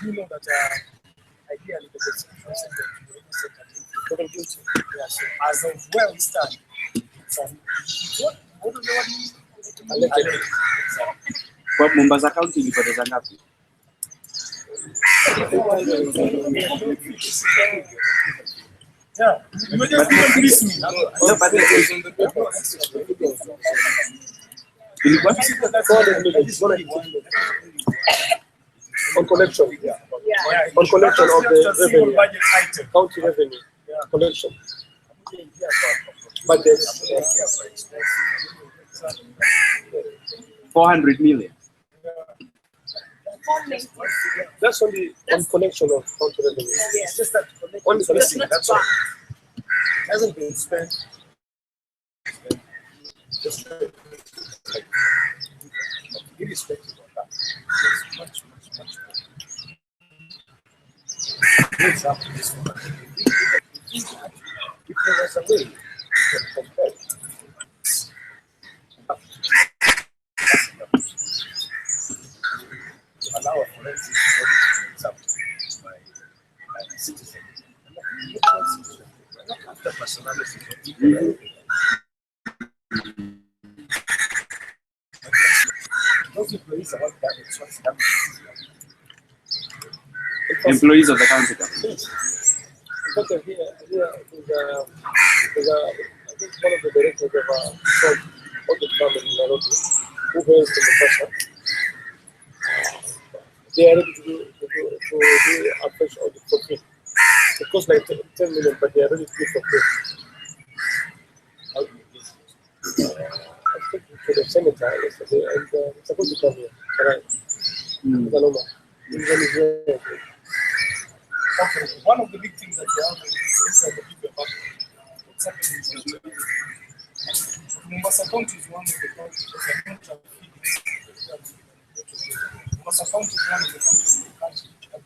you know that ideally the constitution says that you are innocent until so as of where we stand, what do they want? Kwa Mombasa County ilipoteza ngapi? Yeah, you just didn't please me. No, but on collection, on collection of the revenue, county revenue, collection. Budget 400 million. That's only on collection of county revenue. It's just that Only collection. that's all. It hasn't been spent. Just like irrespective of that, it's much more. It's up to this one. If there was a way you can compare to allow a forensic audit by citizens. Not after personality of people. Those employees are not that responsible. Employees of the county government. Because here there's I think one of the directors of a audit firm in Nairobi who hails from Mombasa. They are ready to do a fresh audit for free. It costs like 10 million, but they are ready to do it for free. I spoke to the senator yesterday, and it's supposed to come here. Right? Kaloma. Okay, one of the big things that we have is the big about what's happening in Mombasa County is one of the counties that don't have feedings. Mombasa County is one of the counties in the country that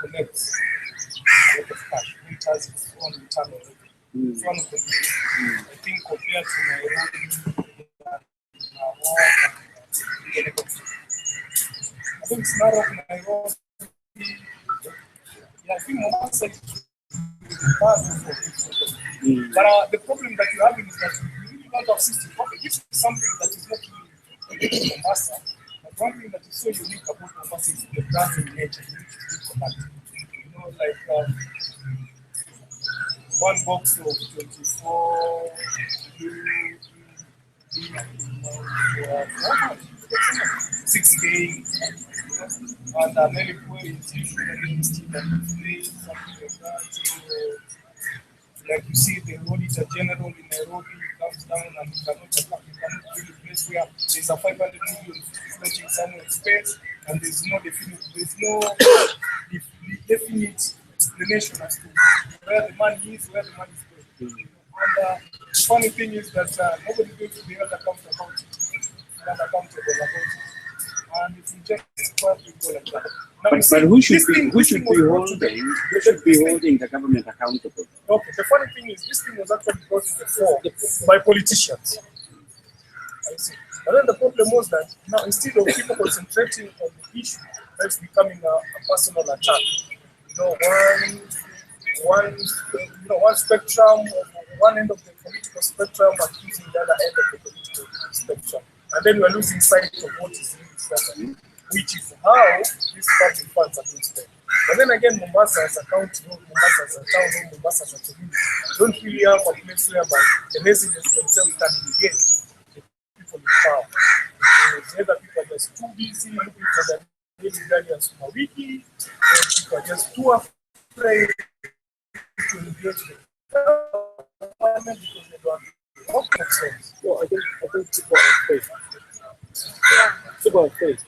collects a lot of cash, which has its own internal revenue. It's one of the biggest. I think compared to Nairobi, I think it's not of Nairobi. Yeah, I think Mombasa is but the problem that you're having is that you really don't have system. Okay, this is something that is not unique to Mombasa. But one thing that is so unique about Mombasa is the branding nature which is connected. You know, like one box of 24 6K, and many people is usually something like that. So, like you see, the auditor general in Nairobi comes down and cannot really place where there's a 500 million floating somewhere in space, and there's no definite explanation as to where the money is going. And the funny thing is that nobody's going to be held accountable about it. And it's just quite people like that. Now, But who should be holding the government accountable? Okay, the funny thing is this thing was actually brought to the fore by politicians. I see. But then the problem was that now instead of people concentrating on the issue, that's becoming a personal attack. One spectrum, one end of the political spectrum accusing the other end of the political spectrum. And then we're losing sight of what is really happening, which is how these public funds are being spent. But then again, Mombasa as a county, Mombasa as a town, Mombasa as a community, don't really have a place whereby the residents themselves can engage the people in power. So either people are just too busy looking for their daily guardians from a wiki, or people are just too afraid to engage the government because they don't have concerns. No, I think people are afraid. People are afraid.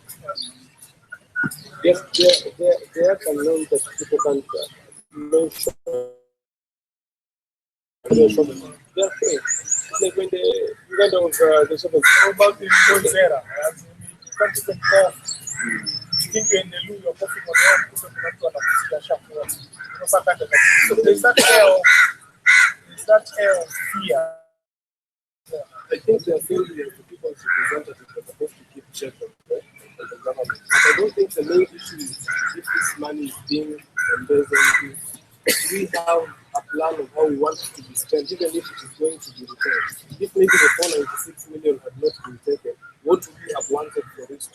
Yes, there are some loans that people can't mention. They're afraid. Like when the event of the 7th. How about the loans era? You can't even call. You think you're in the loo, you're coughing on your own, people don't want to see a sharp one. So there's that air of fear. Yeah. I think they are feeling that the people's representatives are supposed to keep check on the government. But I don't think the main issue is if this money is being embezzled, we have a plan of how we want it to be spent, even if it is going to be returned. If maybe the 496 million had not been taken, what would we have wanted for it to be?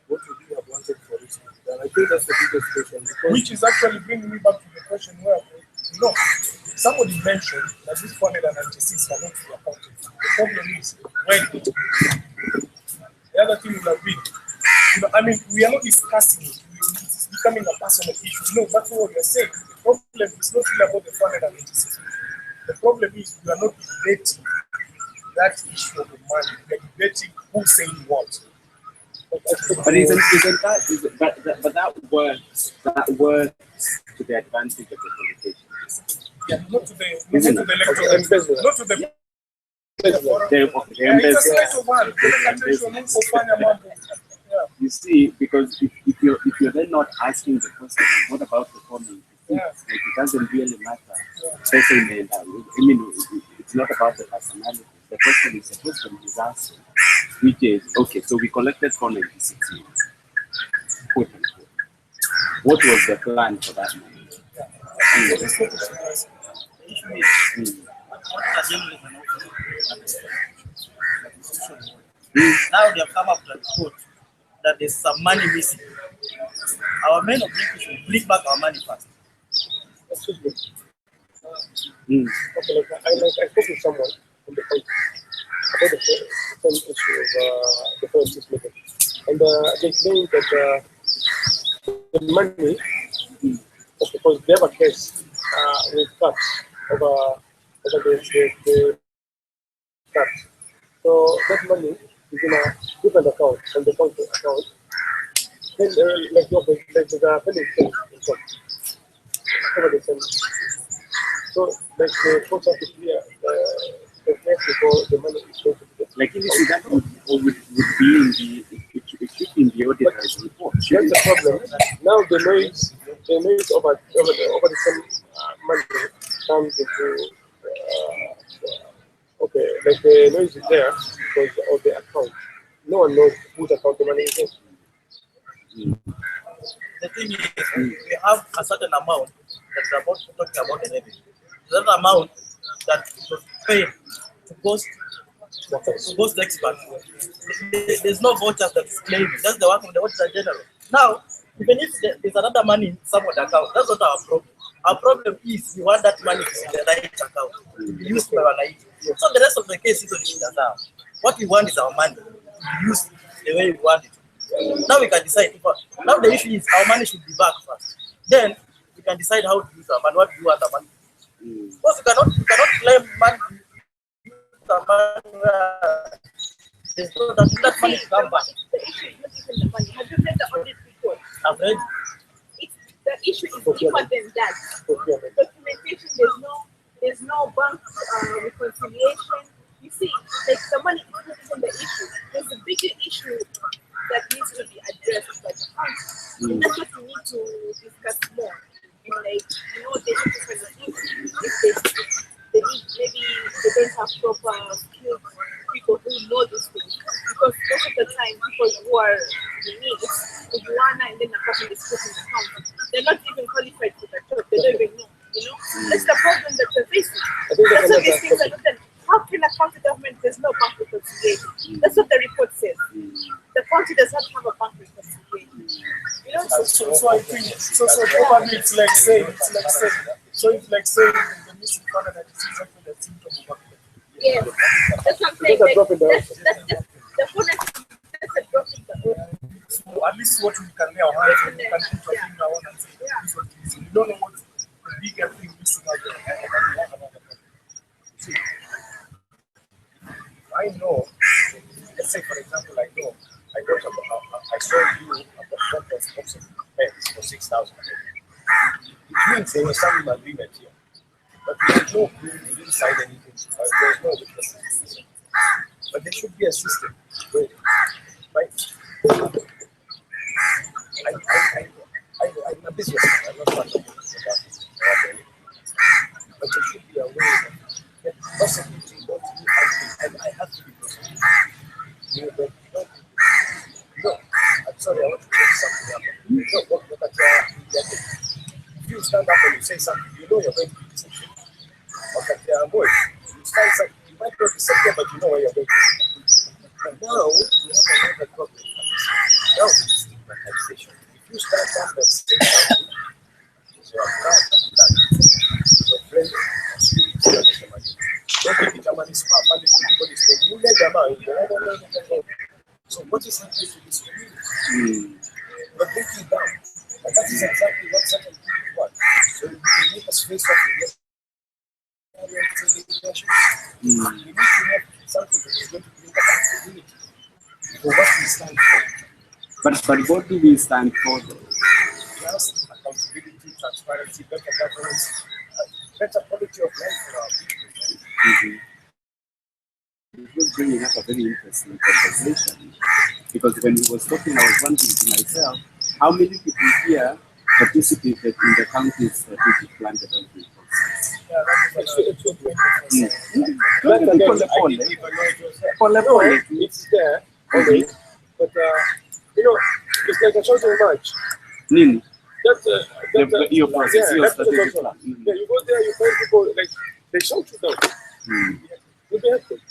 What would we have wanted for it to be done? I think that's the biggest question. Because Which is actually bringing me back to the question where, somebody mentioned that this 496 cannot be accounted for. The problem is, when it the other thing will have been, I mean, we are not discussing it. It's becoming a personal issue. No, that's what we are saying. The problem is not really about the 496. The problem is we are not debating that issue of the money. We are debating who said what. But but that works to the advantage of the politicians. Yeah, not to the Isn't it? electorate, not to the You see, because if you're then not asking the question, what about the comment? Yeah. Like, it doesn't really matter. Especially, I mean, it's not about the personality. The question is asked, which is okay. So we collected 496 million. Quote unquote. What was the plan for that money? Now they have come up to the report that there's some money missing. Our main objective is to bring back our money first. excuse me. Okay, I spoke with someone on the phone about the same issue of the 496 million. And they explained that the money, because they have a case with tax over the tax. So that money is in a different account from the country account. Then, like there's a pending case in court over the same. So, like the court has to clear the case before the money is going to be get. Like, you see, that would be in the it should be in the auditor's report. That's the problem. Now the noise over the same money comes into okay, like the noise is there because of the account. No one knows whose account the money is in. The thing is, we have a certain amount that we're about talking about the revenue. That amount that was paid to post the expert. There's no vouchers that is claimed. That's the work of the auditor general. Now, even if there's another money in someone's account, that's not our problem. Our problem is we want that money to be in the right account, to be used by our life. So the rest of the case is on the what we want is our money to be used the way we want it. Now we can decide. Now the issue is our money should be back first. Then we can decide how to use our money, what to do with our money. Because you cannot claim money. There's no that money to come back. The issue is not even the money. Have you read the audit report? I've read. The issue is deeper than that. Documentation, there's no bank reconciliation. You see, like the money is not even the issue. There's a bigger issue that needs to be addressed by the country. And that's what we need to discuss more. And like, they need to find if they need, maybe they don't have proper skilled people who know these things. Because most of the time, people who are in need, it's Iguana and then a person is put in the account. They're not even qualified for the job. They don't even know. That's the problem that we're facing. That's what these things are not. How can a county government, there's no bank reconciliation? That's what the report says. The county does not have a bank reconciliation. So I think so probably it's like saying the missing corner that is exactly the symptom of yes, that's what I'm saying. That's just the bonus. That's a drop in the order. So at least what we can lay our hands on, we can put our finger on and say, this is what it is. We don't know what the bigger thing missing out there. See, I know, let's say for example, I saw you about one sponsor pens for 6,000. It means there was some agreement here. But there's no agreement, we didn't sign anything. There's no difference. But there should be a system where, right? I'm a businessman, I'm not passionate about this. But there should be a way of prosecuting what you and I have to be prosecuted. I'm sorry, I want to tell you something. What you say something, you know you're going to be disappeared. Okay, avoid. You say something, you might not disappear, but you know where you're going to be. But now, we have another problem. Now it's stigmatization. If you stand up and say something, your friend, so what is happening to this community? But looking down, and that is exactly what certain people want. So we make a space for the we need to have something that is going to bring accountability for what we stand for. But what do we stand for? Just accountability, transparency, better governance, better quality of life for our people. It was bringing up a very interesting conversation because when he was talking, I was wondering to myself, how many people here participated in the county's strategic plan development process? It's there, okay, but you know, it's like a social match. Nini? Your process, your strategic plan. Yeah, you go there, you find people like they shout you down. You get it.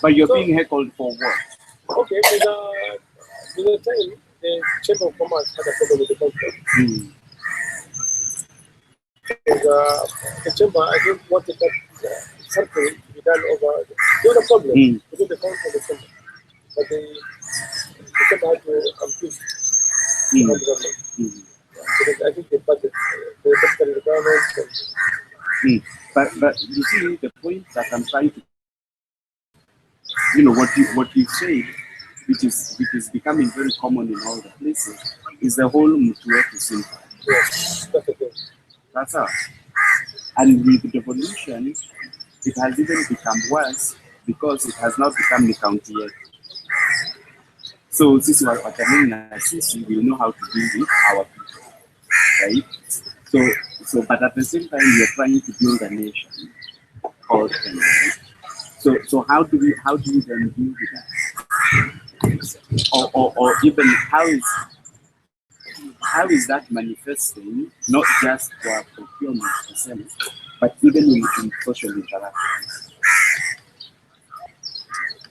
But you're being heckled for what? Okay, with the time, the Chamber of Commerce had a problem with the contract. The Chamber, I think, wanted that something to be done over. There was a problem between the council and the Chamber. But the Chamber had to confuse the government. Because I think the budget, the government. But you see, the point that I'm trying to, what you say, which is becoming very common in all the places, is the whole mutuetu syndrome. Yes, that's the thing. That's all. And with devolution, it has even become worse because it has not become the county yet. So this is what we know how to deal with our people, right? So but at the same time, we are trying to build a nation called Kenya. So how do we then deal with that? Or even how is that manifesting not just for procurement percent, but even in social interaction?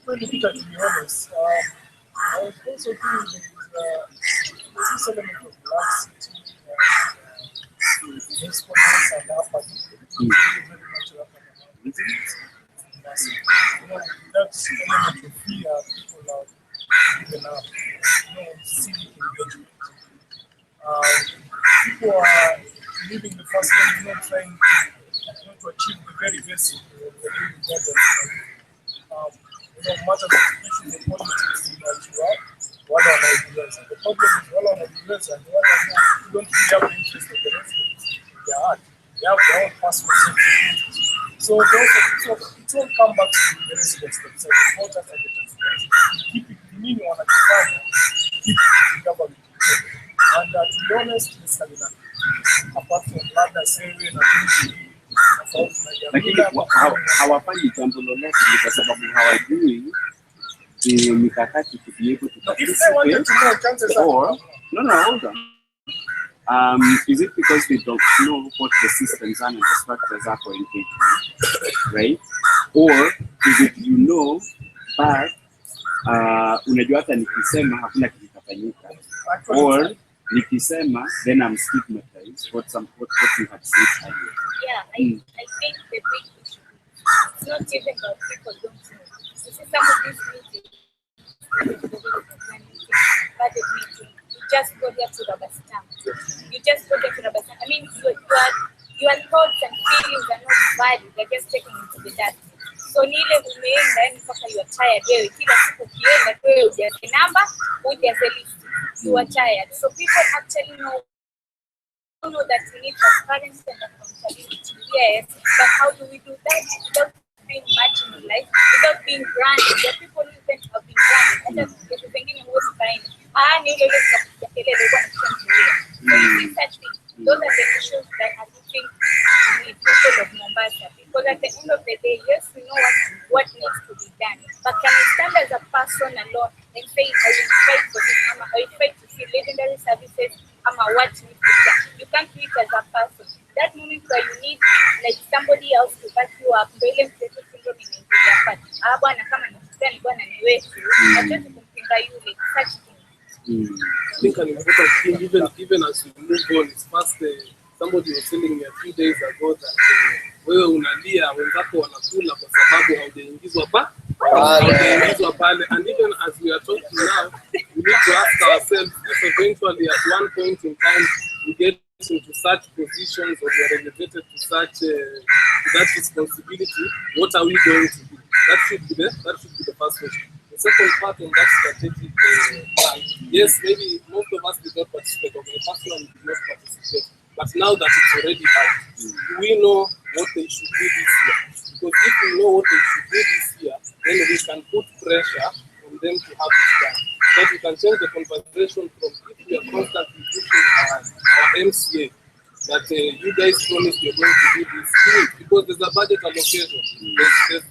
Well, to be honest, I was also doing this element of laxity, respondents and apathy. Very much that element of fear, people are given up, civic engagement. People are living the first one, trying to achieve the very basic matters of issues of politics in Nigeria, one on ideas. The problem is one on ideas and one who don't really have the interest of the residents in their heart. They have their own personal sense. So it's all come back to the residents themselves, the voters and the taxpayers. Keep it meaning on a keep the government. And to be honest, Mr. Milan, apart from Lada Seven lakini hawafanyi jambo lolote kwa sababu hawajui mikakati to be able to participate, or hold on. Is it because they don't know what the systems and the structures are for engagement, right? Or is it but unajua hata nikisema hakuna kitu kitafanyika, or nikisema then I'm stigmatized, what you had said earlier. Yeah, I think the big issue is not even that people don't know. You see, some of these meetings, budget meeting, you just go there to rubber stamp. I mean, your thoughts and feelings are not valid, they're just taken into the dust. So nile umeenda yani mpaka you are tired wewe kila siku ukienda wewe ujaze namba ujaze list, you are tired. So people actually know that we need transparency and accountability, yes, but how do we do that without being marginalized, without being branded? The people who think of being branded, hata pengine huwezi find ni ile ile kelele kwa kushambulia. So you see such things. Those are the issues that I think we people of Mombasa, because at the end of the day, yes, we know what needs to be done, but can we stand as a person alone and say, I will fight for this, I will fight to see legendary services, what needs to be done? You can't do it as a person. That need like somebody else to back you up. Ndio ile mtoto syndrome inaingia hapa. Bwana kama nikupenda bwana ni wetu. Hatuwezi kumpinga yule such thing. I think an important thing, even as we move on, is first somebody was telling me a few days ago that wewe unalia wenzako wanakula kwa sababu haujaingizwa pale, and even as we are talking now, we need to ask ourselves if eventually at one point in time we get into such positions or we are elevated to such that responsibility, what are we going to do? That should be the first question. The second part on that strategic plan, yes, maybe most of us did not participate, or the first one did not participate, but now that it's already out, do we know what they should do this year? Because if we know what they should do this year, then we can put pressure on them to have it done. But we can change the conversation from if we are constantly pushing our MCA that you guys promised you're going to do this, do it, because there's a budget allocation.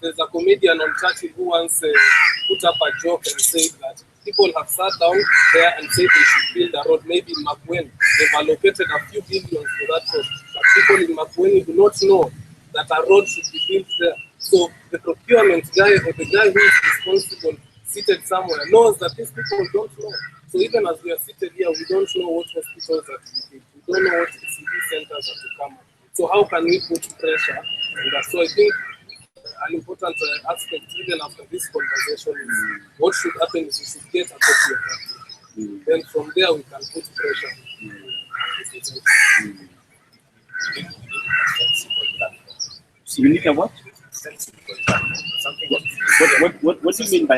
There's a comedian on Churchill who once put up a joke and said that people have sat down there and said they should build a road. Maybe in Maskani, they've allocated a few billions for that road, but people in Maskani do not know that a road should be built there. So the procurement guy or the guy who is responsible seated somewhere knows that these people don't know. So even as we are seated here, we don't know what hospitals are to be built. We don't know what CT centers are to come up. So how can we put pressure on that? So I think an important aspect even after this conversation is what should happen is we should get a copy of that. Then from there we can put pressure. So you need a what? What do you mean by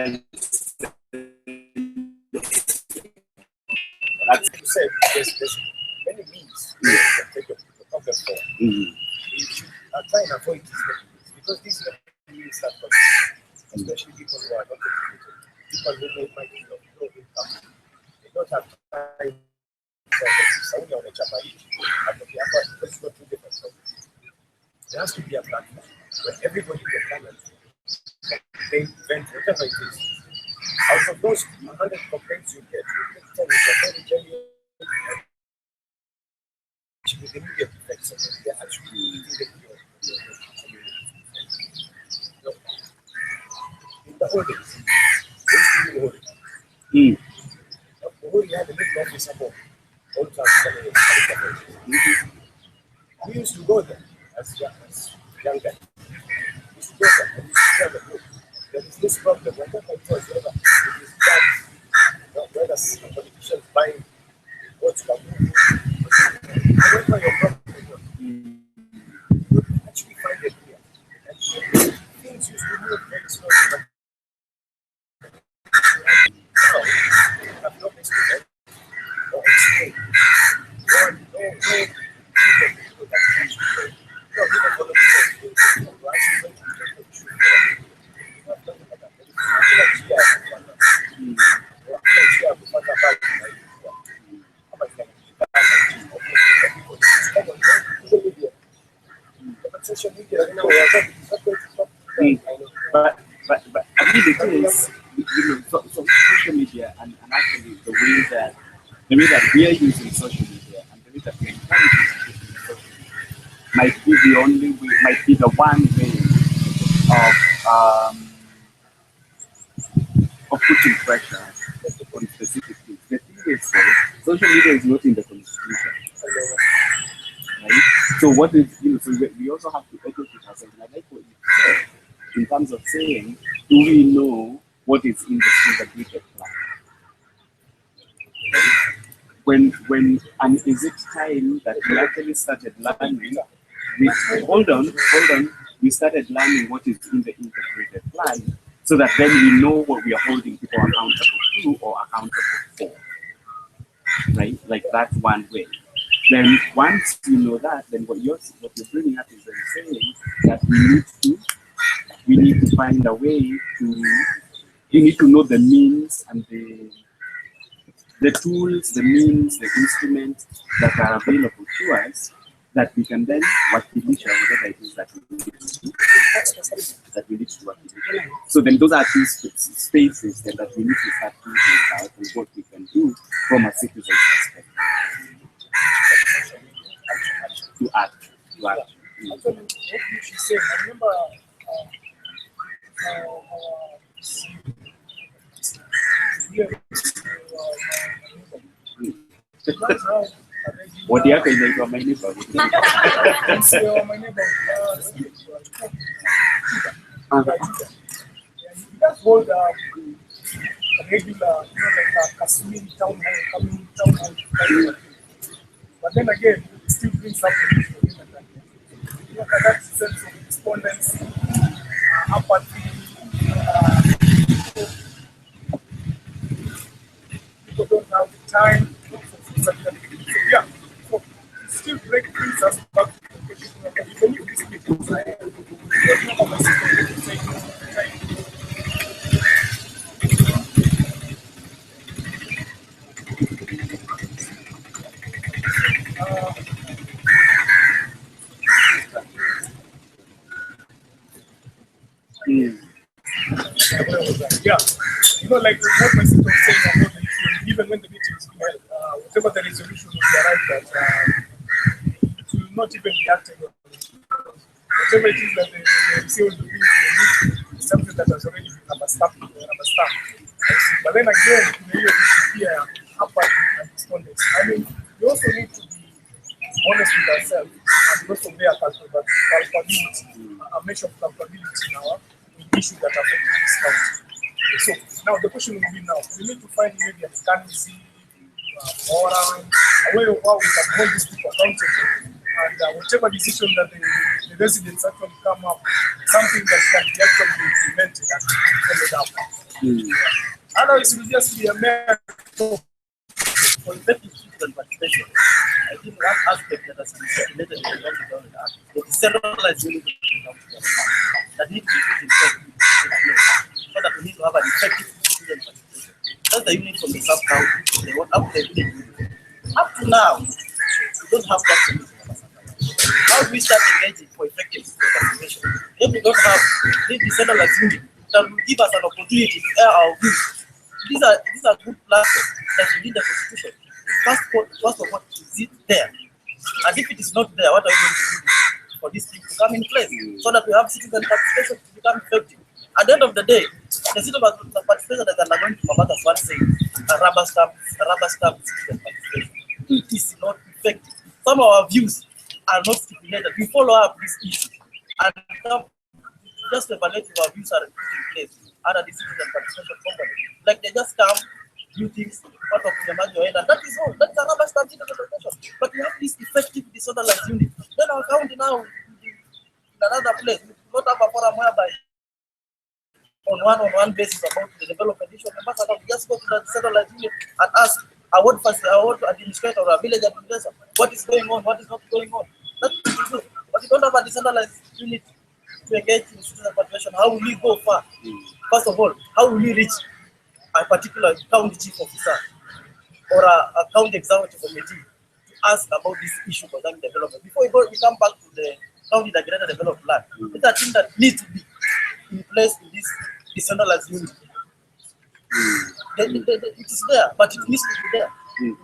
As you said, there's many means to take the problem for. We should try and avoid these means because these means have consequences, especially people who are not educated, people who might be of low income. They don't have time because it's got two different problems. There has to be a platform where everybody can come and vent whatever it is. Out of those 100 complaints you get 10 which are very genuine, with immediate effects, so they're actually eating your community. So, in the holdings, the holdings. The holding had a little office about old times. We used to go there as young guys. We used to go there and we used to tell them, look, there is this problem, whatever it was, whether it is that, whether a politician is buying what's coming, whatever your problem was, you actually find it here. And things used to move very slowly. Now, you have no place to go or explain. No people that you should no people for the people who actually went to the issue. Social media, but I mean the thing is, so social media and actually the way that we are using social media and the way that we encourage using social media might be the only way, might be the one way of putting pressure on specific things. The thing is, social media is not in the constitution. Right? So what is, so we also have to educate ourselves. And I like what you said in terms of saying, do we know what is in the integrated plan? Right? And is it time that we actually started learning? Hold on. We started learning what is in the integrated plan, so that then we know what we are holding people accountable to or accountable for. Right? Like that's one way. Then once you know that, then what you're bringing up is then saying that we need to find a way to, we need to know the means and the tools, the means, the instruments that are available to us that we can then wakilisha whatever it is that we need to wakilisha. So then those are two spaces that we need to start thinking about and what we can do from a citizen's perspective. To act. Actually, what she said, I remember What yako inaitwa my neighbor? my neighbor, he just hold a regular, like a Kashmiri town hall, community town hall. But then again, it still brings up the issue. That sense of despondency, apathy, people don't have the time for things like that. So, yeah, so it still brings us back to the question of even if these people say, yeah, like what my sister was saying about the issue, even when the meeting is being held, whatever the resolution will be arrived at, it will not even be acted on. Whatever it is that the MCA will do is something that has already been understaffed. But then again, the issue here happened and responded. I mean, we also need to be honest with ourselves and also bear culpability, a measure of culpability now in issues that affect this country. So now the question will be now, we need to find maybe a mechanism, forum, a way of how we can hold these people accountable, and whatever decision that the residents actually come up, something that can be actually implemented and followed up. Otherwise, it will just be a mere for effective citizen participation. I think one aspect that has been circulated in the government is the decentralized unit of the government that needs to be put in place so that we need to have an effective citizen participation. That's the unit from the sub-county, they want up to the village unit. Up to now, we don't have that unit. How do we start engaging for effective participation? If we don't have this decentralized unit that will give us an opportunity to air our views. These are good platforms that we need the constitution. First of all, is it there? And if it is not there, what are we going to do for this thing to come in place so that we have citizen participation to become effective? At the end of the day, the citizen participation that is undergoing to Mabata is one saying a rubber stamp citizen participation. It is not effective. Some of our views are not stipulated. We follow up this issue and just evaluating our views are in place under the citizen participation company. Like they just come, do things, part of the manual, and that is all. That's a rubber stamp participation. But we have this effective decentralized unit. Then our county now in another place, we not have a forum whereby on one basis about the development issue. We just go to the decentralized unit and ask our ward administrator or a village administrator, what is going on, what is not going on. That's true. But we don't have a decentralized unit to engage in citizen participation. How will we go far? First of all, how will we reach a particular county chief officer or a county executive committee to ask about this issue concerning development? Before we come back to the county integrated development plan, it's a thing that needs to be in place in this decentralized unit. It is there, but it needs to be there.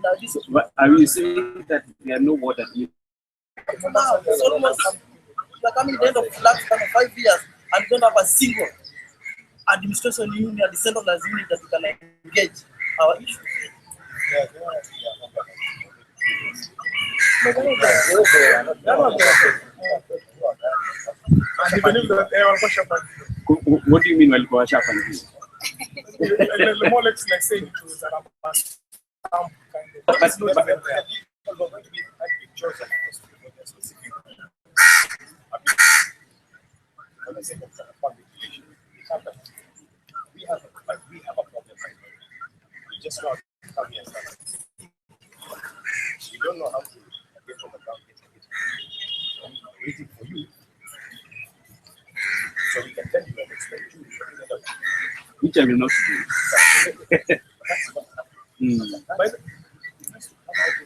Now, But are you saying that there are no water? now, it's almost we are coming to the end of the last 5 years and we don't have a single administration unit, a decentralized unit that we can engage our issues. What do you mean walikuwa washapangiwa? More like saying it was a rubber stamp kind of. It's not even there. People are going to be chosen for specific. For the sake of public relation, we have a problem right now. We just want to come here and start. We don't know how to get from the ground, get it. We're waiting for you. So we can tell you and explain to you. Which I will not do.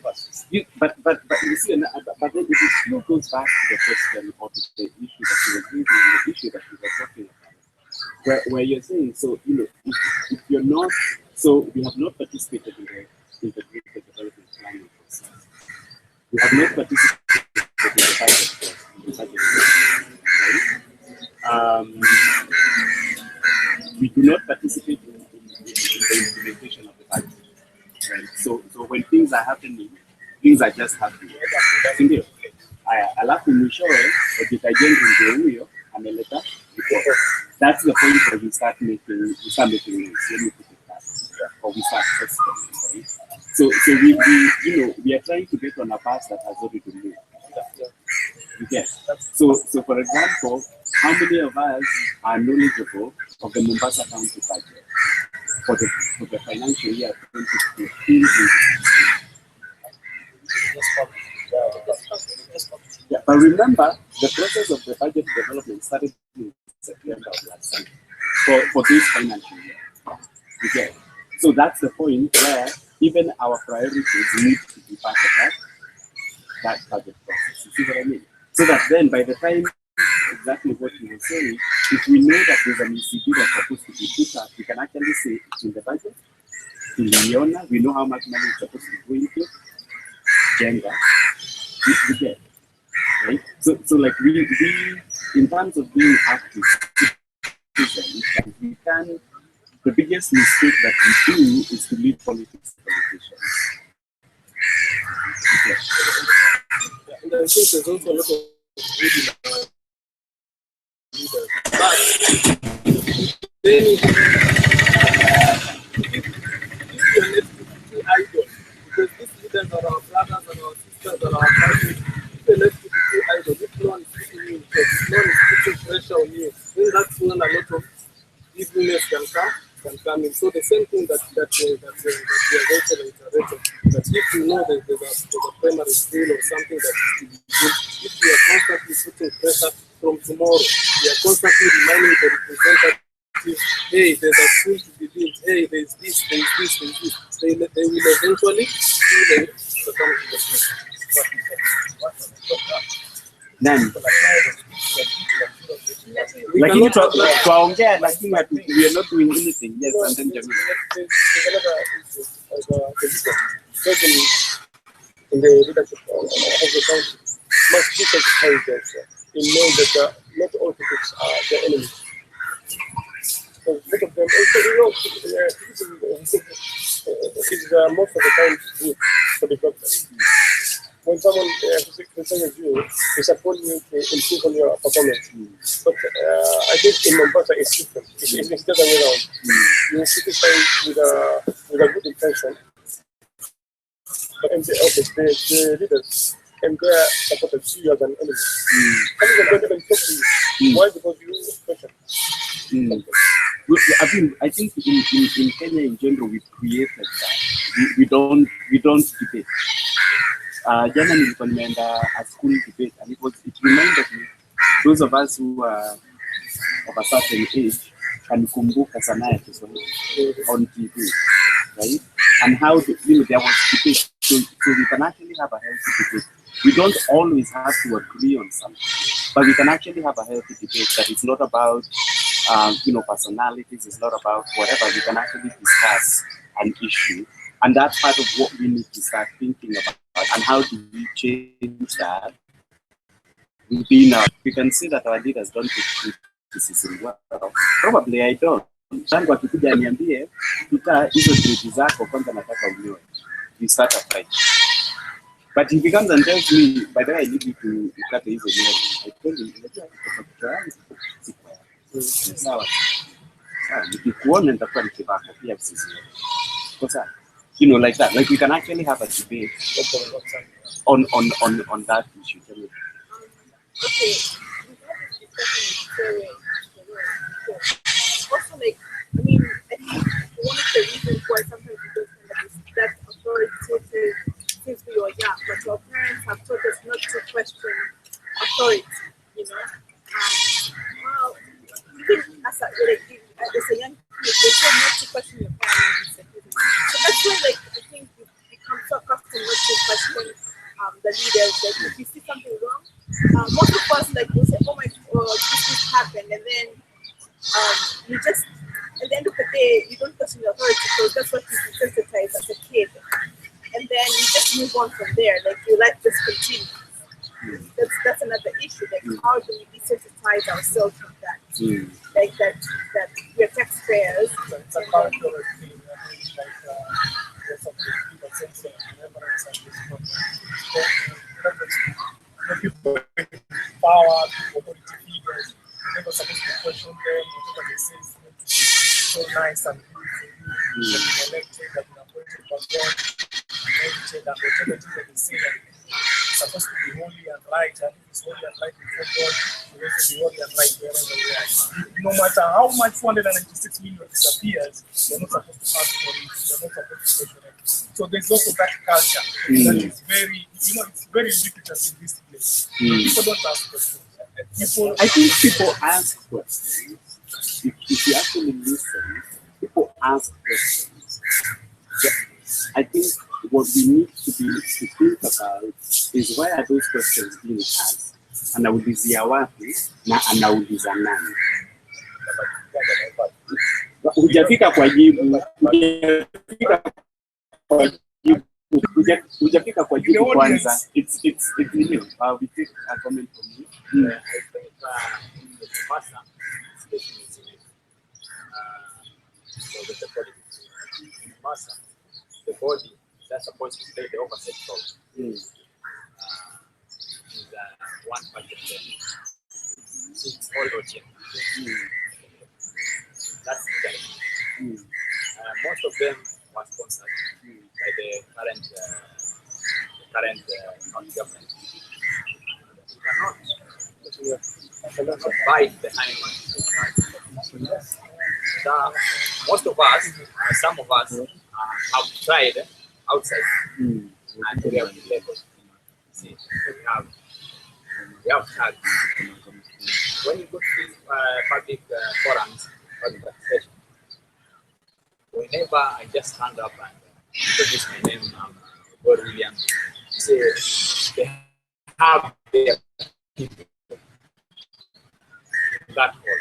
But you see, but then it still goes back to the question or to the issue that you were raising, the issue that we were talking about, where you're saying, so if you're not, so we have not participated in the integrated development planning process. We have not participated in the budget process. do not participate in the implementation of the budget. Right? So when things are happening, things are just happening. Sindio? Alafu mwishowe ujitajenga ndio huyo ameleta report. That's the point where we start making noise. Let me put it that way. Or we start testing, right? So we are trying to get on a path that has already been made. Yes. So for example, how many of us are knowledgeable of the Mombasa County budget for the financial year 2015? Yeah, but remember, the process of the budget development started in September of last year for this financial year. Okay. So that's the point where even our priorities need to be part of that budget process. You see what I mean? So that then by the time, exactly what you were saying, if we know that there's an ECB that's supposed to be put up, we can actually say it's in the budget. We know how much money is supposed to go into gender. We get, right? So like we in terms of being active citizens, we can. The biggest mistake that we do is to leave politics to politicians. Okay. And I think there's also a lot of leaders. But then if you're left to idle, because these leaders are our brothers and our sisters and our cousins, if you're left to be too idle, if no one is putting you in check, if no one is putting pressure on you, then that's when a lot of these winners can come in. So the same thing that we are also reiterating, that if you know that there's a primary school or something that is to be built, if you are constantly putting pressure from tomorrow, you are constantly reminding the representative, hey, there's a school to be built, hey, there's this, they will eventually see them succumb to the pressure. Nani? Lakini twaongea lakini we are not doing anything. Yes, and then Jamil. There's another issue in the leadership of the country must be sensitized in knowing that not all critics are the enemies. So most of them is most of the time good for the government. When someone criticizes you, they support you to improve on your performance. But I think in Mombasa it's different. It's the other way around. You criticize with a good intention, but in the office, the leaders and their supporters see you as an enemy. Some of them don't even talk to you. Why? Because you question. I think in Kenya in general we created that. We don't debate. Jana nilikuwa nimeenda a school debate and it reminded me, those of us who are of a certain age can kumbuka sanaa ya Kiswahili on TV, right? And how there was debate. So we can actually have a healthy debate. We don't always have to agree on something, but we can actually have a healthy debate that is not about personalities, it's not about whatever. We can actually discuss an issue, and that's part of what we need to start thinking about. And how do we change that? We can see that our leaders don't take criticism well. Probably I don't. Tangu akikuja niambie tuta hizo juhudi zako kwanza nataka unyoe. We start a fight. But if he comes and tells me, by the way, I need you to cut hizo nywele, I tell him, sawa. Nikikuona nitakuwa nikibaka pia sisi. Kwa sababu like that. Like we can actually have a debate on that issue. Okay. Also, like, I mean, I think one of the reasons why sometimes we don't kind of that authoritative since we were young, but our parents have taught us not to question authority, well, even as a young kid, they told not to question your parents. So that's why, like, I think we become so accustomed not to question the leaders. Like, if you see something wrong, most of us, like, will say, oh my God, this happened. And then you just, at the end of the day, you don't question the authority because that's what you desensitized as a kid. And then you just move on from there. Like, your life just continues. That's another issue. Like how do we desensitize ourselves from that? Like that we're taxpayers. It's a cultural thing. We're supposed to give a sense of remembrance and respect. People with power, authority figures, you're never supposed to question them. Whatever they say is meant to be so nice and good for you. You've been elected, you've been appointed by God, anointed, and whatever it is that they say that it's supposed to be holy and right. And if it's holy and right before God, it will also be holy and right wherever you are. No matter how much 496 million disappears, you're not supposed to ask for it. You're not supposed to question it. So there's also that culture that is very, it's very ubiquitous in this place. People don't ask questions. I think people ask questions. If you actually listen, people ask questions. I think what we need to think about is why are those questions being asked? Anaulizia wapi na anauliza nani? Hujafika kwa jibu. Hujafika kwa jibu kwanza. It's we take a comment from you. I think in the Mombasa, especially with the politics. In Mombasa, the body that's supposed to play the oversight role is one party of them. It's all OGM. That's the guy. Most of them were sponsored by the current government. You cannot buy behind most of us, some of us have tried outside and we have labeled. See, we have tagged. When you go to these public forums, public participation, whenever I just stand up and introduce my name, God William, say they have their people in that hall.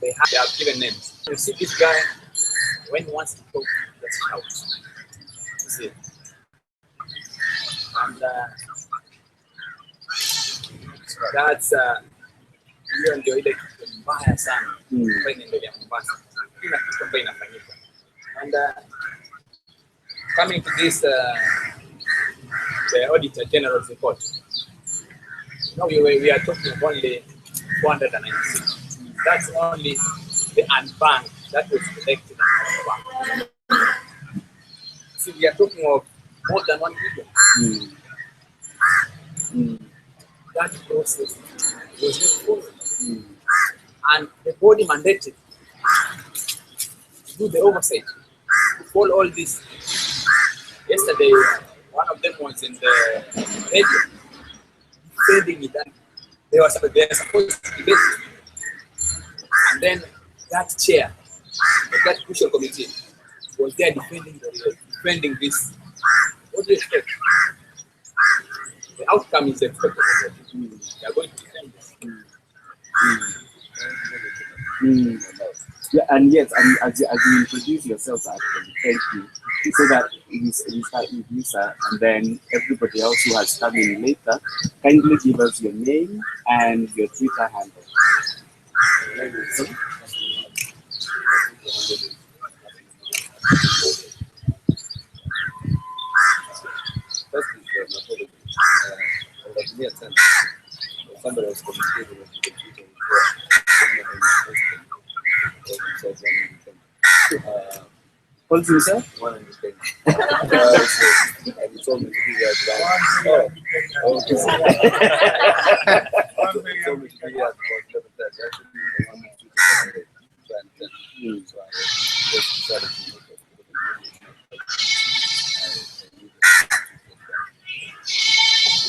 They have given names. You see this guy, when he wants to talk, just shout. You see. And that's hiyo ndio ile kitu mbaya sana kwa inaendelea Mombasa. Kila kitu ambacho inafanyika. And coming to this the Auditor General's report. Now we are talking of only 496. That's only the unbanked that was collected and unbanked. See, we are talking of more than 1 billion. That process was not followed. And the body mandated to do the oversight, to follow all this. Yesterday, one of them was in the radio, defending it, and they were supposed to debate it. And then that chair of that crucial committee was there defending this. What do you expect? The outcome is expected. They are going to defend this. Yeah, and yes, and as you introduce yourself, actually, thank you. So that we start with Lisa, and then everybody else who has come in later, kindly give us your name and your Twitter handle. Somebody was communicating with the Twitter What's yourself? one in Kenya. And he told me to do that. He told me to do that about 11 times. Actually, the one who's trying to so I just decided to look at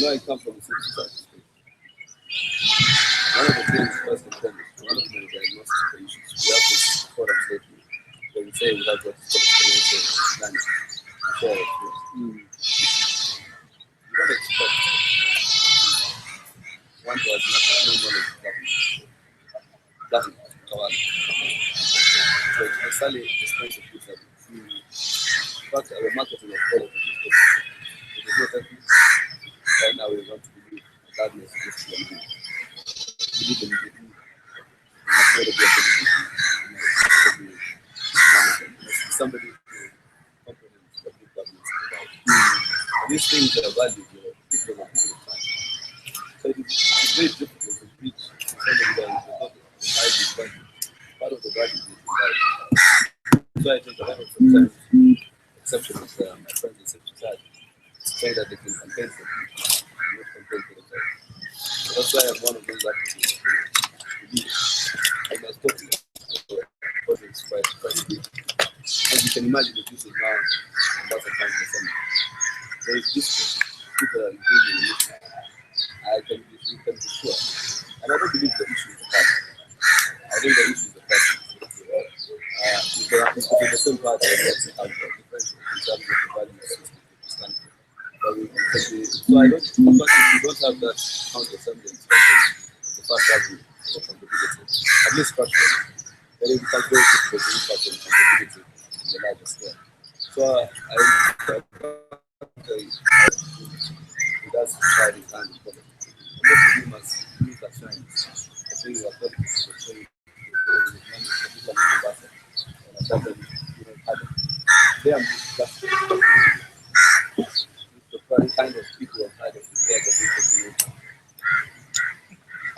I come from the city side. One of the things, first and foremost, one of the diagnostic issues, we have this forum lately, where we say we have what is called experiential planning. You don't expect one who has no knowledge of government. So it's necessarily expensive to service. In fact, our marketing of quality is not right now we want to believe regardless of what you believe. Believe in it. You must never be a politician. You must never be manager. You must be somebody who comprehends what good governance is about. And these things are valued, people are people of time. So it's very difficult to preach to somebody that is not inside this value. Part of the value is inside. So I think a lot of sometimes exception is my friends in such society say that they can campaign for people and not campaign for themselves. So that's why I'm one of those activists to be. I must talk to them because it's quite deep. As you can imagine, if this is now about a time for something, there is discourse. People are engaged in it. You can be sure. And I don't believe the issue is the party. I think the issue is the party. You can be the same party and that's the difference in terms of the value system to stand for. So I don't, of course, if you don't have that counter assembly inspection, the first value of compatibility, at least partially, then it becomes very difficult to impact on compatibility in the larger scale. So it does try his hand in politics. And most of you must use that shine. I think you are politics to show you particularly in the basket. And I thought that they are just the very kind of people who are kind of prepared that people to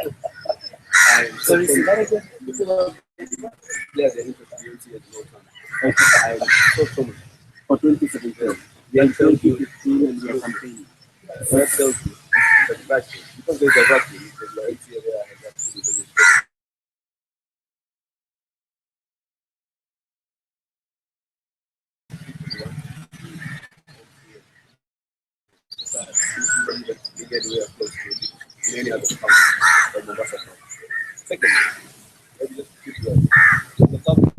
know. And so it's not again, yeah, the interest at no time. I'm so common. For 2017, we are 2015 and we are campaigning. So that tells you the vacuum. Because there's a vacuum, because like here there has actually been you get way close to it in any other country but Mombasa County. Secondly, let me just keep going. The government,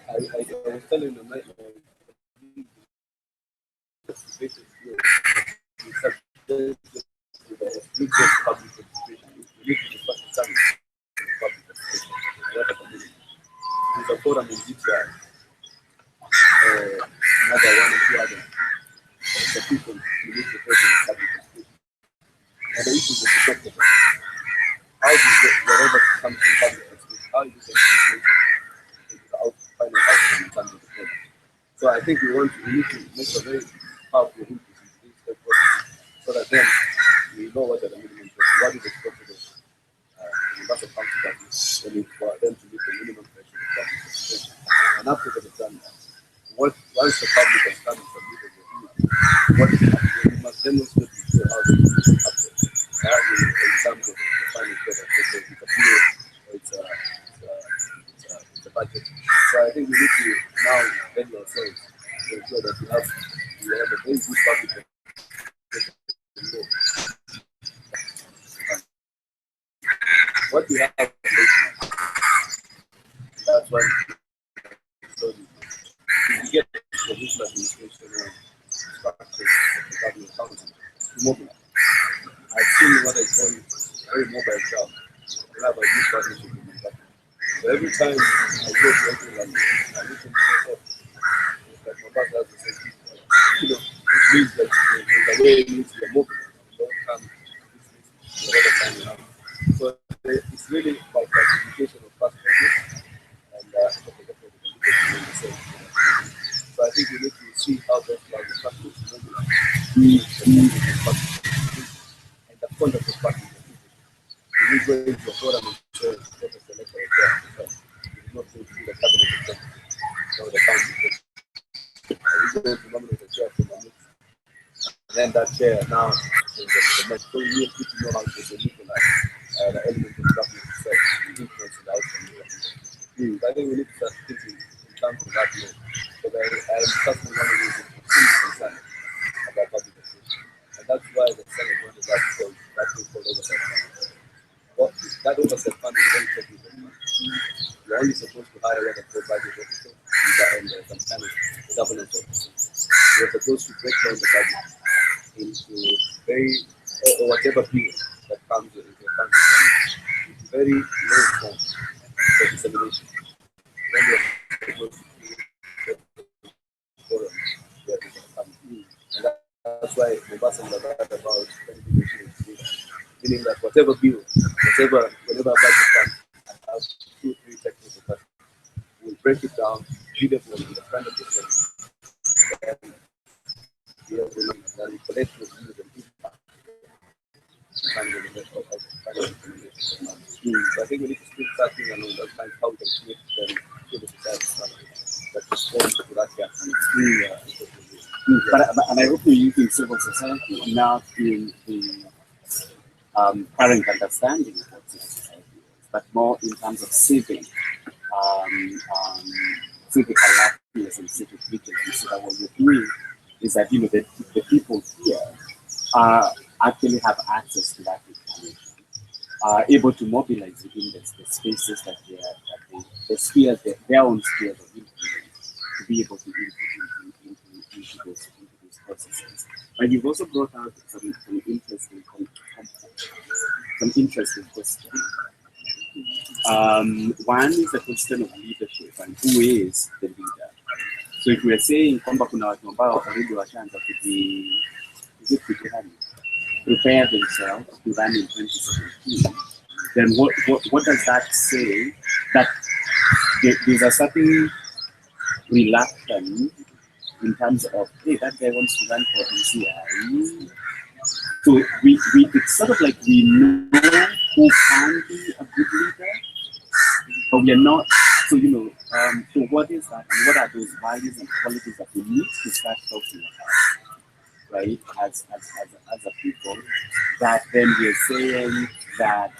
I was telling the night we get public education. We need to start studying public education. What a community. There's a forum in GTI, another one or two others. The people who need to focus on public education. And the issues of protected. How do you get whatever comes from public education? How do you get education into the final outcome in terms of the program? So I think we need to make a very powerful input into this process so that then we know what are the minimum pressure, what is expected of that's a county government, then for them to meet the minimum pressure of public education. And after they've done that, once the public has come and submitted the view, what is happening? We must demonstrate to show how they use it after. In terms of the final product, whether it's a bill or it's a budget. So I think we need to now bend ourselves to ensure that we have a very good public education. What we have, that's why we get the provincial administration structures of the government council to mobilize. I've seen what I call a very mobile job. We have a good partnership with the government. So every time I go to everyone, I listen to myself. It's like my boss has to say, it means that there's a way it means you're mobilized. You don't come whatever time you have. So it's really about classification of past projects and so I think we need to see how best like the practice is mobilized and the conduct of practice. We need going to a forum and share what is the letter of prayer because we do not go to the cabinet executive or the council executive. We go to nominate a chair from the mix. And then that chair now is the next. So we need to know how to manipulate the element of government itself, the influence of the outcome. I think we need to start thinking in terms of that way. But I am personally one of those extremely concerned about public education. And that's why the Senate wanted that thing called oversight fund. That oversight fund is very technical. You're only supposed to hire what I call budget officer and some kind of governance officer. You're supposed to break down the budget into very, or whatever bill that comes into a country into very low form for dissemination. Then you're supposed to forum where they can come in. that's why Mombasa is about meaning that whatever bill, whenever a budget comes, I have 2-3 technical questions. We'll break it down, read it from the kind of difference, and we are willing to collect reviews and feedback. So I think we need to still starting and understand how we can create the that responds to that gap. But I hope you're using civil society not in the current understanding of what civil society is, but more in terms of civic awareness and civic vigilance. So that what you're doing is that the people here actually have access to that information, are able to mobilize within the spaces that the spheres, their own spheres of influence, to be able to into those processes. But you've also brought out some interesting questions. One is the question of leadership and who is the leader. So if we are saying kwamba kuna watu ambao already washaanza prepare themselves to run in 2017, then what does that say? That there's a certain reluctance in terms of, hey, that guy wants to run for MCI. So it's sort of like we know who can be a good leader, but we are not. So so what is that, and what are those values and qualities that we need to start talking about, right? As a people, that then we're saying that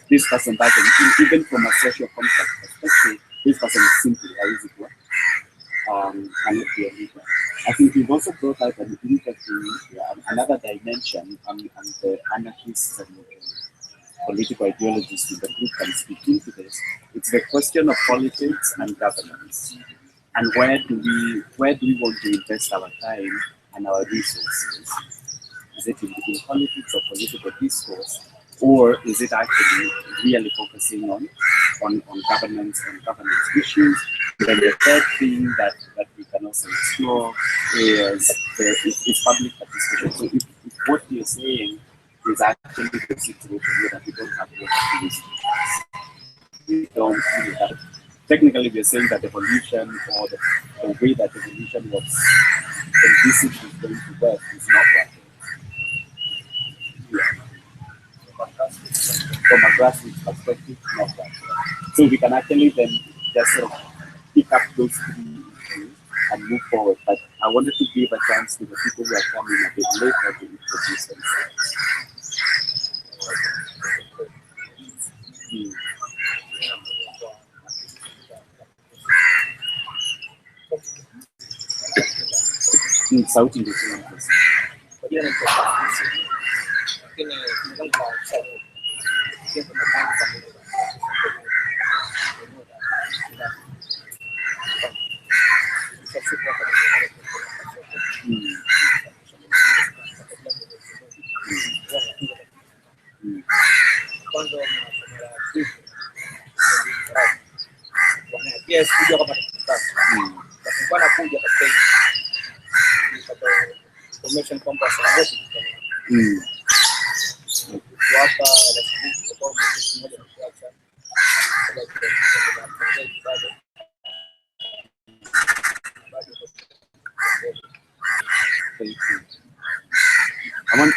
this person doesn't, even from a social contract perspective, this person is simply how is it work? Cannot be a leader. I think we've also brought out an interesting another dimension, and the anarchists and political ideologists in the group can speak into this. It's the question of politics and governance, and where do we want to invest our time and our resources? Is it in politics or political discourse, or is it actually really focusing on governance and governance issues? Then the third thing that we can also explore is public participation. So if what you're saying is actually the situation where we don't have what to do, we don't really have. Technically, we're saying that evolution, or the way that evolution was envisaged is going to work, is not working. From a grassroots perspective, not working. So we can actually then just sort of pick up those three issues and move forward. But I wanted to give a chance to the people who are coming a bit later to introduce themselves. Sauti ndio information kwamba wote kuwapa moja na kuacha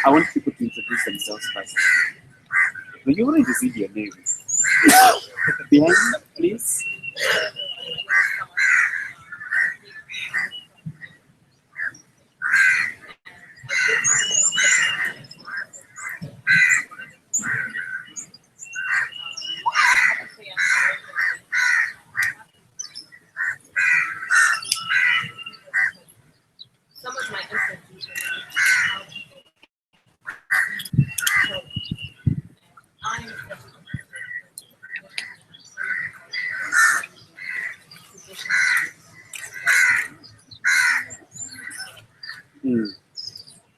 I want people to introduce themselves first. No, you already see your name. Behind, please. Some of my instances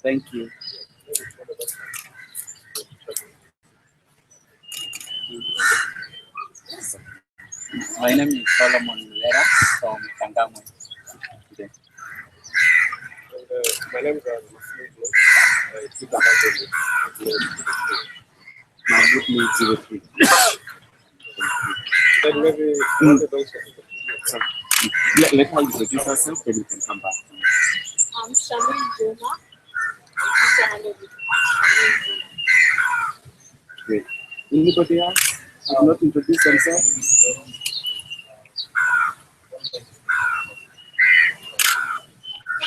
Thank you. My name is Solomon Lera from Kangamwe. My name is Maskani. It's with the handle. Now book me 03. Then maybe one of those. So, let her introduce herself, then you can come back. I'm Shamin Juma. Teacher handle with Shamin Juma. Great. Anybody else have not introduced themselves?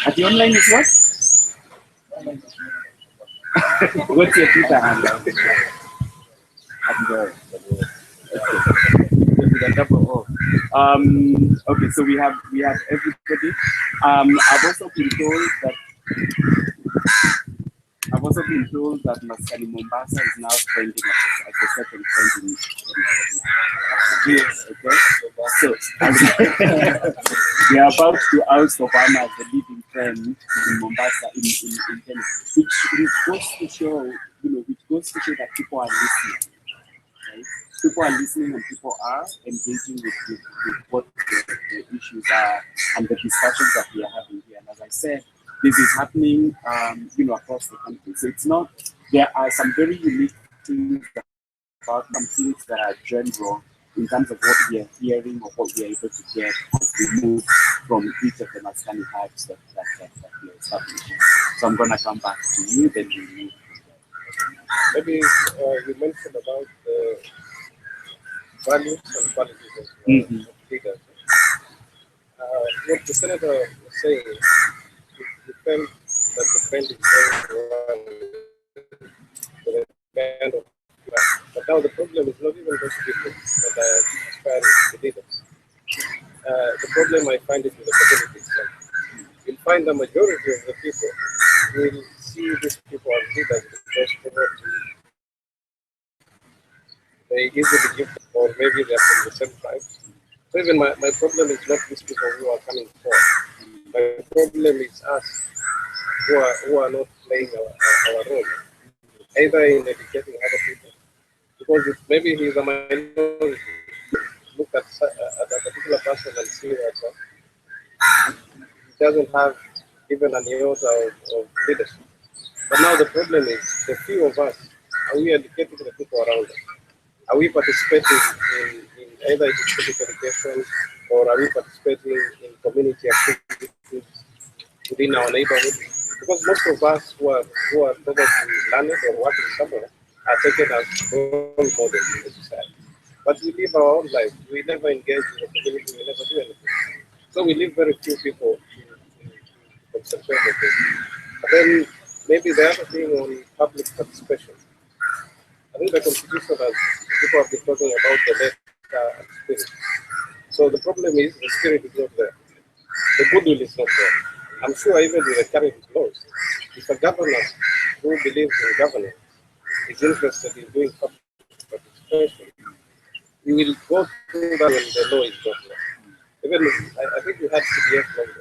At the online is what? What's your Twitter handle? At the okay, so we have everybody. I've also been told that Maskani Mombasa is now trending as the second trend in Kenya. Yes, okay. So we are about to oust Obama as the leading trend in Mombasa in Kenya, which goes to show, that people are listening. Right? People are listening and people are engaging with what the issues are and the discussions that we are having here. And as I said, this is happening, across the country. So it's not. There are some very unique things about some things that are general in terms of what we are hearing or what we are able to get as we move from each of the Maskani types that we are establishing. So I'm going to come back to you, then you move. Maybe you mentioned about the values and qualities of leaders. What the senator was saying, he felt that the trend is very well to the kind of class. But now the problem is not even those people that are aspiring to be leaders. The problem I find is with the community itself. You'll find the majority of the people will see these people as leaders because probably they easily give, or maybe they're from the same tribes. So even my problem is not these people who are coming forward. My problem is us who are not playing our role, either in educating other people. Because if maybe he's a minority, look at a particular person and see that he doesn't have even an iota of leadership. But now the problem is the few of us, are we educating the people around us? Are we participating in either civic education or are we participating in community activities within our neighborhood? Because most of us who are probably learned or working somewhere are taken as role models in the society. But we live our own life. We never engage in the community, we never do anything. So we leave very few people to concentrate on this. But then maybe the other thing on public participation. I think the constitution, as people have been talking about the letter and spirit. So the problem is the spirit is not there. The goodwill is not there. I'm sure even with the current laws, if a governor who believes in governance is interested in doing public participation, he will go through that when the law is not there. Even I think we had CDF laws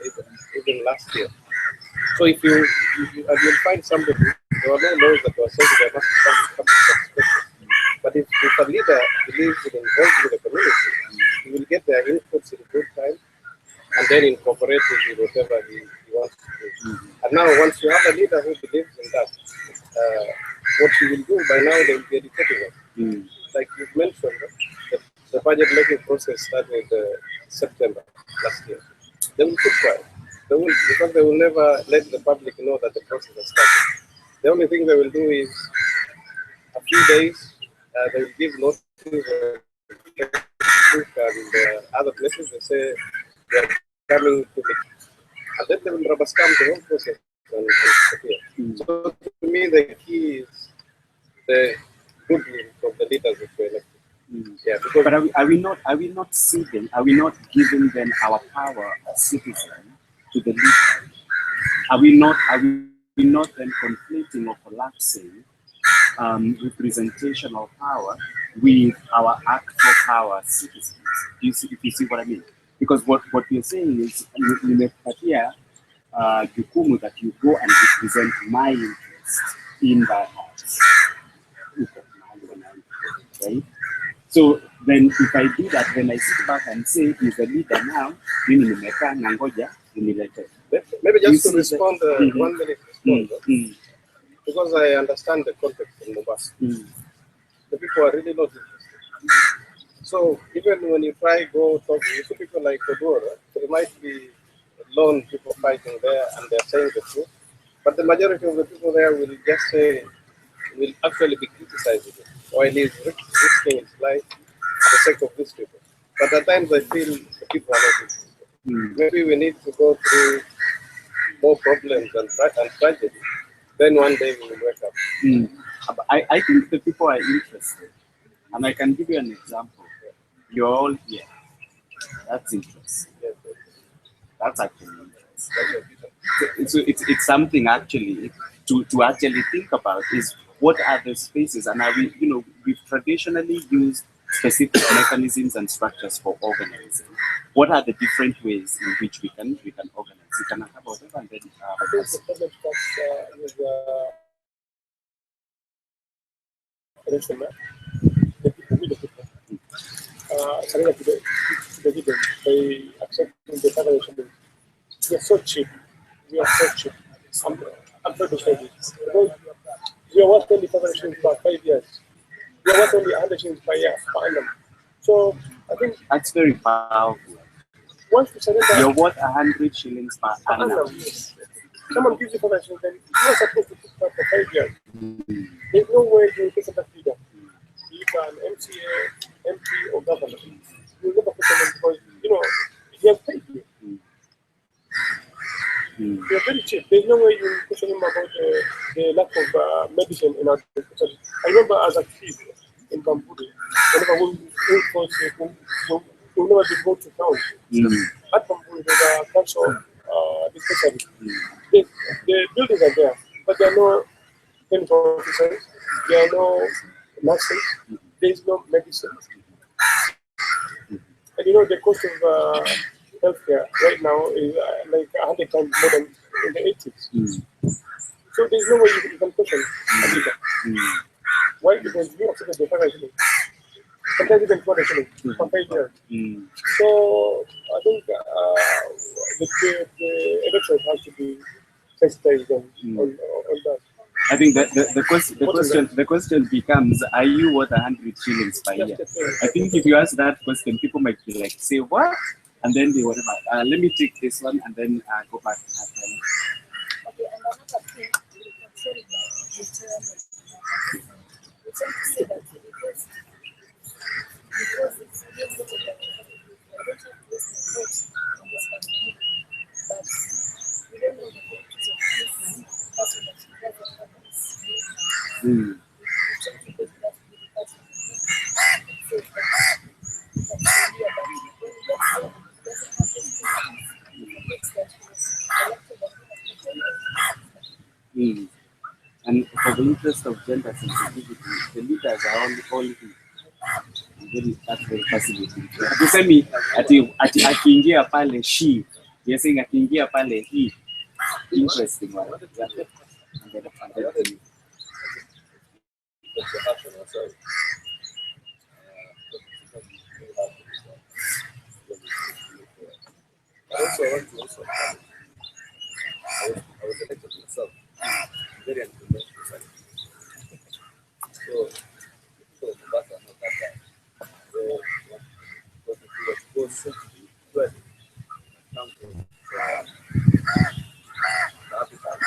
even last year. So if you find somebody, there are no laws that were saying there must be some public participation. But if a leader believes in involving the community, he will get their inputs in good time and then incorporate it with whatever he wants to do. And now once you have a leader who believes in that, what he will do by now, they will be educating us. Like you mentioned, the budget making process started September last year. They will keep quiet. Because they will never let the public know that the process has started. The only thing they will do is a few days, they will give notice and other places, they say they are coming to meet. And then they will rubber stamp the whole process and disappear. So to me, the key is the goodwill from the leaders that were elected. Yeah, because but are we not ceding? Are we not giving them our power as citizens to the leader? Are we not then conflating or collapsing representational power with our actual power as citizens? If you see what I mean? Because what you're saying is nimepatia jukumu that you go and represent my interest in that house. Right? So then if I do that, then I sit back and say, he's a leader now, mimi nimekaa na ngoja unilete. Maybe just You to see respond, that- 1 minute response, because I understand the context in Mombasa. The people are really not interested. So even when you try go talk to people like Kodora, there might be lone people fighting there and they're saying the truth. But the majority of the people there will just say, will actually be criticizing it while he's risking his life for the sake of these people. But at times I feel the people are not interested. Maybe we need to go through more problems and tragedy. Then one day we will wake up. I think the people are interested, and I can give you an example. You're all here. That's interesting. That's actually interesting. So it's something actually to actually think about is what are the spaces, and are we, we've traditionally used specific mechanisms and structures for organizing. What are the different ways in which we can organize? You can have whatever, and then I think the problem starts with the people, with the people. They accepting the federation. We are so cheap. We are so cheap. I'm trying to say this. Because we are worth only federation for 5 years. We are worth only 100 shillings per year per annum. So I think that's very powerful. once you surrender You're worth 100 shillings per annum. someone gives you federation, then you are supposed to put that for 5 years. There's no way you will put that freedom. Be it an MCA, MP, or governor. You'll never put them in because, he has paid you. You're very cheap. There's no way you will question him about the lack of medicine in our country. I remember as a kid in Bamburi, whenever we never did go to town. At Bamburi, there's a council dispensary. The buildings are there, but there are no clinical officers, there are no nurses, there is no medicine. And the cost of healthcare right now is like 100 times more than in the 80s. So there's no way you can question Adita. Why? Because you accepted the federation. Sometimes even federation for 5 years. So I think the elections have to be sensitized on that. I think that the question becomes, are you worth 100 shillings per year? I think if you ask that question, people might be like, say what? And then they whatever. Let me take this one and then go back to that one. Okay, and another thing, concerning the term, we tend to say that because it's limited, I don't have to waste my vote on this particular, but we don't know the qualities of this person that doesn't have this. We tend to take that to be the person so that really about when he gets there, he doesn't have the skills, he forgets that he was elected and And for the interest of gender sensitivity, the leaders are all that's very fascinating. Tusemi ati akiingia pale she, you're saying akiingia pale he. Interesting one. Also, I want to also add, I was elected myself, very unconventional society. So that's not that bad. What it was supposed to be, but come from the appetite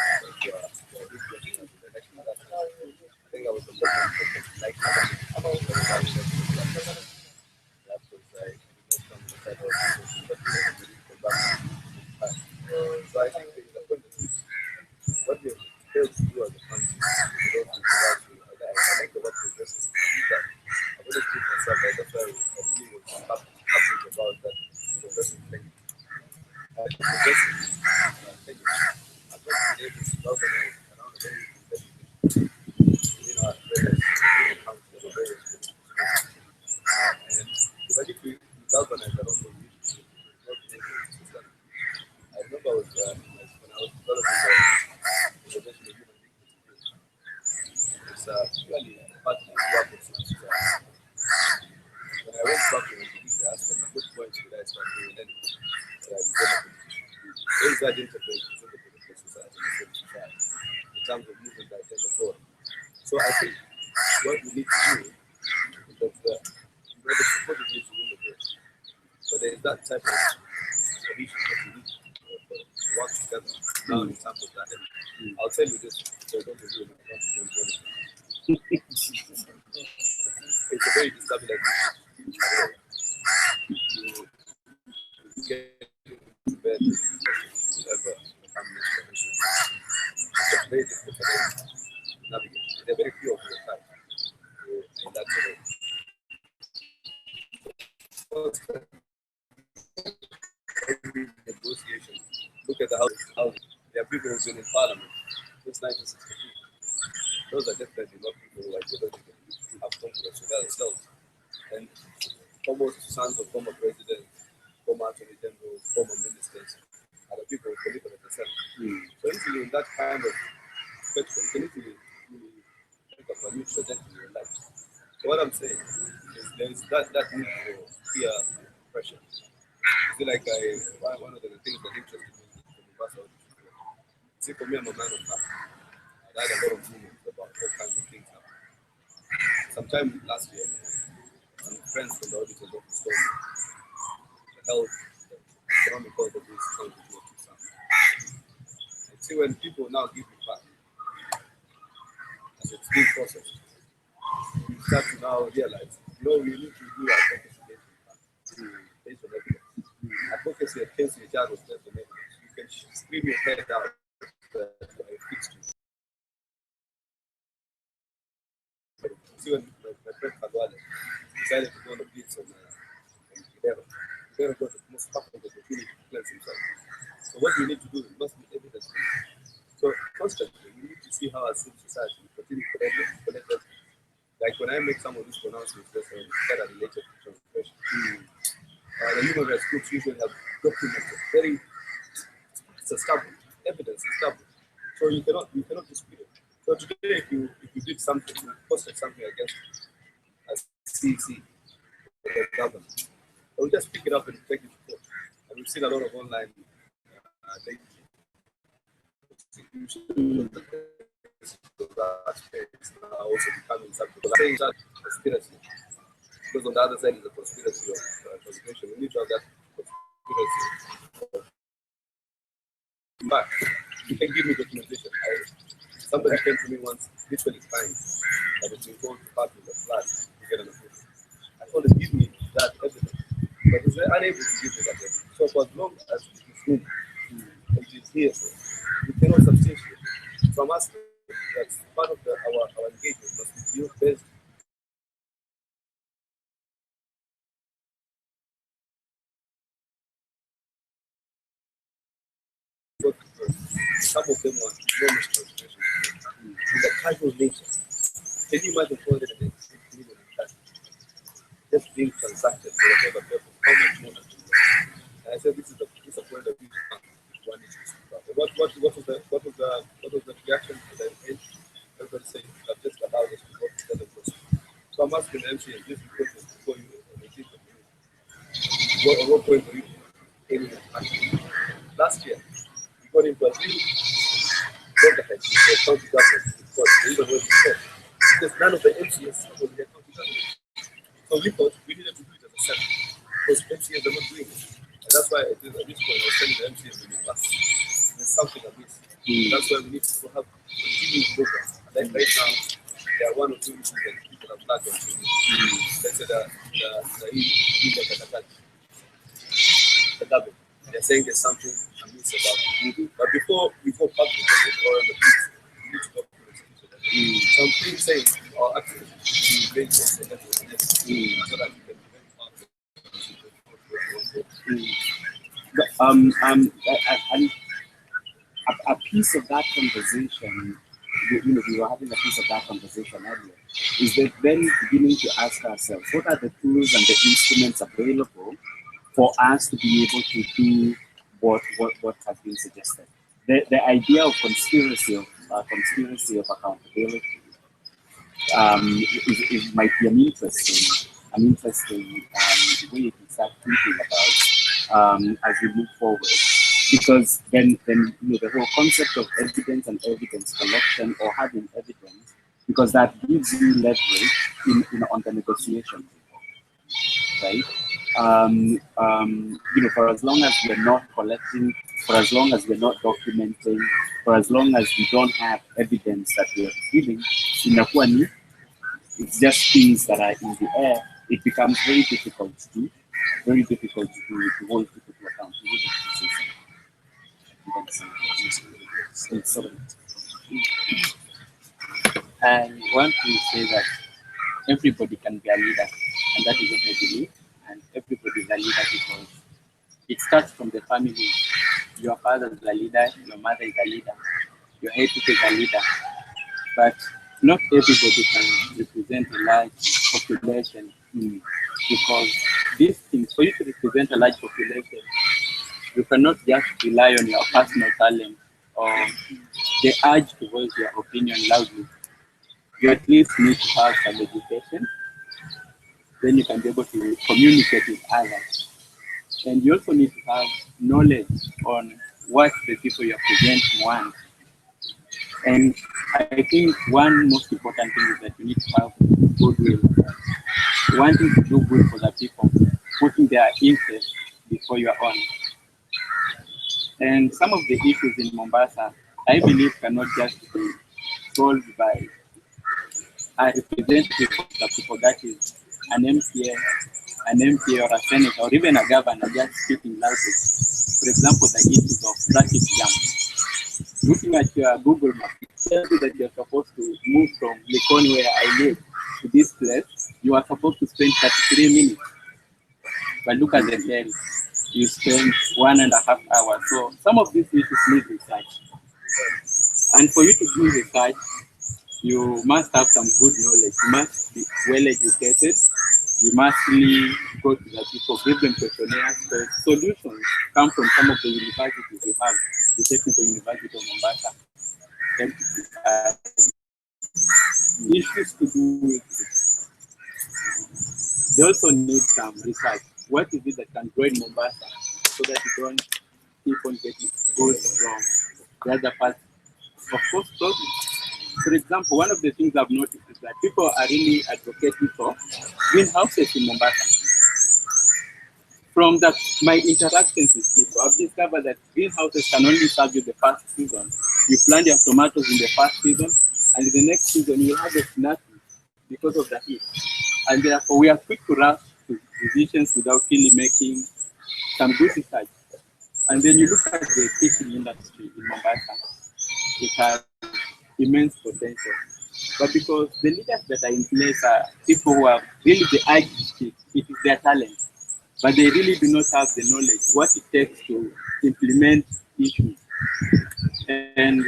for this getting of the election. I think I was the first like that was like so I think the point is what we failed to do as a country, I like the word progressive. I want to keep myself like that's why I really was happy about that progressive thing. Progressive thing. I'm not been able to galvanize around the very various councils or various and if I think we galvanize around those issues, not been able to system. I remember I was when I was developing the organization of human beings. It's purely part of my work with when I went back to the asked them, at what point should I start doing anything? So I became a politician. There is that interface terms of moving the agenda forward. So I think what we need to do is that the supporters need to win the race. But there is that type of solution that we need to work together now in terms of that. And I'll tell you this, so don't be rude, I want to do politics. It's a very destabilizing you get to bed whatever the family is. It's a very difficult terrain to navigate. There are very few of your type in that terrain. Every negotiation, look at the house. There are people who've been in parliament since 1963. Those are definitely not people who are ideologically have confidence in themselves. And almost sons of former presidents, former attorney generals, former ministers are the people who believe in themselves. So easily in that kind of spectrum, you can easily think of a new trajectory in your life. So what I'm saying is there is that need for peer pressure. I feel like one of the things that interested me from the past, see, for me, I'm a man of fact. I had a lot of rumors about all kinds of things happening. Sometime last year, some friends from the auditors office told me the health, the economic health of this country is not too sound. And see, when people now give you fact, as it's being processed, you start to now realize, we need to do advocacy based on evidence. Advocacy against the child was based on evidence. You can scream your head out that I fixed you. See, when my friend Kadwale decided to go on a blitz on Gidero got the most perfect opportunity to cleanse himself. So what we need to do is must be evidence. So constantly, we need to see how as civil society continue to collect evidence. Like when I make some of these pronouncements, that are related to transgression. The human rights groups usually have documented it's established, evidence established. So you cannot dispute it. So today, if you did something, you posted something against a CC or the government, they'll just pick it up and take it to court. And we've seen a lot of online also becoming something saying that conspiracy. Because on the other side is the conspiracy of conspiracy. We need to have that conspiracy. But you can give me documentation. Somebody came to me once, literally crying, that it's been told to part with the flood to get an approval. I told him, give me that evidence. But he's unable to give me that evidence. So for as long as it is him, and it is here, we cannot substantiate it. So I'm asking that part of our engagement must be based. Some of them are enormous transgressions in the casual nature. Can you imagine calling it an million cash? Just being transacted for whatever purpose? How much more than and I said this is a point of view one needs to speak about. What was the reaction to the end? Everybody saying that just allowed us to work together. So I'm asking the MC, this question before you what point were you aiming at? Last year, we got into a deal. Loggerheads with the county government because even when we said because none of the MCS was in the county government. So we thought we needed to do it as a set because MCS are not doing it. And that's why at this point I was telling the MCS to do that. There's something amiss. That's why we need to have continuous progress. And then right now there are one or two issues that people have flagged on TV. Let's say the government. They're saying there's something amiss about it. But before we go public on it or on the beat, we need to document it. Some things saying or actually make sense so that we can a piece of that conversation, we were having a piece of that conversation earlier, is that then beginning to ask ourselves, what are the tools and the instruments available for us to be able to do what has been suggested? The idea of conspiracy of accountability it might be an interesting way to start thinking about as we move forward. because then the whole concept of evidence and evidence collection or having evidence, because that gives you leverage on the negotiation, right? For as long as we're not collecting, for as long as we're not documenting, for as long as we don't have evidence that we're receiving, it's just things that are in the air. It becomes very difficult to hold people to account. I want to say that everybody can be a leader, and that is what I believe. And everybody is a leader because it starts from the family. Your father is a leader, your mother is a leader, your head is a leader. But not everybody can represent a large population because these things, for you to represent a large population, you cannot just rely on your personal talent or the urge to voice your opinion loudly. You at least need to have some education, then you can be able to communicate with others. And you also need to have knowledge on what the people you represent want. And I think one most important thing is that you need to have goodwill. Wanting to do good for the people, putting their interests before your own. And some of the issues in Mombasa, I believe, cannot just be solved by a representative of the people, that is an MPA or a senator or even a governor just speaking loudly. For example, the issues of traffic jam. Looking at your Google map, it tells you that you're supposed to move from Likoni, where I live, to this place. You are supposed to spend 33 minutes. But look at the time, you spend 1.5 hours. So some of these issues need research. And for you to do research, you must have some good knowledge. You must be well educated. You must really go to the people, give them questionnaires. So solutions come from some of the universities you have, the Technical University of Mombasa. Issues to do with it. They also need some research. What is it that can grow in Mombasa so that you don't keep on getting goods from the other parts? Of course, for example, one of the things I've noticed is that people are really advocating for greenhouses in Mombasa. From my interactions with people, I've discovered that greenhouses can only serve you the first season. You plant your tomatoes in the first season, and in the next season you harvest nothing because of the heat. And therefore, we are quick to rush to decisions without really making some good research. And then you look at the fishing industry in Mombasa, it has immense potential. But because the leaders that are in place are people who have really the urge to speak, it is their talent. But they really do not have the knowledge, what it takes to implement issues. And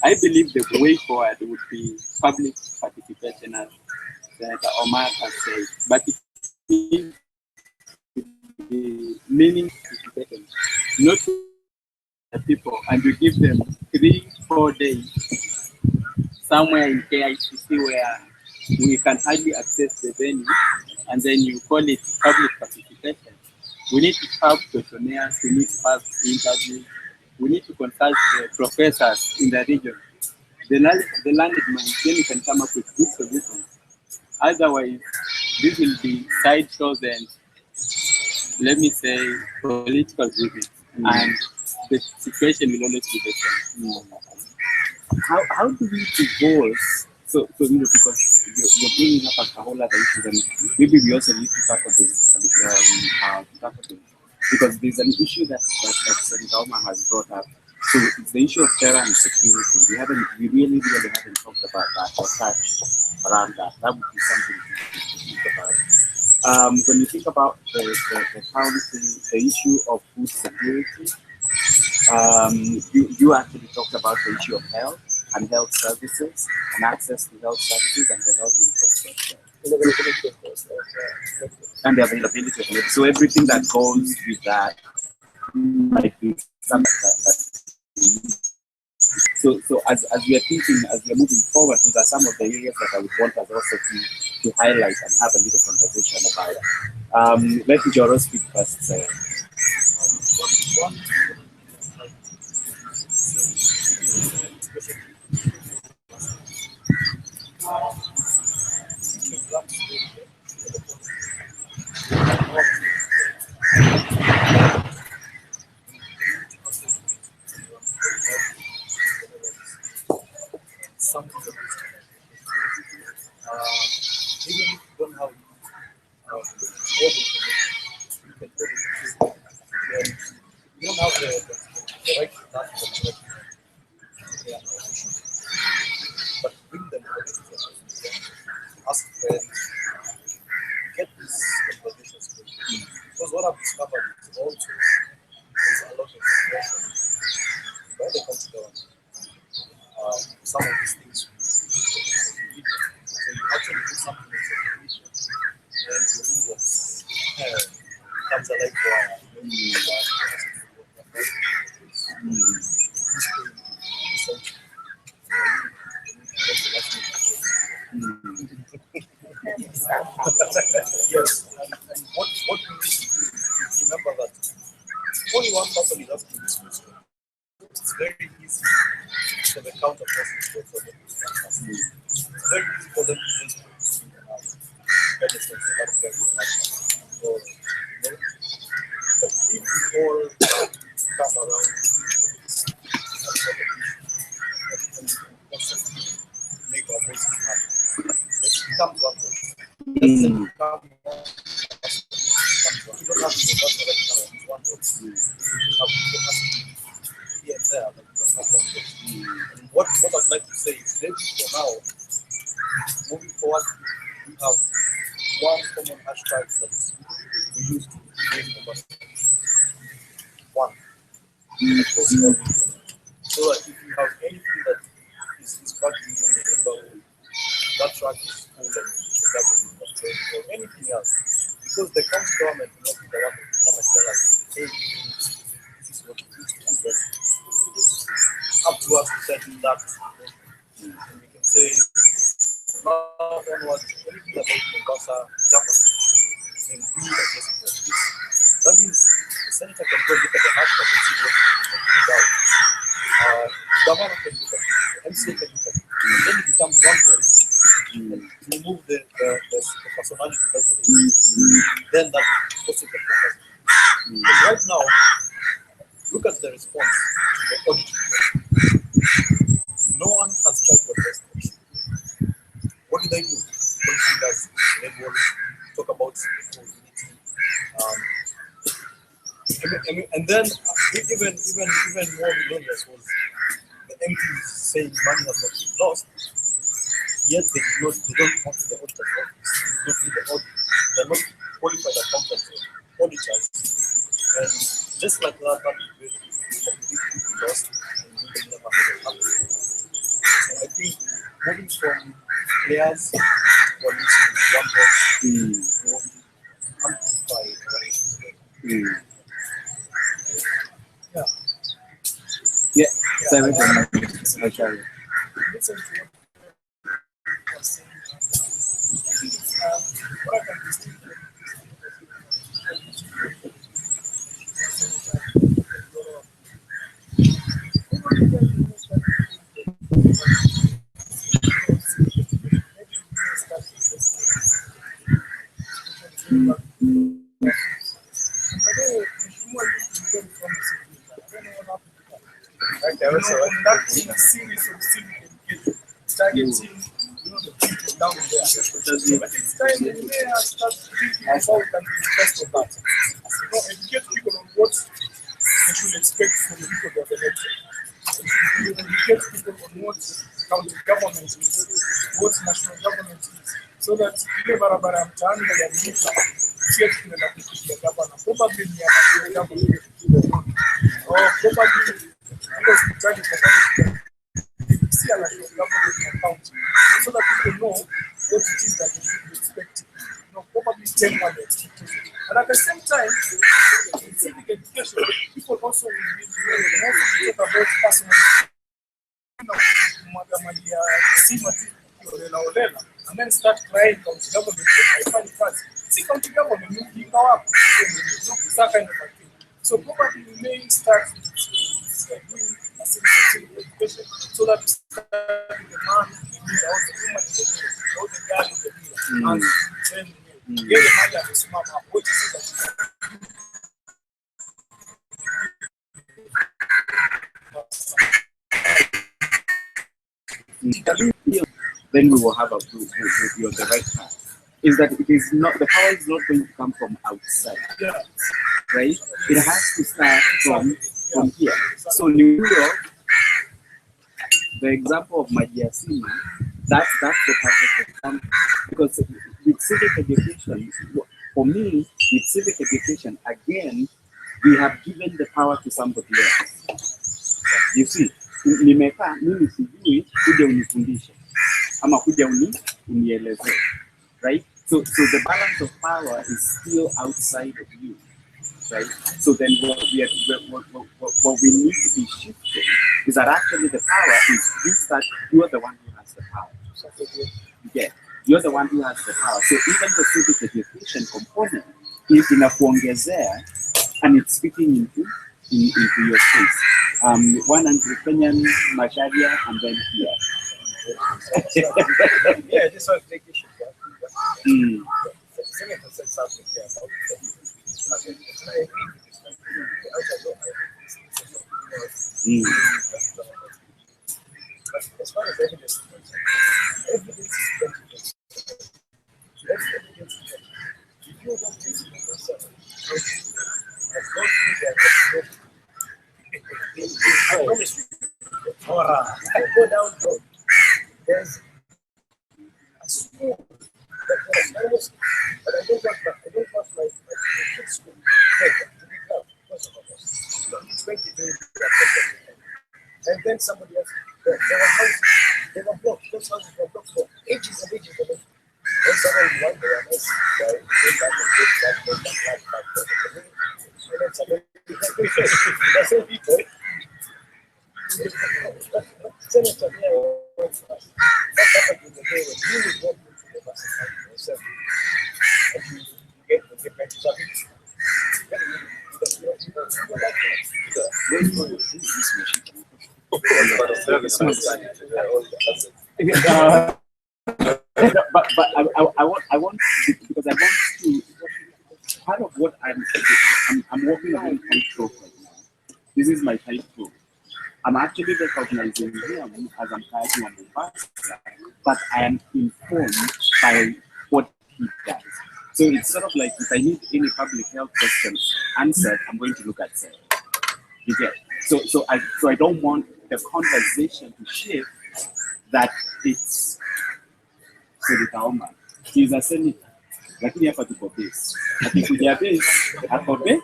I believe the way forward would be public participation, as Senator Omar has said. But it needs to be meaningful participation, not the people, and you give them 3-4 days somewhere in KICC where we can hardly access the venue, and then you call it public participation. We need to have questionnaires, we need to have interviews, we need to consult the professors in the region, the learned minds, then you can come up with good solutions. Otherwise, this will be sideshows and, let me say, political giving, and the situation will always be the same. How do we divorce? So because you're bringing up a whole other issues, and maybe we also need to tackle this. Because there's an issue that Senator Omar has brought up. So it's the issue of terror and security. We really haven't talked about that or touched around that. That would be something to think about. When you think about the country, the issue of food security, you actually talked about the issue of health and health services and access to health services and the health infrastructure. And the availability of it. So everything that goes with that might be something that so as we are thinking, as we are moving forward, those are some of the areas that I would want us also to highlight and have a little conversation about. Let Joro speak first. something that is even if you don't have all the information, you can hold it. And you don't have the right to that information. Yeah. But bring them to ask friends, get these conversations going. Because what I've discovered is also there's a lot of pressure by the country government. Some of these things so you actually do something in social media and you do what comes alive for yes, and what we need to do is remember that only one person is asking this question. It's very easy for the counter person for them to ask. It's very easy for them to just pedestals that are very much. So, you know, but if we all come around this make our voices happen, it becomes one voice. Doesn't become one. You don't have to be just right now. It's one voice. You have to here and there, but you don't have one voice. And what I'd like to say is maybe for now, moving forward, we have one common hashtag that we use to raise numbers. One. So that if you have anything that is bugging you about that track is full and the government or anything else, because the county government will not be the one to come and tell us, hey, this is what you need to address. Up to us to set that. And we can say, now onwards, anything about Mombasa government, then we address it. That means the senator can go look at the hashtag and see what he's talking about. Governor can look at it, the MCA can look at it. And then it becomes one voice. To remove the personality out of it. Then that puts it the focus. Because right now, look at the response to the audit. No one has tried to address the issue. What did they do? Policymakers, they will talk about unity. And then even more hilarious was the MPs saying money has not been lost, yet they don't come to the auditor's office. They don't need the audit. They're not qualified accountants or auditors. And just like that we completely lost and we will never have it happen. So I think moving from players who are using one voice to amplify the Yeah, seven minutes. Okay. Listen to what you are saying. What I can distinguish conducting a series of civic engagement, targeting the people down there. But it's time we may start thinking how we can invest on that. Educate people on what they should expect from the people that are elected. We should educate people on what county government is, what national government is, so that ile barabara ya mtaani yaliyoandikwa sio tunaenda kufikia gavana, probably ni ya government or probably hospitali kwa see a national government account, so that people know what it is that they should be expecting. Probably 10 other expectations. And at the same time, in civic education, people also will be talk about personal and then start crying county government. I find it see county government you go up that kind of a thing. So probably we may start doing a education, so that you start with the man, or the woman in the village, or the girl in the village, and then get the man that is mama. What is it that then we will have a we will be on the right path. Is that it is not the power is not going to come from outside, right? It has to start from here. So New York, the example of Majasima, that's the perfect example because with civic education, for me, with civic education, again, we have given the power to somebody else. You see, nimekaa mimi sijui kuja unifundishe ama kuja unieleze, right? So the balance of power is still outside of you, right? So then what we need to be shifting is that actually the power is you are the one who has the power. Yeah, you're the one who has the power. So even the civic education component is inakuongezea and it's speaking into your face. 100 Kenyan, Masharia, and then here. Yeah, this one take issue. Senator said something here about and I agree with this. But as far as evidence is concerned, evidence is evidence. Let evidence be evidence. If you don't take it yourself, I don't think that I promise you. I go down the road. There's a school that was almost, but I don't want my kids' school to be proud because of us. 20 days. And then somebody else, there were houses, they were blocked. Those houses were blocked for ages and ages and ages. Then someone one day, and I said, came back. And then suddenly, the same people. Senator, what happened in the day when you would walk into the bus and yourself and you get back to something? But I want to, because I want to, part of what I'm working on tightrope right now. This is my tightrope. I'm actually recognizing him as I'm typing on the Mombasa, but I am informed by what he does. So it's sort of like if I need any public health question answered, I'm going to look at Sarah. You get? So I don't want the conversation to shift that it's Serikaoma. He's a senator. Lakini hapa tuko base. Akikuja base, ako base.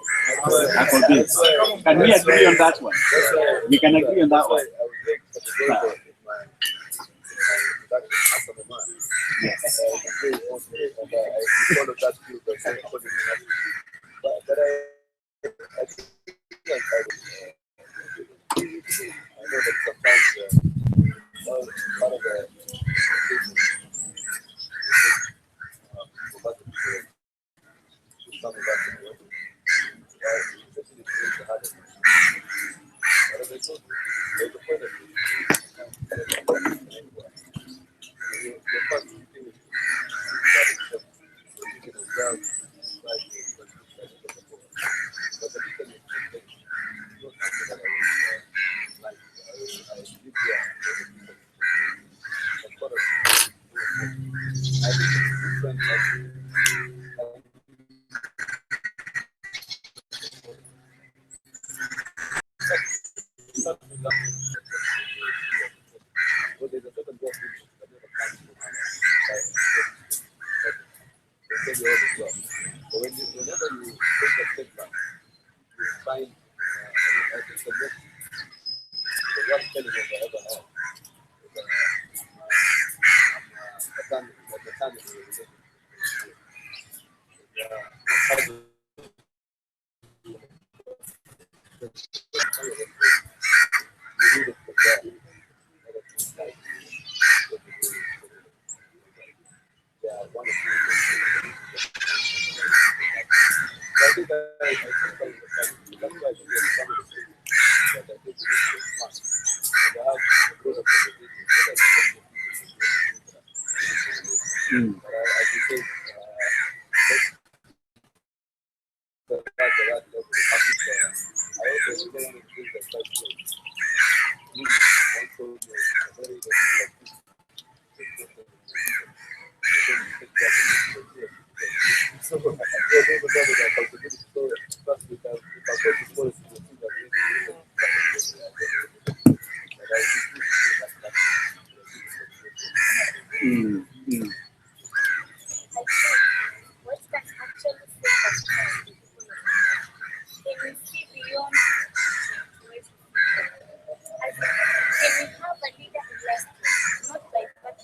Can we agree on that one? We can agree on that one. Yes. I know that sometimes part of the But as you say, I also really increase the first place. Also, very so, those are the accountability. So, trust me, if I go to policy, you'll see that What can actually save us from people can we see beyond as can we have a leader in life, not by what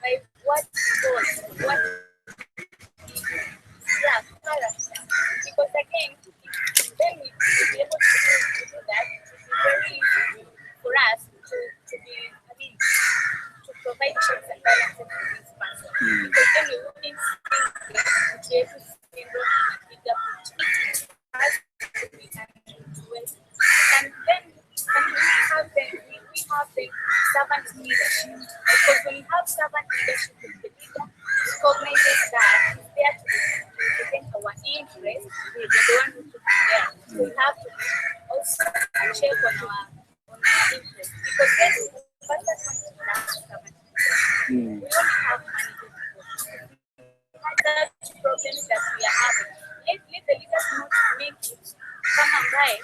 by what goals, what yeah, character. Because again, then we will be able to do that. It will be very easy for us to be, I mean, to provide checks and balances to this person. Because then we wouldn't see the single bigger picture. As we can do it. And then we have the servant leadership. Because when you have servant leadership, the leader recognizes that he's there to represent our interests. We're the one who should be there. So we have to also check on our interests. Because then the person wants to have servant leadership. We only have managers. That problems that we are having. Let the leaders not make it kama ambaye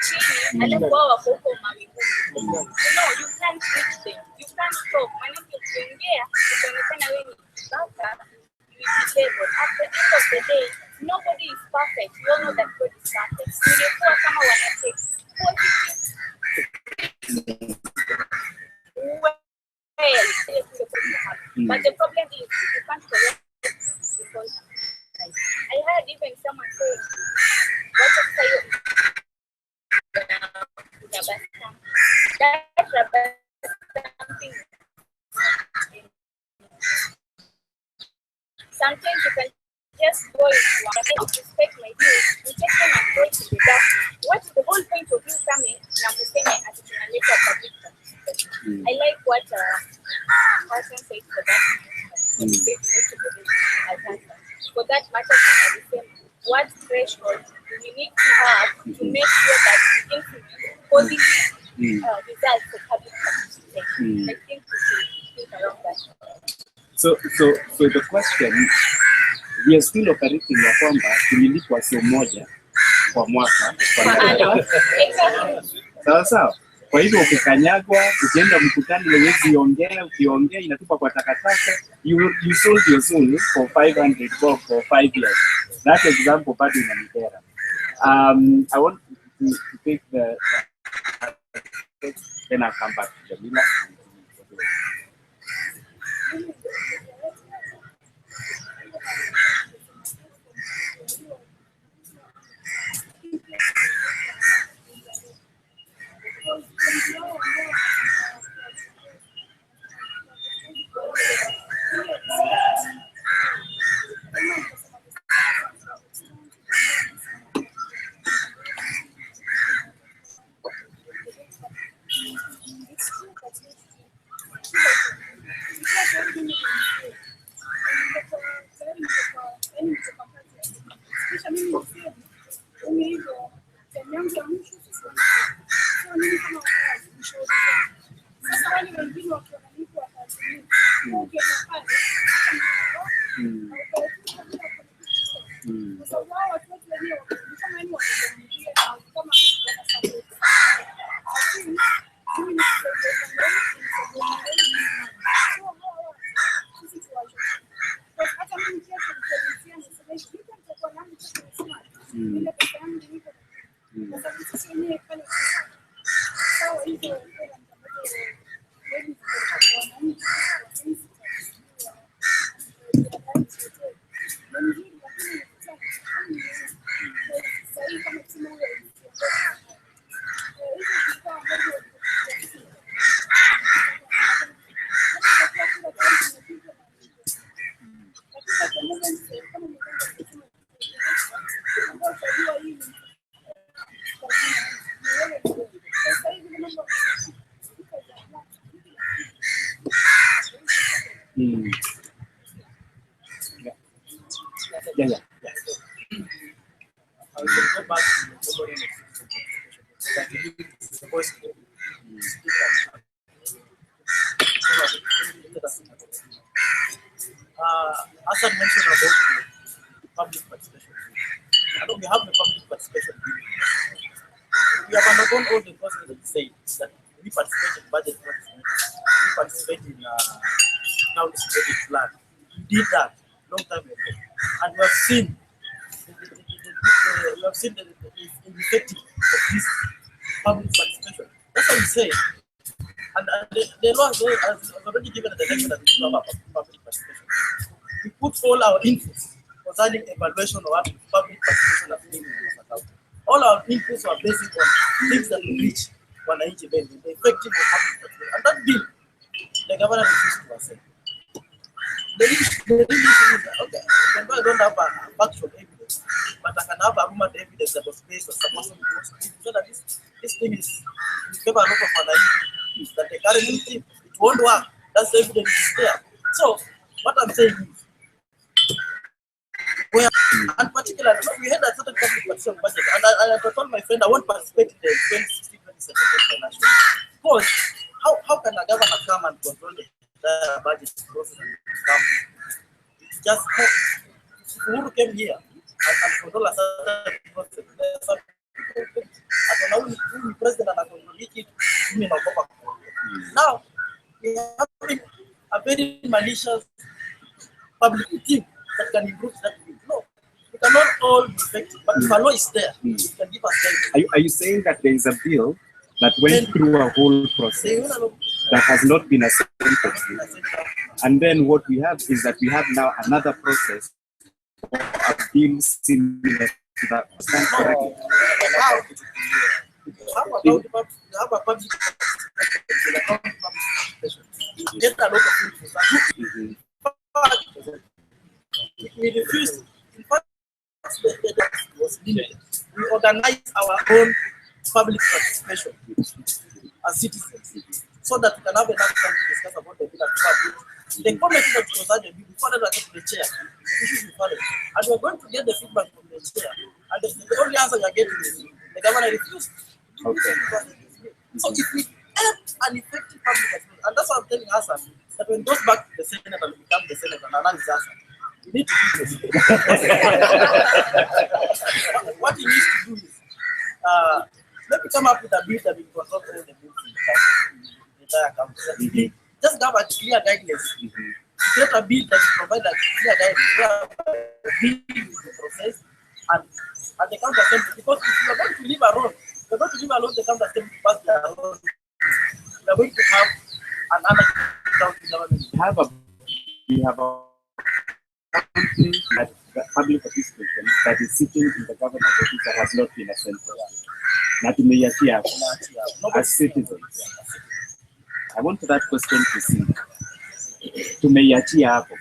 chini alafu wao wako huko mawinguni. No, you can't reach them. You can't stop. Manake ukiongea utaonekana wewe ni baka, you will be labeled. At the end of the day, nobody is perfect. We all know that God is perfect. Ningekuwa kama wanatake but the problem is you can't correct it because I heard even someone saying, what if sometimes you can just go into one respect my views, you take them and go to the dark. What's the whole point of you coming na kuseme as tunaleta public participation? I like what person said for that. For that matter, what threshold do we need to have to make sure that we implement positive results for public participation? I think we should think around that. So the question, we are still operating ya kwamba tulilipwa sio moja kwa mwaka kwa mwaka. Sawa sawa. Kwa hivyo ukikanyagwa, ukienda mkutano huwezi ongea, ukiongea inatupa kwa takataka. You sold your soul for 500 bob for 5 years. That example bado inanipera. I want to take the then I'll come back to Jamila. Mm. Yeah. I will go back to the following because I believe it's the voice of the as I mentioned about the public participation, I know we have the public participation bill. We have undergone all the process that say that we participate in budget management, we participate in county budget plan. We did that long time ago, and we have seen the effective of this public participation. That's what we say. And the law has already given the direction that we need to have public participation. We put all our inputs concerning evaluation of public participation as being account. All our inputs are based on things that we reach wananchi benefit, the effective of public participation. And that bill, the governor refused to accept. The real issue is that, okay, even though I don't have a factual evidence, but I can have a human evidence that was based on some person so that this thing is in favor of wananchi, that the current thing, it won't work. That's the evidence is there. So, what I'm saying is, where, and particularly, we had a certain public participation budget, and I told my friend I won't participate in the 2016-2017 financial year. Because how can a governor come and control the budget process and come? Just who came here and control a certain process. I don't know who president and control it. Now, we have a very malicious public team that can improve that. No, we cannot all be effective, but if a law is there, it can give us guidance. Are you saying that there is a bill that went through a whole process that has not been accepted? And then what we have is that we have now another process of a bill similar to that. Correctly? Have a public get a lot of people. We refused. In fact, the was limited. We organized our own public participation as citizens so that we can have enough time to discuss about the bill and public. The comment that was at the bill before that was the chair. The issue is valid. And we're going to get the feedback from the chair. And the only answer you're getting is the governor refused. Okay. So if we have an effective public participation, and that's what I'm telling us, that when it goes back to the Senate and become the Senate and analyze us, we need to do this. What he needs to do is, let me come up with a bill that will control all the bills in the entire country. Just have a clear guidelines. Create a bill that will provide a clear guidelines. The bill is the process and the county assembly. Because if you are going to leave alone, you're going to leave alone the county assembly to pass their own. We're going to have another county government. We have a public participation that is sitting in the governor's office that has not been assembled. Na tumeiachia as citizens. I want that question to see. Tumeiachia hapo.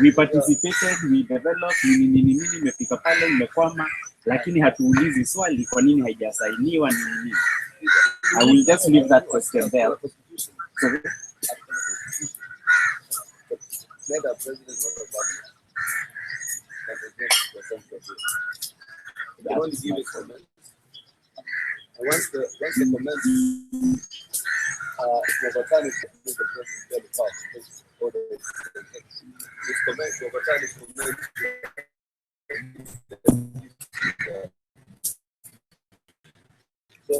We participated, we developed, nini imefika pale imekwama, lakini hatuulizi swali kwa nini haijasainiwa nini. I will just leave that question there. Sorry. Let a president not a public that is next to the they only give a comment. And once the comment overturn it, the president get the power or this comment overturn is comment. So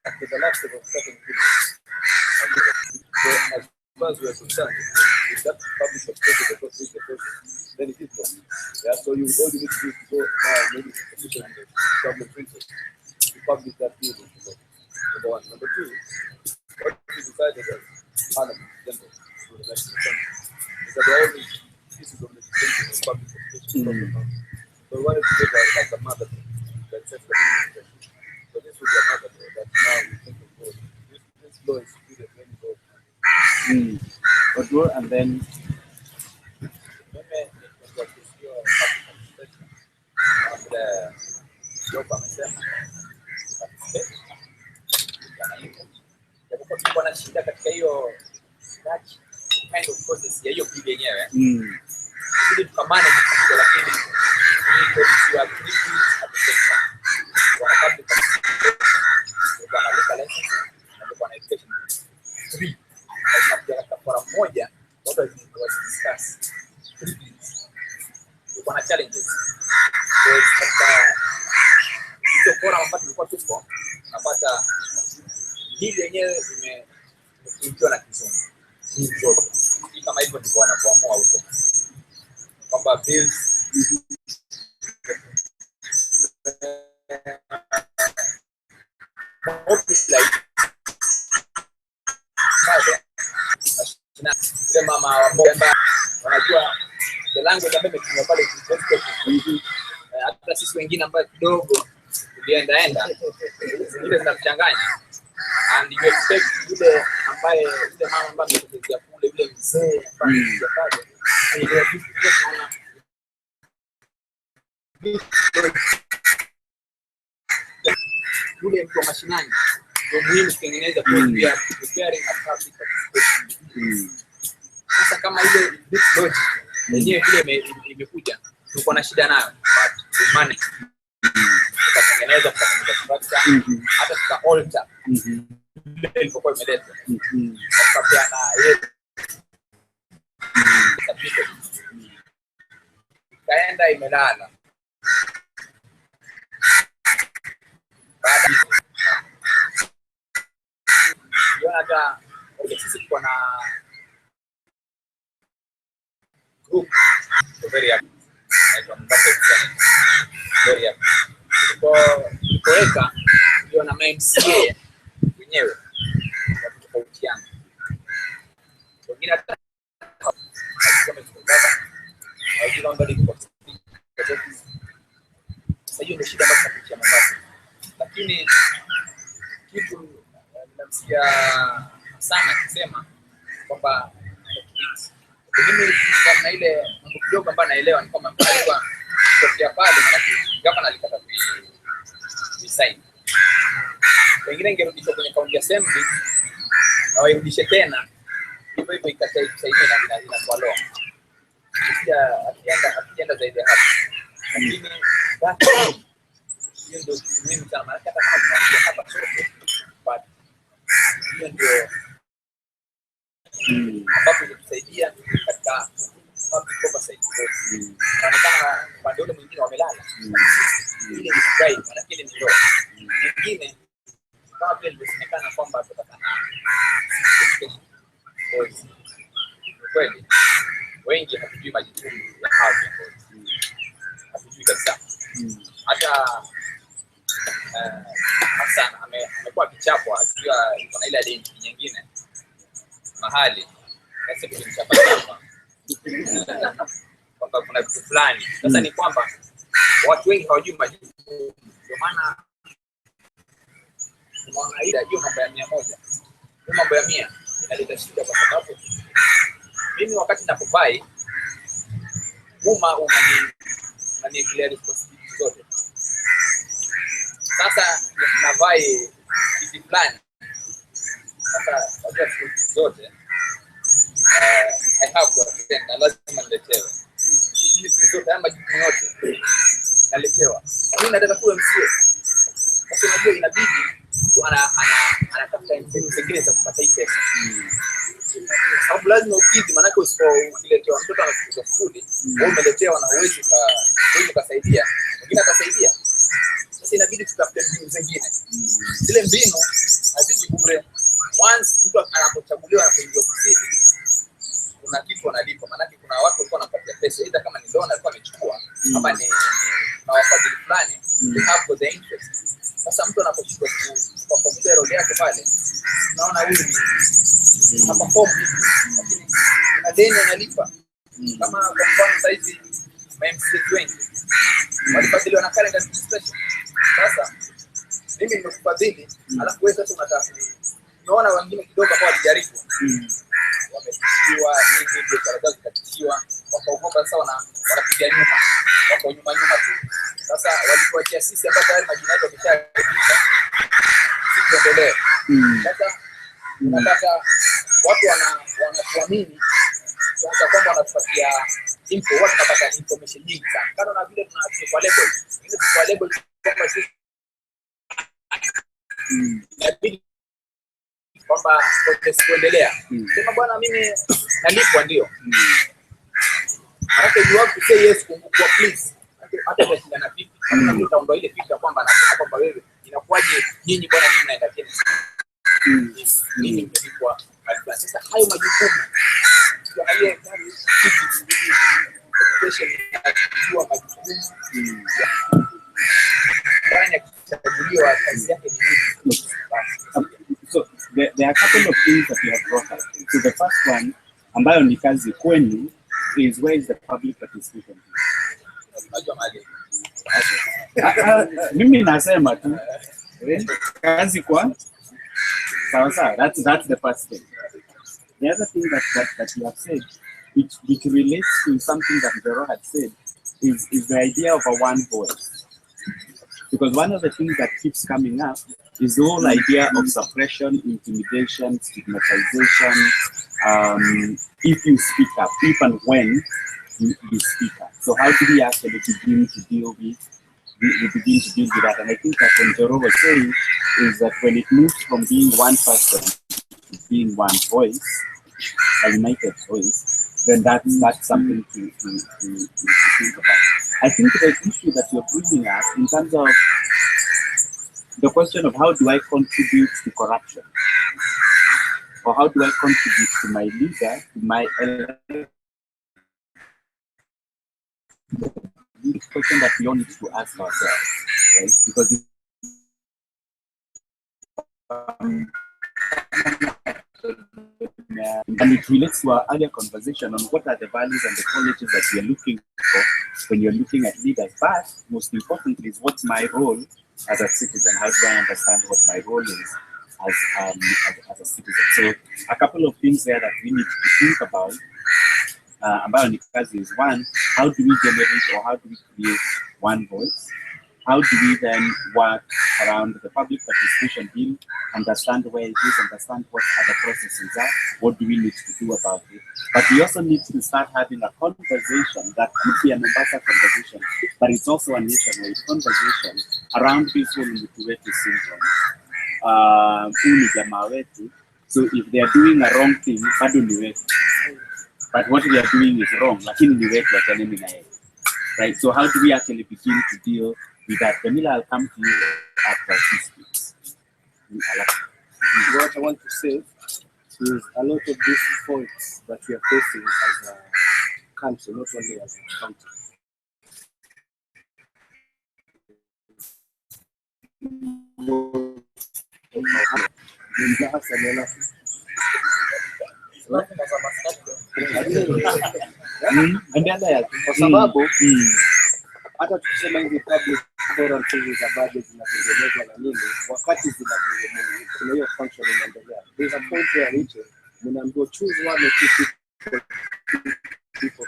after the lapse of a second period, so as far as we are concerned, if that public participation does not reach the person, then it is wrong. Yeah, so all you need to do is to go now maybe to petition the government printers to publish that bill. Number one. Number two, what we decided as Parliament general for the next assembly is that all these pieces of legislation is public participation. So we wanted to make like a mother that sets the legislation. So this would be a mother that now we think of vote. This law is included when you vote. And then japokuwa tulikuwa na shida katika hiyo kind of process ya hiyo bill yenyewe. Ili tukamane kitu, lakini tulikuwa tukiwa kwa education 3 katika fora moja watu discuss 3 things. Kuna challenges. So katika hizo fora ambapo tulikuwa tuko napata hili yenyewe imekuwa na kizungu. Hii kama hivyo ndivyo wanapoamua huko. Kwamba bills ile mama wa Mbomba wanajua the language ambayo imetumwa pale hata sisi wengine ambao kidogo tulienda zile zinachanganya, and you expect yule ambaye yule mama ambaye amekuja kule yule mzee ambaye pale ile kitu tunaona yule mtu wa mashinani ndio muhimu kutengeneza kwa preparing a public participation. Sasa kama ile bit logic yenyewe vile imekuja tuko na shida nayo, but we manage tukatengeneza structure hata tuka alter ile ilipokuwa imeletwa kwa na yeye kaenda imelala. Hata sisi tuko na group very happy very happy kuweka ndio na MCA wenyewe tofautiana wengine hata kama tukotaka au kama bado iko sasa hiyo ndio shida basi katika Mombasa, lakini kitu namsikia sana kusema kwamba mimi kama ile mambo kidogo ambayo naelewa ni kama alikuwa kutokea pale maana gavana alikata kusign. Wengine ingerudishwa kwenye county assembly na wairudishe tena hivyo hivyo ikataa kusaidia na inakwaloa. Akienda zaidi hapo. Lakini hiyo ndio muhimu sana maana hata kama tunaanza hapa sote but hiyo ndio ambapo inatusaidia katika public oversight. Kama pande ile mwingine wamelala ile ni right maana kile ni law nyingine kama vile inaonekana kwamba tutakana kweli wengi hatujui majukumu ya hao hatujui kabisa. Hata Hassan amekuwa kichapwa akiwa yuko na ile identity nyingine mahali sasa tulimchapa hapa kwamba kuna vitu fulani. Sasa ni kwamba watu wengi hawajui majukumu, ndio maana tunaona ile hiyo mambo ya 100 mambo ya 100 inaleta shida, kwa sababu mimi wakati napobai unani clear responsibility zote. Sasa navai hizi plan sasa zote I have to attend na lazima niletewe hizi zote ama majukumu yote naletewa. Mimi nataka kuwa MCA. Sasa unajua inabidi mtu anatafuta mbinu zingine za kupata hii pesa. Sababu lazima ukidhi, maana yake usipoletewa mtoto anakuja shule, wewe umeletewa na uwezo kusaidia. Mwingine atasaidia. Sasa inabidi tutafute mbinu zingine. Zile mbinu haziji bure. Once mtu anapochaguliwa na kuingia ofisini, kuna kitu analipa. Maana yake kuna watu walikuwa wanapatia pesa, hata kama ni loan alikuwa amechukua, kama ni na wafadhili fulani, they have for the interest. Sasa mtu anapochukua kwa formula role yake pale, tunaona huyu ni hapa form, lakini na deni analipa. Kama kwa mfano saizi MCA 20 walifadhiliwa na current administration. Sasa mimi nimekufadhili, alafu wewe sasa unataka unaona wengine kidogo kwa walijaribu wametishiwa nini, biashara zao zikatishiwa, wakaogopa. Sasa wanapiga nyuma, wako nyuma tu. Sasa walituachia sisi ambao tayari majina yetu yameshaandikwa, sisi tuendelee. Sasa unapata watu wanatuamini kwa kwamba wanatupatia info, watu wanapata information nyingi sana. Kana na vile tunachukua label. Ile kwa label kama sisi inabidi kwamba kuendelea. Sema bwana mimi nalipwa ndio. Hata you have to say yes kwa please. Hata unashinda na vipi? Kama utaondoa ile fikra kwamba anasema kwamba wewe inakuwaje nyinyi bwana mimi naenda Kenya. Mimi nilikuwa sasa hayo majukumu tuangalie kama education inajua majukumu So there are a couple of things that we have brought up. So the first one, ambayo ni kazi kwenu, is where is the public participation? Mimi nasema tu kazi kwa sawa. That's the first thing. The other thing that you have said, which relates to something that Zero had said, is the idea of a one voice. Because one of the things that keeps coming up is the whole idea of suppression, intimidation, stigmatization. If you speak up, if and when you speak up. So how do we actually begin to deal with that? And I think that what Joro was saying is that when it moves from being one person to being one voice, a united voice, then that's something to think about. I think the issue that you're bringing up in terms of the question of how do I contribute to corruption, or how do I contribute to my leader, to my the question that we all need to ask ourselves, right? Because and it relates to our earlier conversation on what are the values and the qualities that you're looking for when you're looking at leaders. But most importantly is what's my role as a citizen? How do I understand what my role is as a citizen? So a couple of things there that we need to think about. Ambayo ni kazi is one, how do we generate or how do we create one voice? How do we then work around the public participation bill, understand where it is, understand what other processes are, what do we need to do about it? But we also need to start having a conversation that could be an Mombasa conversation, but it's also a nationwide conversation around this whole Mtuwetu syndrome. So if they are doing a wrong thing, bado ni wetu. But what we are doing is wrong, lakini ni wetu wachane mimi na yeye. Right? So how do we actually begin to deal with that? Camila, I'll come to you after she speaks. What I want to say is a lot of these points that we are facing as a country, not only as a country. Kwa sababu hata tukisema hivi public forum za budget zinatengenezwa na nini, wakati zinatengenezwa kuna hiyo function inaendelea. There's a point where mnaambiwa choose one or two people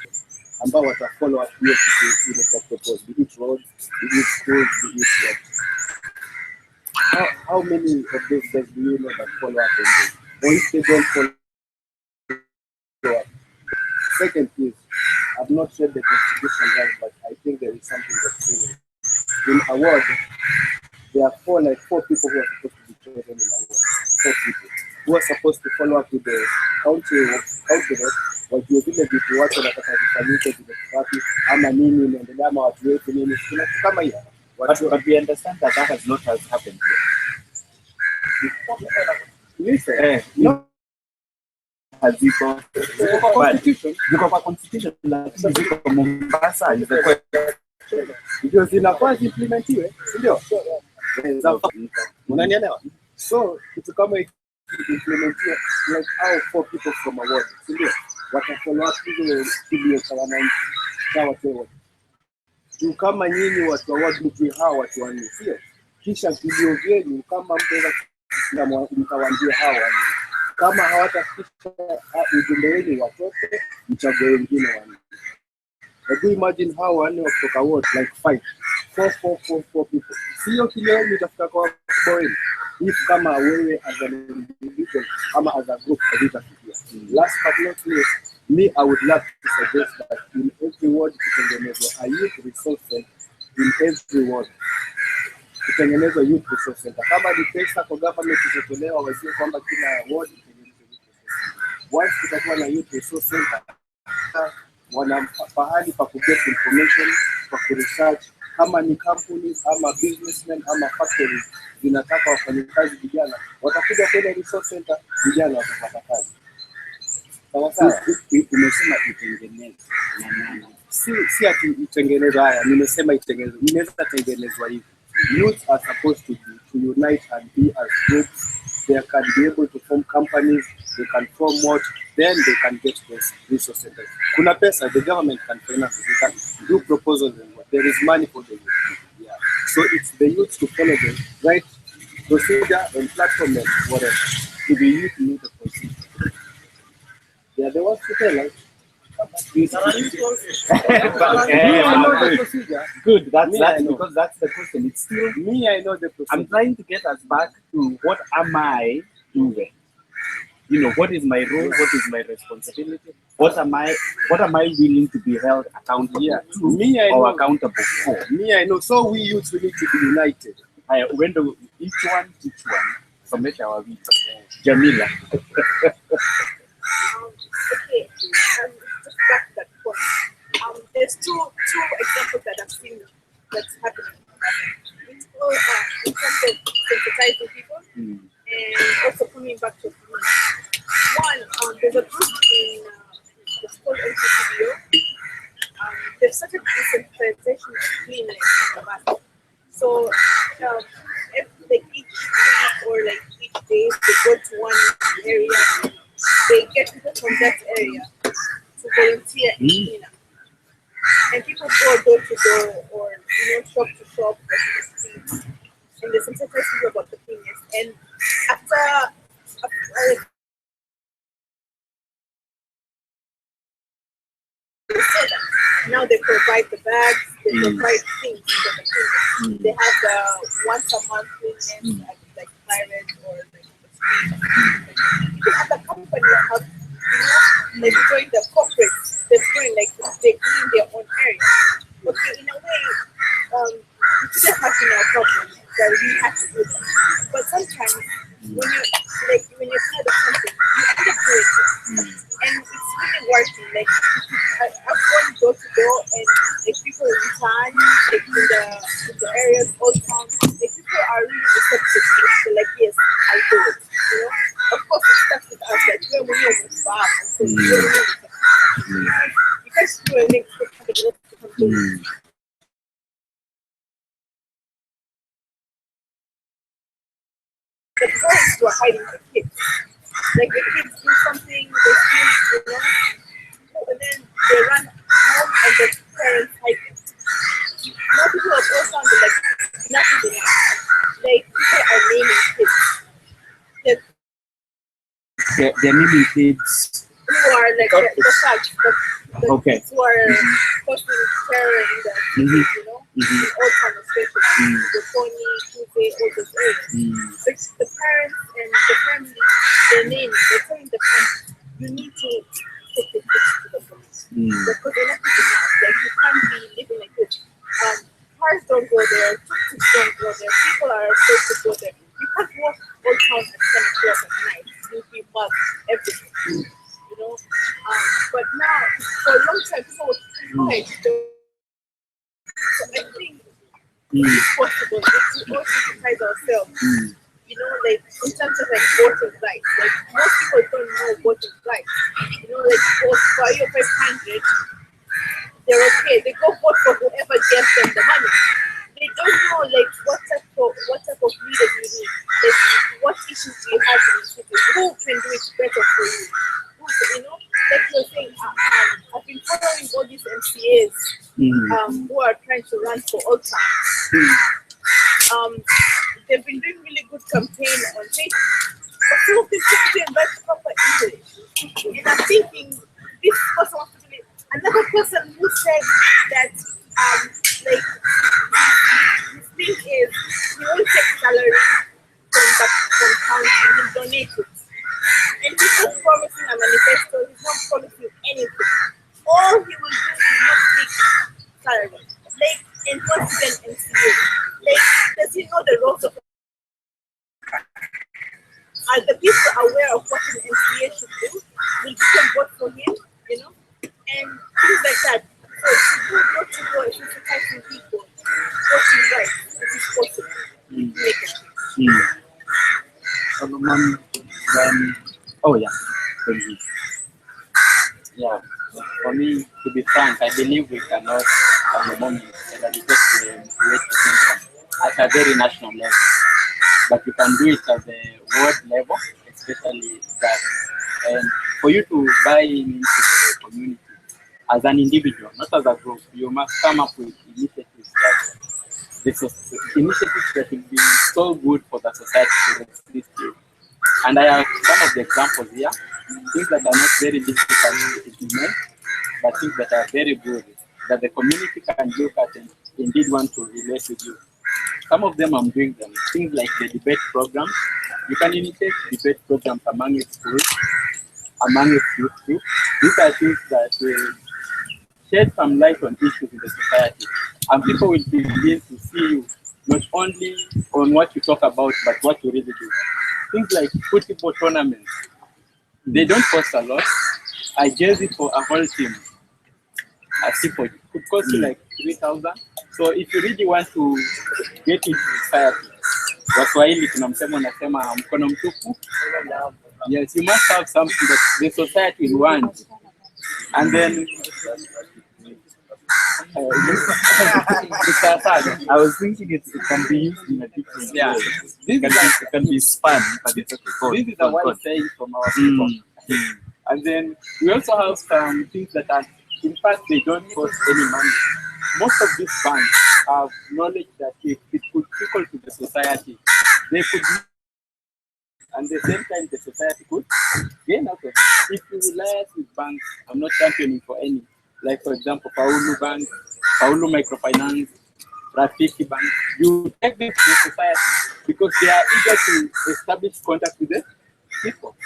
ambao watafollow up hiyo kitu ile kwa propose, be it roads, be it schools, be it what. How many of those guys do you know that follow up on this? Or if they don't follow up? Second is, I've not read the constitution right, but I think there is something that's saying in a ward, there are four people who are supposed to be chosen in a ward. 4 people who are supposed to follow up with the county rep, wajue vile vitu watu wanataka vifanyike wapi ama nini inaendelea ama watu wetu nini kama hiyo. But we understand that has not happened here. No. Haziko kwa constitution lakini ziko Mombasa ndio zinafaa implementiwe, ndio unanielewa? So kitu kama implementiwe like how 4 people from a ward, ndio watafollow up hizo cha wananchi cha watu wote. Tu kama nyinyi watu wa ward mtu hao watu wanne, sio kisha video vyenu kama mtaweza mtawaambia hawa kama hawatafikisha ujumbe wenu watoke mchague wengine wanne. Do you imagine how wanne kutoka ward like 5 four people. Sio kileo nitafuta kwa boy. If kama wewe as an individual, kama as a group, hazitafikia. Last but not least, me, I would love to suggest that in every ward kutengenezwa a youth resource center in every ward. Kutengenezwa youth resource center. Kama ni pesa kwa government itatolewa, wajue kwamba kila ward itengenezwe youth resource center. Once kutakuwa na youth resource center, wana pahali pa kuget information, pa kuresearch, kama ni companies ama businessmen ama factories zinataka wafanyakazi vijana, watakuja kwenye resource center, vijana watapata kazi. Sawa sawa, Umesema itengenezwe si ati itengenezwe. Haya, nimesema itengenezwe, inaweza tengenezwa hivi. Youth are supposed to unite and be as groups. They can be able to form companies, they can form what, then they can get those resource centers. Kuna pesa, the government can finance it, they can do proposals and what. There is money for the youth. Yeah. So it's the youth to follow the right procedure and platform and whatever. To the youth need the procedure. They are the ones to tell us. Good. That's Me, I know. because that's the question. It's still Me, I know the procedure. I'm trying to get us back to what am I doing? You know, what is my role? What is my responsibility? What am I willing to be held accountable to Me, I or know. accountable for? Me, I know. So we youth, we need to be united. When do each one, somesha wawili. Jamila. Okay, just back to that point. There's two examples that I've seen that's happening. It's all in terms of sensitizing people and also coming back to community. One, there's a group in it's called NCCBO. They've started desensitization of cleanliness in the bus. So, like each week or like each day, they go to one area. They get people from that area to volunteer in cleanup. And people go door to door or shop to shop or to the streets. And they sensitize people about the cleanliness. And after now they provide the bags, they provide things for the cleanliness. They have the once a month cleanliness at like Pirates or like the street. Even other companies have they've joined the corporates, they've joined like they clean their own area. Okay, in a way, we still have our problems that we have to do that. But sometimes when you're tired of something, you end up doing it. And it's really working. Like I've gone door to door and like people in town, like in the areas, old town, like people are really receptive to it. So like yes, I'll do it. Of course it starts with us, like we're moving far. So because we're linked to the parents who are hiding the kids. Like the kids do something, they steal, and then they run home and the parents hide them. Now people are all sounding like nothing enough. Like people are naming kids. They're naming kids Who are like the thugs, the Okay. kids who are causing terror in the cities, in all kind of especially the Pony, Tuesday, all those areas. But the parents and the family, they're telling the parents, you need to take the kids to the police. Because they're not good enough. Like you can't be living like this. Cars don't go there, tuk-tuks don't go there, people are afraid to go there. You can't walk all town at 10 o'clock at night. You'll be mugged, everything. But now, for a long time, people were quiet. So I think it's possible to all sensitize ourselves. Like in terms of like voting rights. Like most people don't know voting rights. Like for you 500, they're okay. They go vote for whoever gives them the money. They don't know like what type of leaders you need. Like what issues do you have in the city? Who can do it better for you? Like you're saying, I've been following all these MCAs who are trying to run for all time. They've been doing really good campaign on Facebook. But some of these people didn't write proper English. And I'm thinking, this person wants to be another person who said that like his thing is he will take salary from county, he donate it. And he's not promising a manifesto, he's not promising anything. All he will do is not take salary. Like, and not even MCA. Like, does he know the roles of are the people aware of what the MCA should do? Will people vote for him? You know? And things like that. So to do not to go and sensitizing people, voting right, it is possible. Make it. Oh yeah. Thank you. Yeah. For me, to be frank, I believe we cannot at the moment eradicate the weight at a very national level. But you can do it at the world level, especially that. And for you to buy into the community as an individual, not as a group, you must come up with initiatives that will be so good for the society to exist in. And I have some of the examples here, things that are not very difficult to implement, but things that are very good, that the community can look at and indeed want to relate with you. Some of them I'm doing them, things like the debate programs. You can initiate debate programs among your schools, among your youth group. These are things that will shed some light on issues in the society. And people will begin to see you not only on what you talk about, but what you really do. Things like football tournaments, they don't cost a lot. I guess it for a whole team. A people it could cost you like 3,000. So if you really want to get into society, Waswahili kuna msemo unasema mkono mtupu. Yes, you must have something that the society will want. And then I was thinking it can be used in a different way. It can be spun, but it's okay. This is a wise saying from our people. And then we also have some things that are, in fact, they don't cost any money. Most of these banks have knowledge that if it could trickle to the society, they could, and at the same time, the society could gain out of it. If you liaise with banks, I'm not championing for any, like for example, Paulu Bank, Paulu Microfinance, Rafiki Bank, you take them to the society because they are eager to establish contact with the people.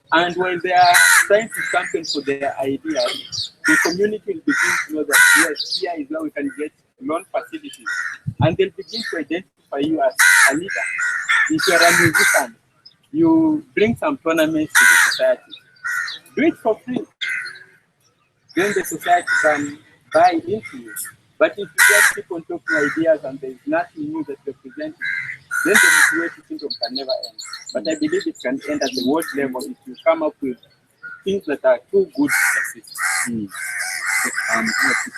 And when they are trying to campaign for their ideas, the community will begin to know that yes, here is where we can get loan facilities. And they'll begin to identify you as a leader. If you're a musician, you bring some tournaments to the society. Do it for free. Then the society can buy into you. But if you just keep on talking ideas and there's nothing new that you're presenting, then the motivation syndrome can never end. But I believe it can end at the world level if you come up with things that are too good to exist. Keep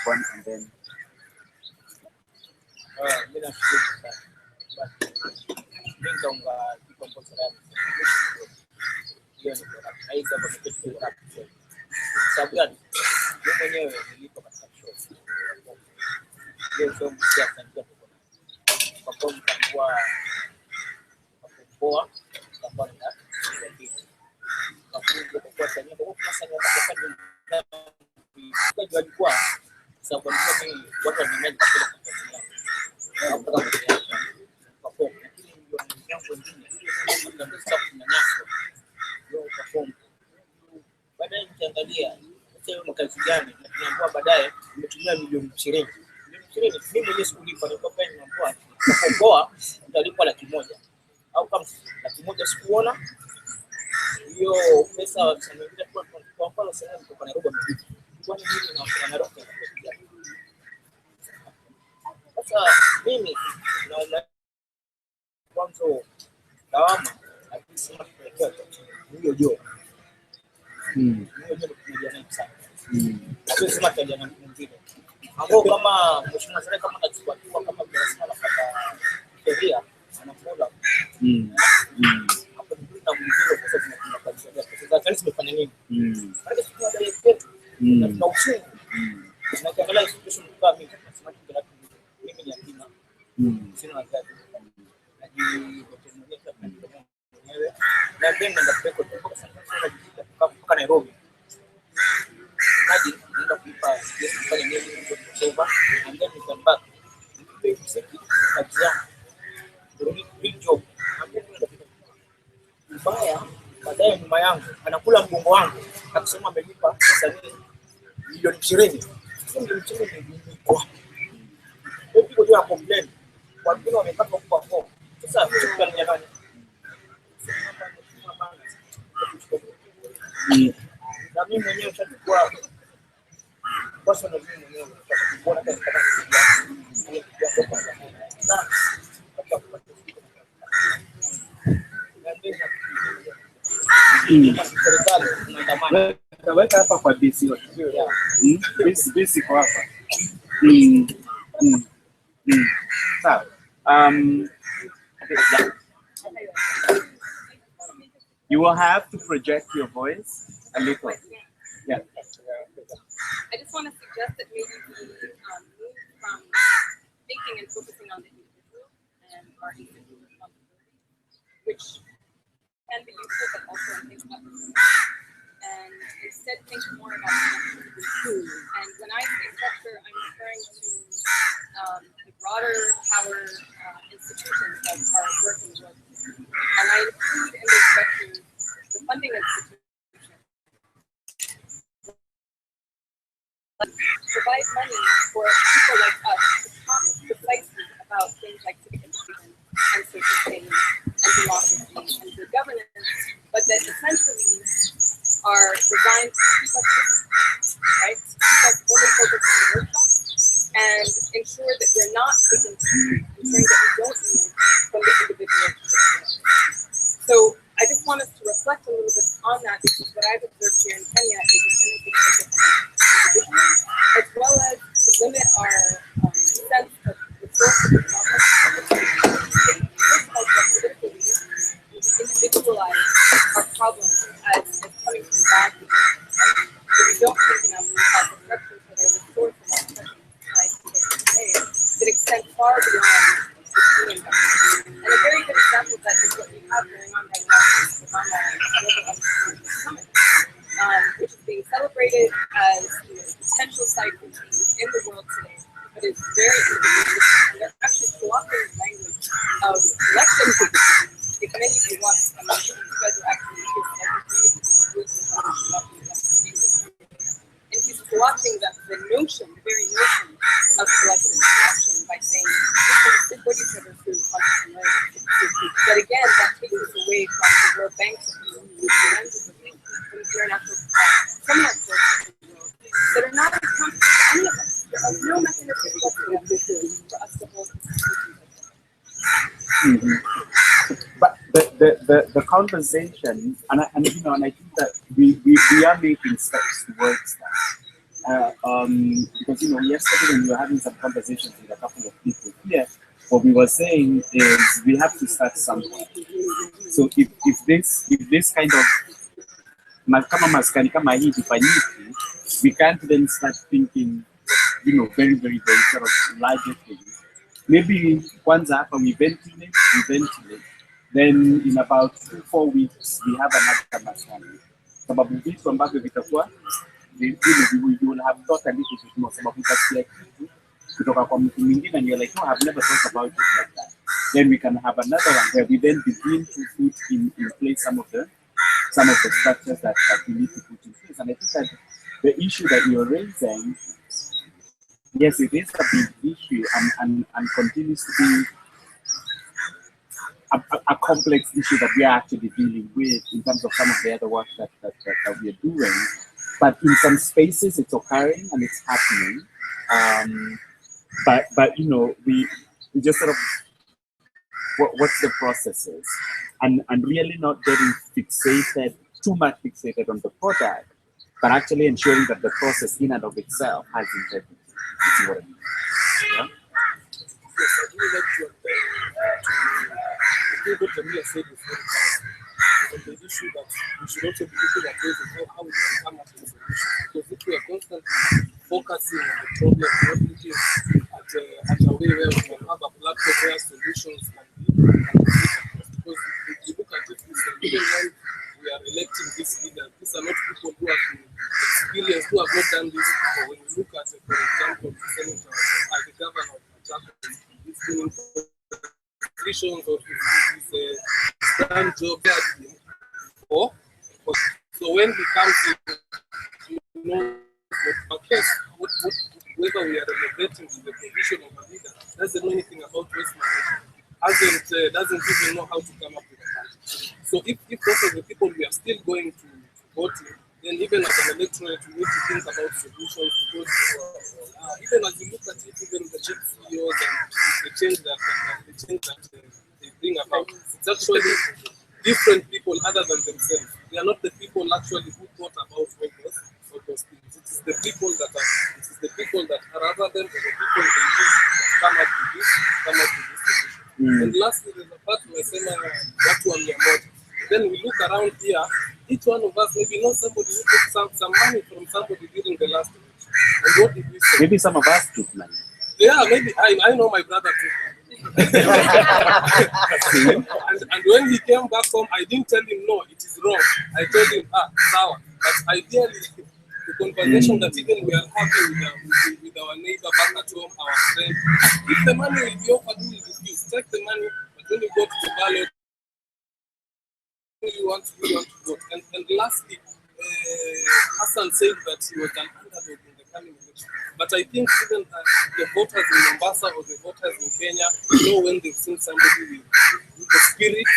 one and then baadaye nikiangalia hiyo makazi gani na tunaambiwa baadaye umetumia milioni 20. Mimi mwenyewe sikulipa, nilipokuwa nimeambiwa kukomboa utalipwa 100,000 au kama 100,000 sikuona hiyo pesa. Tunaenda kwa mfano sasa niko Nairobi, kwani mimi na Nairobi. Sasa mimi naona kwanza lawama akisema tunaelekea hiyo hiyo sema tajana mwingine ambao kama mheshimiwa serikali kama atachukua kama biashara napata sheria anakula hapo ndio mzuri kwa sababu tunapata pesa za zimefanya nini hadi siku ya yetu na tuna uchungu na kiangalia situation kama mimi nasema mimi ni yatima sina wazazi najibotemoleka mwenyewe na benda ndapeleka kwa Nairobi. Naenda kulipa kufanya nini kwa leo nyuma yangu anakula mgongo wangu na kusema amelipa msanii milioni 20. Milioni 20 ni kwa. People do complain. Wengine wamepata kwa kwa. Sasa kitu ni jamani. Na mimi mwenyewe nitakuwa basi na mimi mwenyewe nitakuwa katika Weka hapa kwa BC BC kwa hapa. Sawa. You will have to project your voice a little. Yeah. I just want to suggest that maybe we move from thinking and focusing on the individual and our individual responsibility, which can be useful, but also I think not and instead think more about structure. And when I say structure, I'm referring to the broader power institutions that are working with. And I include in those structures the funding institutions provide money for people like us to talk precisely about things like civic education and social change and democracy and good governance, but that essentially are designed to keep us busy, right? To keep us only focused on the workshop and ensure that we're not taking ensuring that we don't move from the individual to the community. So I just want us to reflect a little bit on that, because what I've observed here in Kenya is a tendency to focus on individuals, as well as to limit our sense of the source of the problem. We individualize our problems as coming from bad people. But we don't think enough about the structures that are the source of our present society that extend far beyond the human government. And a very good example of that is what we have going on right now with the Global Entrepreneurship Summit, which is being celebrated as the potential site for change in the world today, but is very individualistic. And they're actually co-opting the language of collective action. If many of you watch, I'm not sure if you guys are actually here, but I think many people are and he's co-opting the notion, the very notion of collective action by saying we can support each other through entrepreneurship. But again, that takes us away from the World Bank's view, which is from international somewhat sources of the world that are not responsible for any of us. There are no mechanisms whatsoever for us to hold But the conversation, and I think that we are making steps towards that. Because yesterday when we were having some conversations with a couple of people here, what we were saying is we have to start somewhere. So if this kind of kama maskani kama hii ifanyike, we can't then start thinking, very, very, very sort of larger things. Maybe kwanza hapa we ventilate, then in about 2-4 weeks we have another Maskani. Sababu vitu ambavyo vitakuwa we will have thought a little bit more, sababu utasikia kitu kutoka kwa mtu mwingine and you're like, no, I've never thought about it like that. Then we can have another one where we then begin to put in place some of the structures that we need to put in place. And I think that the issue that you're raising, yes, it is a big issue and continues to be a complex issue that we are actually dealing with in terms of some of the other work that we are doing. But in some spaces it's occurring and it's happening. But we just sort of what's the processes and really not getting too much fixated on the product, but actually ensuring that the process in and of itself has integrity. You see what I mean? Yeah? Yes, I really like to what Jamila said before, on the issue that we should also be looking at ways of how we can come up with solutions. Because if we are constantly focusing on the problem, not looking at a way where we can have a platform where solutions can be because if you look at it, even when we are electing these leaders, these are not people who have been experienced, who have not done this before. When you look at, for example, the senator, the governor of Machakos, he's been in positions of his grand job for So when he comes in, you know, whether we are elevating to the position of a leader, doesn't know anything about waste management, doesn't even know how to come up with a plan. So if those are the people we are still going to vote in, then even as an electorate, we need to think about solutions, because even as you look at it, even the chief CEOs and the change that they bring about, it's actually different people other than themselves. They are not the people actually who thought about all those things. It is the people that are other than the people they use that come up with this solution. And lastly, there's a part where say that one we are not. Then we look around here, each one of us maybe know somebody who took some money from somebody during the last election. And what did we say? Maybe some of us took money. Yeah, maybe I know my brother took money. and when he came back home, I didn't tell him no, it is wrong. I told him, sour. But ideally, the conversation that even we are having with our neighbor back at home, our friend, if the money will be offered, we will refuse. Take the money, but when you go to the ballot, you want to vote. And lastly, Hassan said that he was an underdog in the coming election. But I think even the voters in Mombasa or the voters in Kenya know when they've seen somebody with the spirit,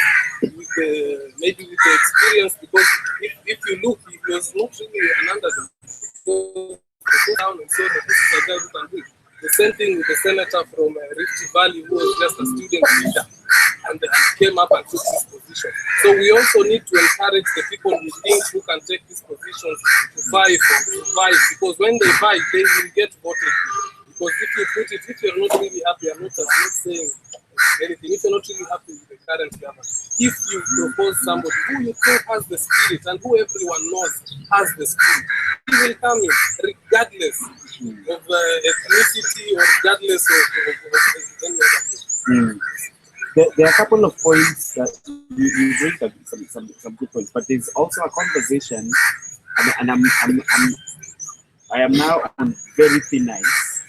maybe with the experience, because if you look, he was not really an underdog. So they go down and say that this is a guy who can do it. The same thing with the senator from Rift Valley who was just a student leader and came up and took this position. So we also need to encourage the people who think who can take these positions to vie, because when they vie, they will get voted. Because if you put it, if you're not really happy, I'm not saying anything, if you're not really happy with the current government, if you propose somebody who you think has the spirit and who everyone knows has the spirit, he will come in regardless of ethnicity or regardless of any other thing. There are a couple of points that you bring up, some good points, but there's also a conversation, and I am now on very thin ice,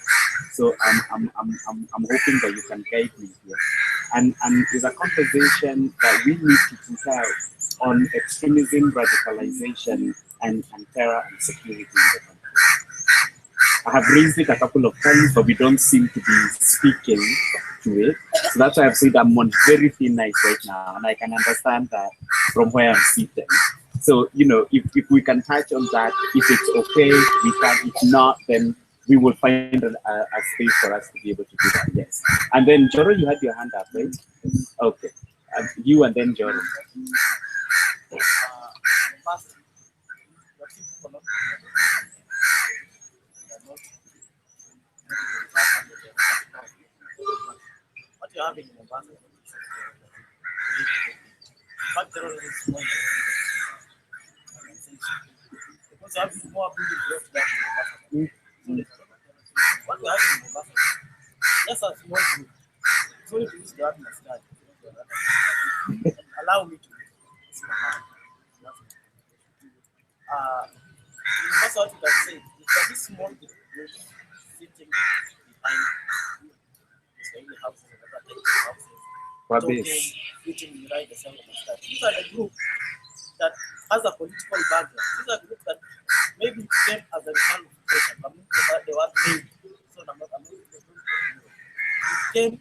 so I'm hoping that you can guide me here. And there's a conversation that we need to put out on extremism, radicalization, and terror and security in the country. I have raised it a couple of times, but we don't seem to be speaking to it. So that's why I've said I'm on very thin ice right now, and I can understand that from where I'm sitting. So, you know, if we can touch on that, if it's okay, we can. If not, then we will find a space for us to be able to do that. Yes. And then, Joro, you had your hand up, right? Okay. You and then Joro. What you have in Mombasa, what terrorism is going on, because you have more buildings left than in Mombasa. What you have in Mombasa, just a small group, it's only to use the Maskani. Allow me to use my hand. That's what you can say. It's a small group sitting behind the houses and other houses. Talking, eating behind the sound of the sky. These are the group that has a political background. These are groups that maybe came as a result of pressure. But they were made. So it came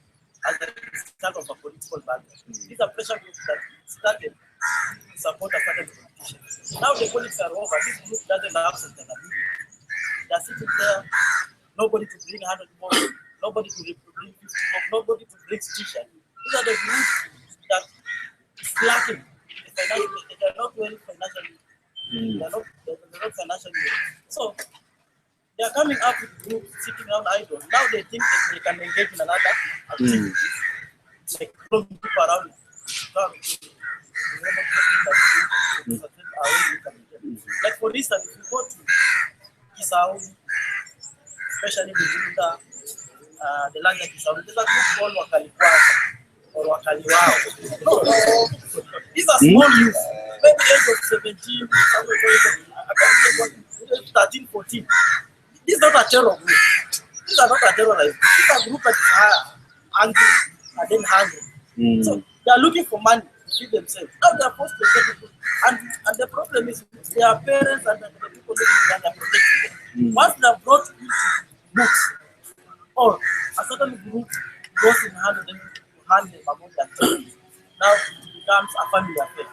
as a result of a political background. These are pressure groups that started to support a certain politician. Now the politics are over. This group doesn't have sustainability. They are sitting there, nobody to bring 100 more, nobody to bring 50 more, nobody to bring teachers. These are the groups that is lacking. They are not well financially. They are not financially well. So they are coming up with groups sitting around idle. Now they think that they can engage in another activity, like throwing people around. Like for instance, if you go to Kisau, especially within the land of Kisau, there's a group called Wakalikwasa or Wakaliwao. No, these are small youth, maybe age of 17, 13, 14. This is not a terror group. These are not a terrorist. These are a group that is hungry and then hungry. So they are looking for money. feed themselves. Now they are forced to get it. And the problem is their parents and the people living there are protecting them. Once they are brought into books, or a certain group goes in hand with them to hand them among their children, now it becomes a family affair.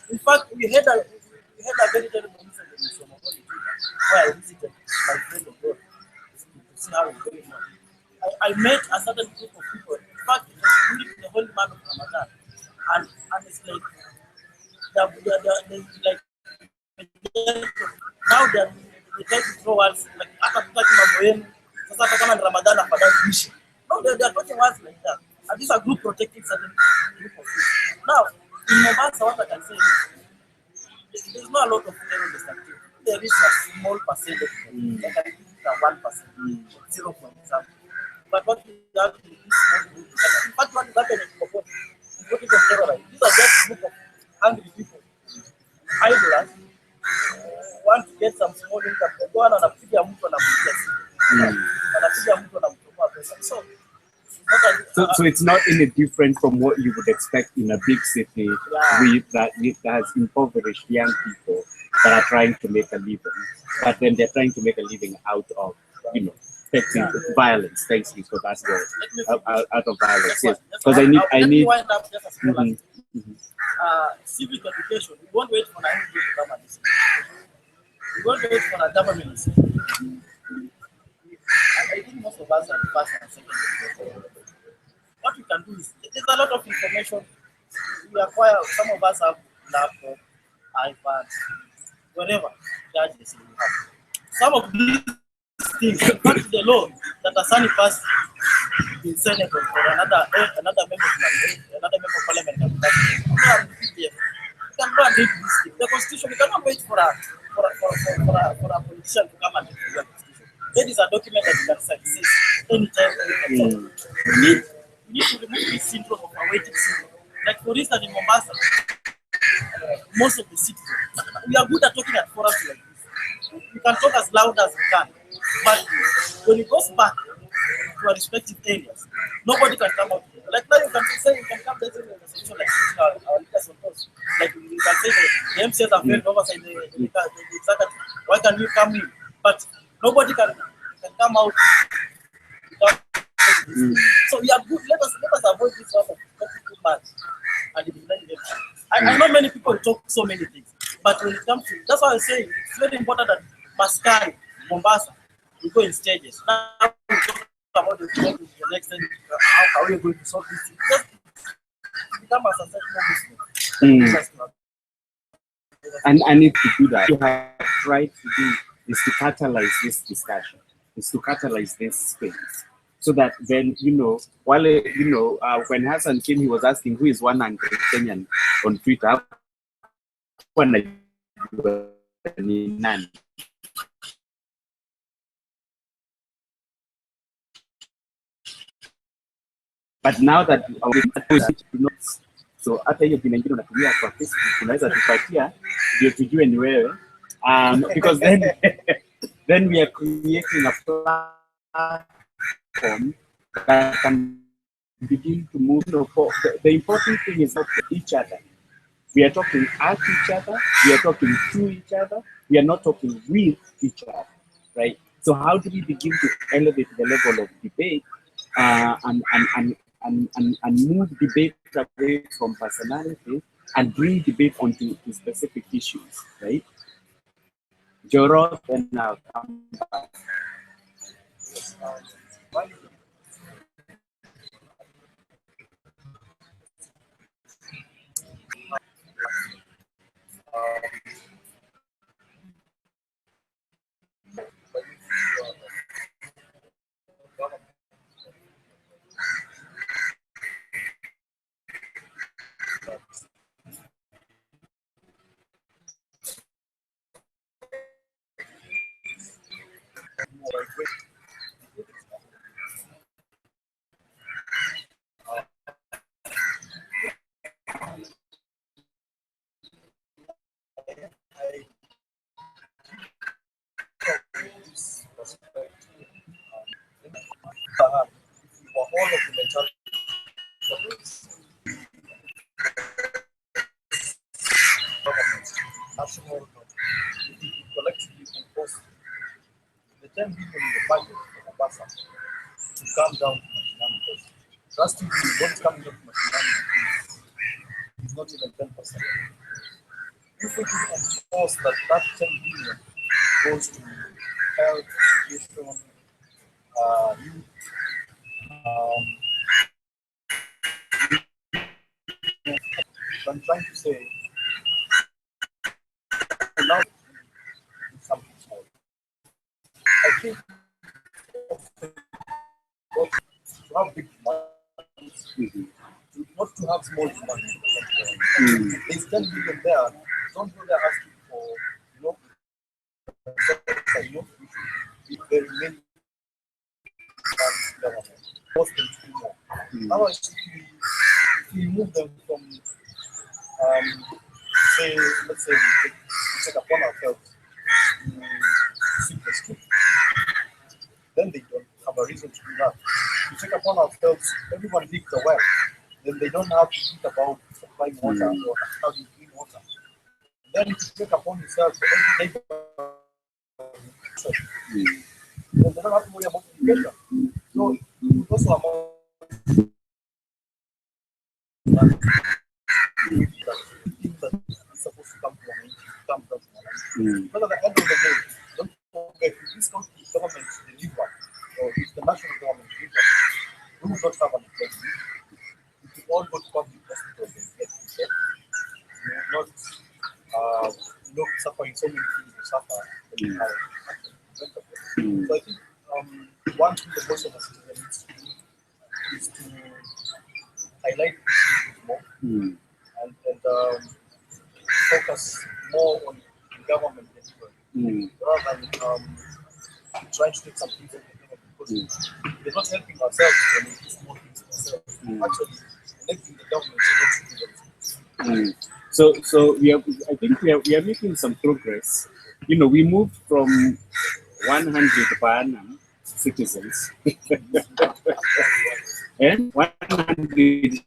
In fact, we had a very terrible incident in Somalia where I visited my friend abroad to see how it's going on. I met a certain group of people. In fact, it was during the holy month of Ramadan, and it's like like now they try to throw us like hata tutaki mambo yenu sasa hata kama ni Ramadan afadhali ishi. No, they are talking words like that. And these are group protecting certain group of people. Now, in Mombasa, what I can say is there's not a lot of terrorist activity. There is a small percentage of them. Like I think it's a 1%, 0 point something. But what we have in this small group, in fact, what is happening in Mombasa is what is terrorized. These are just a group of hungry people, idlers, want to get some small income. They go on anapiga mtu anapiga simu. Anapiga mtu anamtoa pesa. So it's not any different from what you would expect in a big city that has impoverished young people that are trying to make a living, but then they're trying to make a living out of, violence. Thanks you for that word. Out of violence, yes. Because I need. Let me wind up just a small civic education. We won't wait for an NGO to come and discipline. We won't wait for a government. I think most of us are first and second. What we can do is, there's a lot of information. We acquire, some of us have laptop, iPads, whatever gadgets we have. Some of these things, back to the law that Asani passed in Senate for another member of parliament can pass. You can go and read this thing. The constitution, you cannot wait for a politician to come and read the constitution. There is a document that you can say anytime, anytime. We need to remove this syndrome of a waiting syndrome. Like for instance in Mombasa, most of the citizens, we are good at talking at forums like this. We can talk as loud as we can. But when it goes back to our respective areas, nobody can come out here. Like now you can say, you can come there in a solution like this, our leaders on post. Like you can say the MCs are very oversight the executive. Why can we come in? But nobody can come out without. So we are good. Let us avoid this sort of too much and I know many people talk so many things, but when it comes to, that's why I say it's very important that Maskani, Mombasa, we go in stages. Now we talk about the next thing, how are we going to solve this thing? Just become a successful Muslim. And I need to do that. What you have tried to do is to catalyze this discussion, is to catalyze this space. So that then, while, when Hassan came, he was asking who is one angry Kenyan on Twitter. But now that so hata hiyo jina ingine unatumia kwa Facebook unaweza tupatia ndio tujue ni wewe, because then we are creating a platform that can begin to move. The important thing is not each other. We are talking at each other, we are talking to each other, we are not talking with each other, right? So how do we begin to elevate the level of debate and move debate away from personality and bring debate onto specific issues, right? Joro, then I'll come back. 10 billion in the budget for Mombasa to come down to Mashinani because drastically what's coming up to Mashinani is not even 10%. If we could enforce that 10 billion goes to health, education, youth, so I'm trying to say, now something small. I think to have big money, not to have small money. There's 10 billion there. Don't go there asking for, we should be very many government. Force them to do more. Otherwise, if we move them from, let's say we take upon ourselves to sweep the street, then they don't have a reason to do that. We take upon ourselves, everyone digs a well, then they don't have to think about supplying water or how to clean water. Then if you take upon yourself every day, then they don't have to worry about education. So it would also amount that is supposed to come to an end, come down to an end. But at the end of the day, don't forget, if this country government deliver, or if the national government deliver, we will not have an emergency. If we all go to public hospitals and get care, we will not, suffering so many things we suffer. So I think one thing that most of us needs to do is to highlight issues more and focus more on government delivery rather than trying to take some things from the government because we're not helping ourselves when we do small things ourselves. Actually, electing the government is not to do that. So I think we are making some progress. We moved from 100 per annum citizens and 100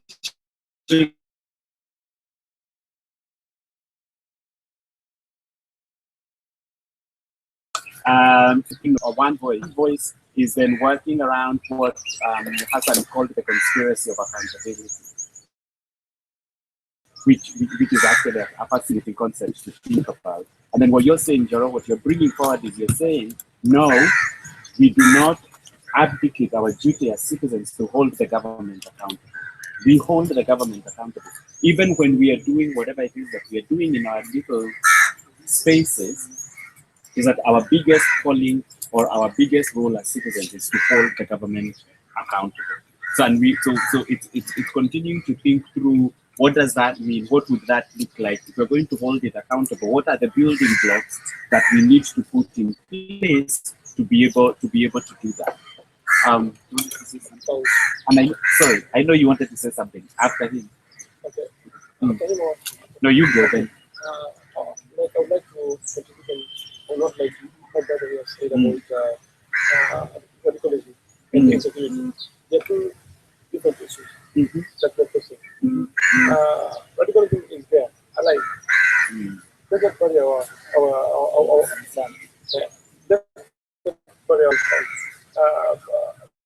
one voice is then working around what Hassan called the conspiracy of accountability, which is actually a fascinating concept to think about. And then what you're saying, Jaro, what you're bringing forward is you're saying, no, we do not abdicate our duty as citizens to hold the government accountable. We hold the government accountable. Even when we are doing whatever it is that we are doing in our little spaces, is that our biggest calling or our biggest role as citizens is to hold the government accountable. So it's continuing to think through what does that mean? What would that look like? If we're going to hold it accountable, what are the building blocks that we need to put in place to be able to do that? And I know you wanted to say something after him. Okay. No, you go then. I would like to contribute on not like my brother has said about radicalism and insecurity. There are two different issues that we're facing. Radicalism is there, alive. Doesn't bury our land. Doesn't bury our land.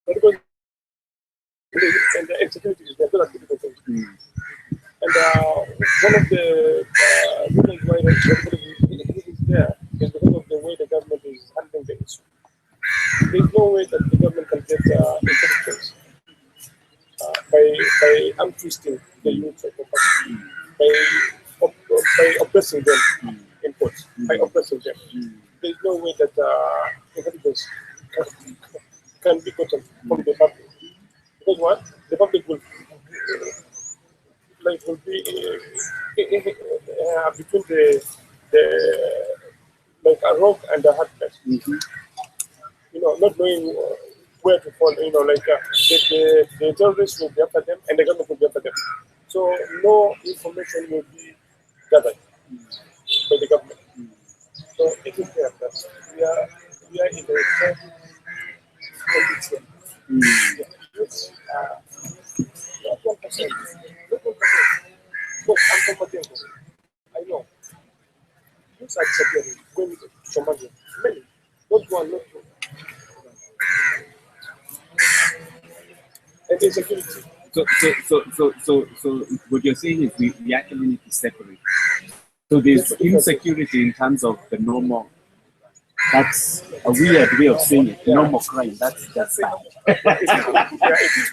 Radicalism and the insecurity is there. Those are two different things. And one of the reasons why radicalism is there is because of the way the government is handling the issue. There is no way that the government can get intelligence by untwisting the youth of the country, by oppressing them in quotes, by oppressing them. There is no way that intelligence can be gotten from the public. Because what? The public will be between the like a rock and a hard place. Not knowing where to fall. The terrorists will be after them, and the government will be after them. So no information will be gathered by the government. So it is clear that we are in the same condition. Not 1%. Look, I'm from Matengo. I know. Youths are disappearing, going to Somalia. Many. Not one, not two. insecurity. So what you're saying is we actually need to separate. So there's insecurity in terms of the normal. That's a weird way of saying it. Normal crime. That's just bad.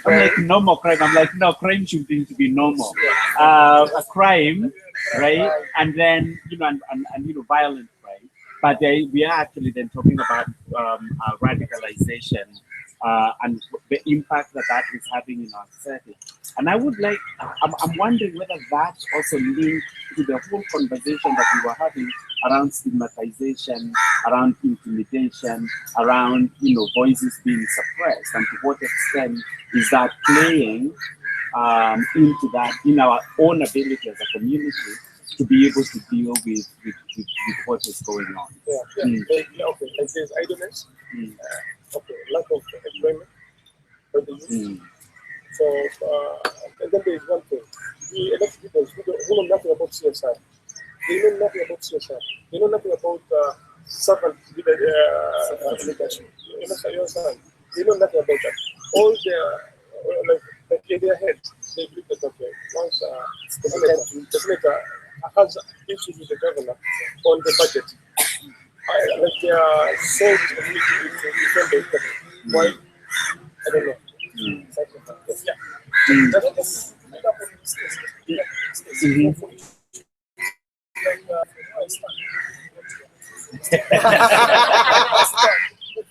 I'm like normal crime. I'm like no, crime should be normal. A crime, right? And then and violent crime. But we are actually then talking about radicalization and the impact that is having in our society. And I would like, I'm wondering whether that also linked to the whole conversation that we were having around stigmatization, around intimidation, around voices being suppressed, and to what extent is that playing into that in our own ability as a community to be able to deal with what is going on. Okay, like there's idleness, okay, lack of employment for the youth. So, and then there is one thing. The elect people who know nothing about CSR. They know nothing about CSR. They know nothing about servant leadership. They know nothing about that. All their, like in their head, they believe that, okay, once the senator has issues with the governor on the budget, like they are so responsibility to defend the government. Why? I don't know.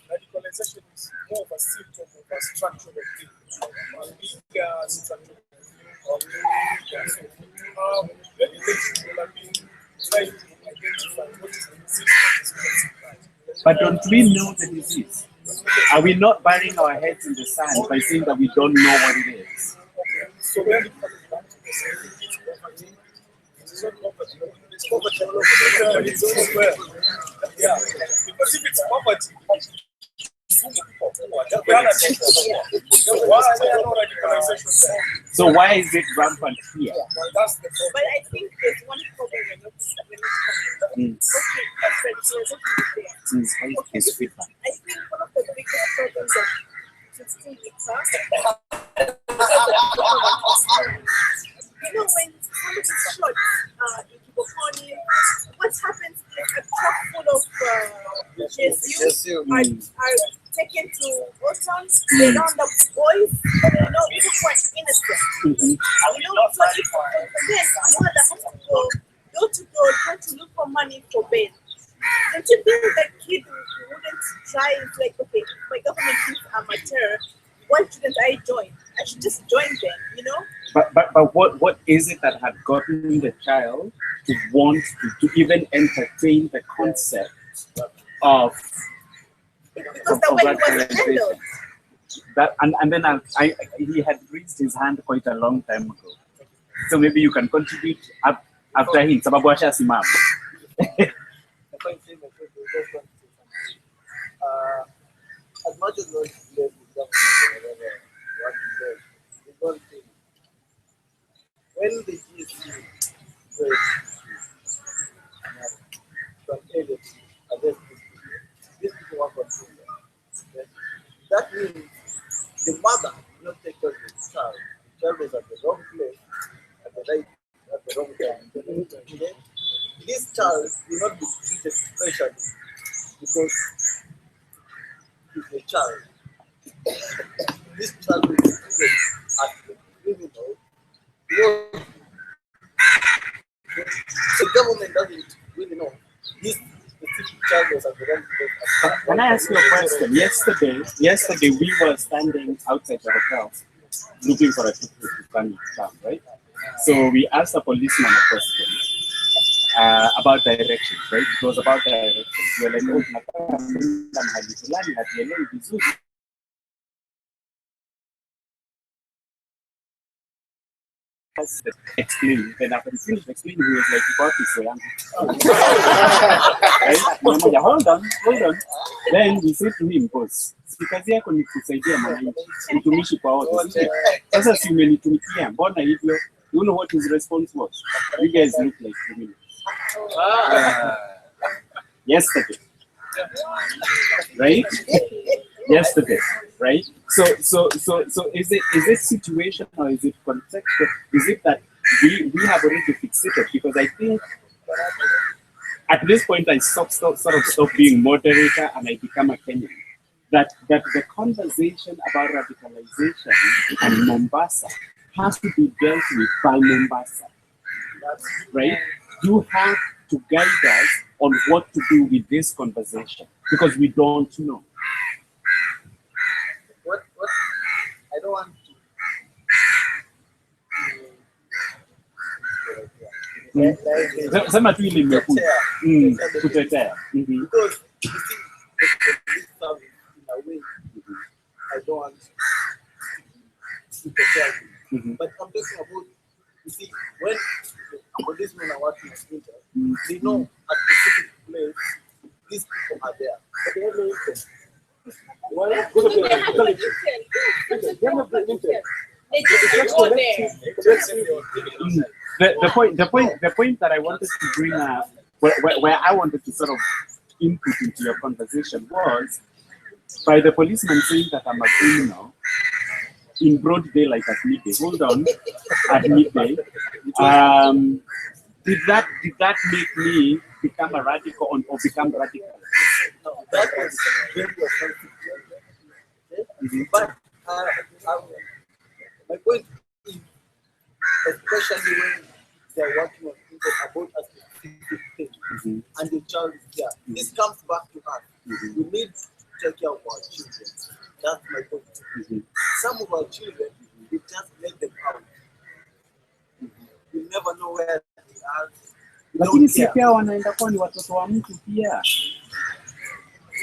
Radicalization is more of a symptom of a structural thing, a bigger structural regulation will have been trying to identify what is the disease. But don't we know the disease? Are we not burying our heads in the sand by saying that we don't know what it is? So when it comes back to the same thing, it's not poverty. It's poverty. It's also well. Yeah. Because if it's poverty, so why is it rampant here? But I think there's one problem we're not covering. His feedback. I think one of the biggest problems of 16 weeks, when somebody's shot in Kibokoni, what happens is a truck full of JSU are taken to Oton, they round up boys, even who are innocent. So if then a mother has to go door to door trying to look for money for bail, don't you think that kid wouldn't try? It's like, okay, if my government thinks I'm a terror, why shouldn't I join? I should just join them, But what is it that had gotten the child to want to even entertain the concept of because the way it was handled. That and then he had raised his hand quite a long time ago. So maybe you can contribute after him. Sababu ashasimama. As much as not blame the government or what he does, it's one thing. When the GSU some agency against these people want to control them. That means the mother will not take care of the child. The child is at the wrong place, at the wrong time. Okay? This child will not be treated specially because he's a child. This child will be treated as a criminal. The government doesn't really know. This specific child was at the wrong place. Can I ask you a question? Yesterday we were standing outside the hotel looking for a ticket to come, right? So we asked a policeman a question about directions, right? It was about directions. We were like, oh, mahali fulani hatuelewi vizuri. Explain. Then after he finished explaining, he was like, "What is right? Hold on. Then we said to him, boss, kazi yako ni kusaidia mwananchi, utumishi kwa wote. Sasa si umenitumikia, mbona hivyo? You know what his response was? You guys look like criminals. Yesterday. Right? Yesterday. right? So is it situation or is it contextual? Is it that we have already fixated? Because I think at this point I sort of stop being moderator and I become a Kenyan. That the conversation about radicalization and Mombasa has to be dealt with by Mombasa, right? You have to guide us on what to do with this conversation because we don't know. What I don't want Sema tu ile imekuja. Kutetea. because you see the police service in a way I don't want to protect you. But I'm talking about, you see, when policemen are working in winter, they know at a specific place these people are there. But they don't know them. Why? Go to They just go there. The point that I wanted to bring up, where I wanted to sort of input into your conversation was by the policeman saying that I'm a criminal in broad daylight at midday. Hold on, at midday. Did that make me become a radical or become radical? No, that was very offensive. But my point is, especially when they're working on things about a specific thing, and the child is there, this comes back to us. We need to take care of our children. That's my point. Some of our children, we just let them out. We never know where they are. We Lakini don't si care. pia wanaenda kwa ni watoto wa mtu pia.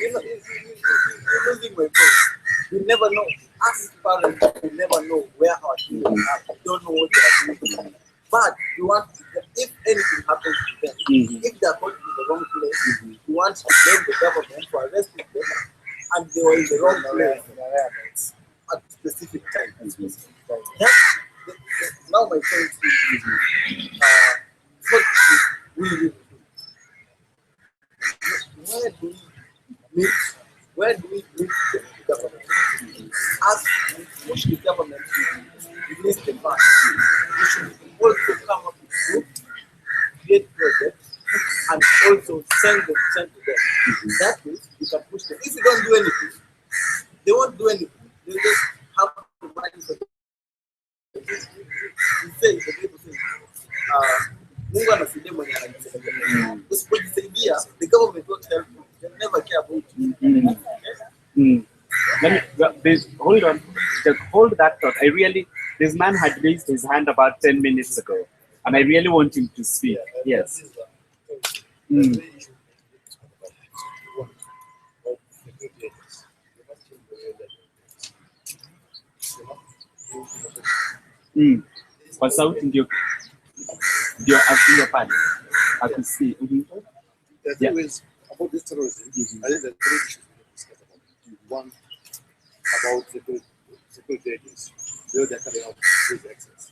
You're losing my point. We never know. As parents, we never know where our children are. We don't know what they are doing. But we want to, if anything happens to them, if they are going to the wrong place, we want to blame the government for arresting them, and they were in the wrong place at a specific time. Now my point is, what we really do. Where do we meet the government? As we push the government to release the funds, we should also come up with groups, create projects, and also send them to them. That way, we can push them. If we don't do anything, they won't do anything. They just have the money for them. We say, the people say, Mungu anasaidia mwenye anajisaidia. Usipojisaidia, the government won't help you. They'll never care about you. Let me hold on. Just hold that thought. This man had raised his hand about 10 minutes ago, and I really want him to speak. Yes. Kwa sauti ndio asiye pale akusi. The thing is about this terrorism, I think there are three issues we need to discuss about it. One, about security agents. They are carrying out these excess.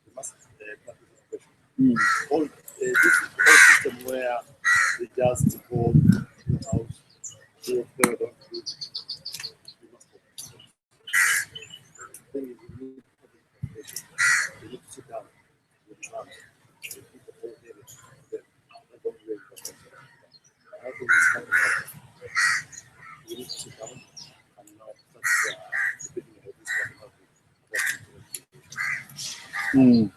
We must practice operation. All this whole system where they just go to the house, do what they don't do. We must focus. The thing is, we need operation. We need to sit down with the man, with the whole area, then not only where we can. I think it's coming out. We need to sit down and now start the beginning of this one.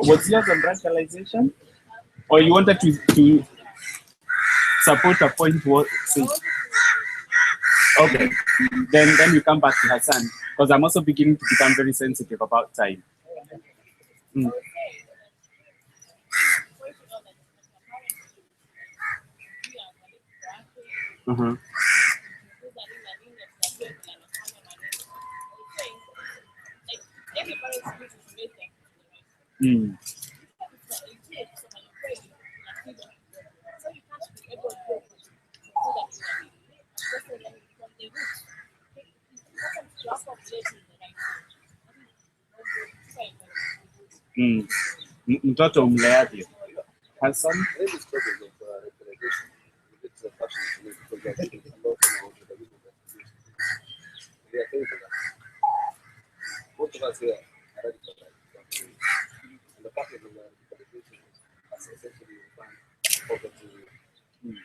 Was yours on radicalization, or you wanted to support a point? What? Okay, then you come back to Hassan because I'm also beginning to become very sensitive about time. Mtoto umleavyo Hassan. There is struggles of radicalization passionate to me because they are giving a lot of the reason that they are thankful that most of us here are radicalized. And the purpose of the radicalization is essentially to find poverty,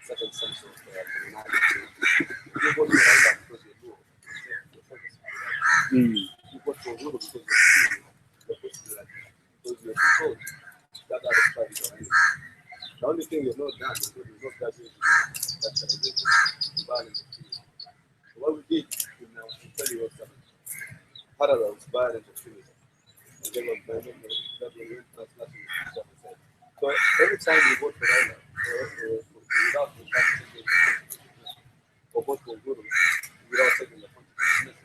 certain sense of criminality. You vote for Raila because you're poor. You vote for Uhuru because you're like, because you're controlled. That other side is already. The only thing you've not done is you've not graduated radicalization, violence. So what we did in 20 was parallels violence extremism. Again, what my name is, that we went transnational. So every time we vote for Raila, without the or vote for Guru, without taking the consequences,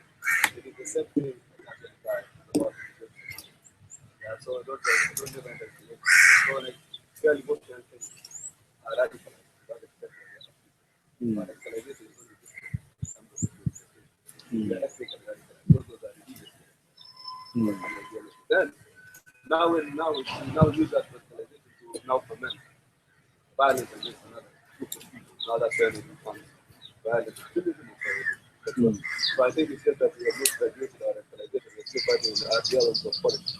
it is the same thing about yeah, so don't never underestimate. So like, fairly most young things are radicalized. But radicalization is only some of the ethnic radicalized. Those are religious. Then now use that radicalization to now foment violence against another group of people. Now that's where it becomes violence. So I think it's just that we have not graduated our radicalization. We're still fighting in the ideology of politics.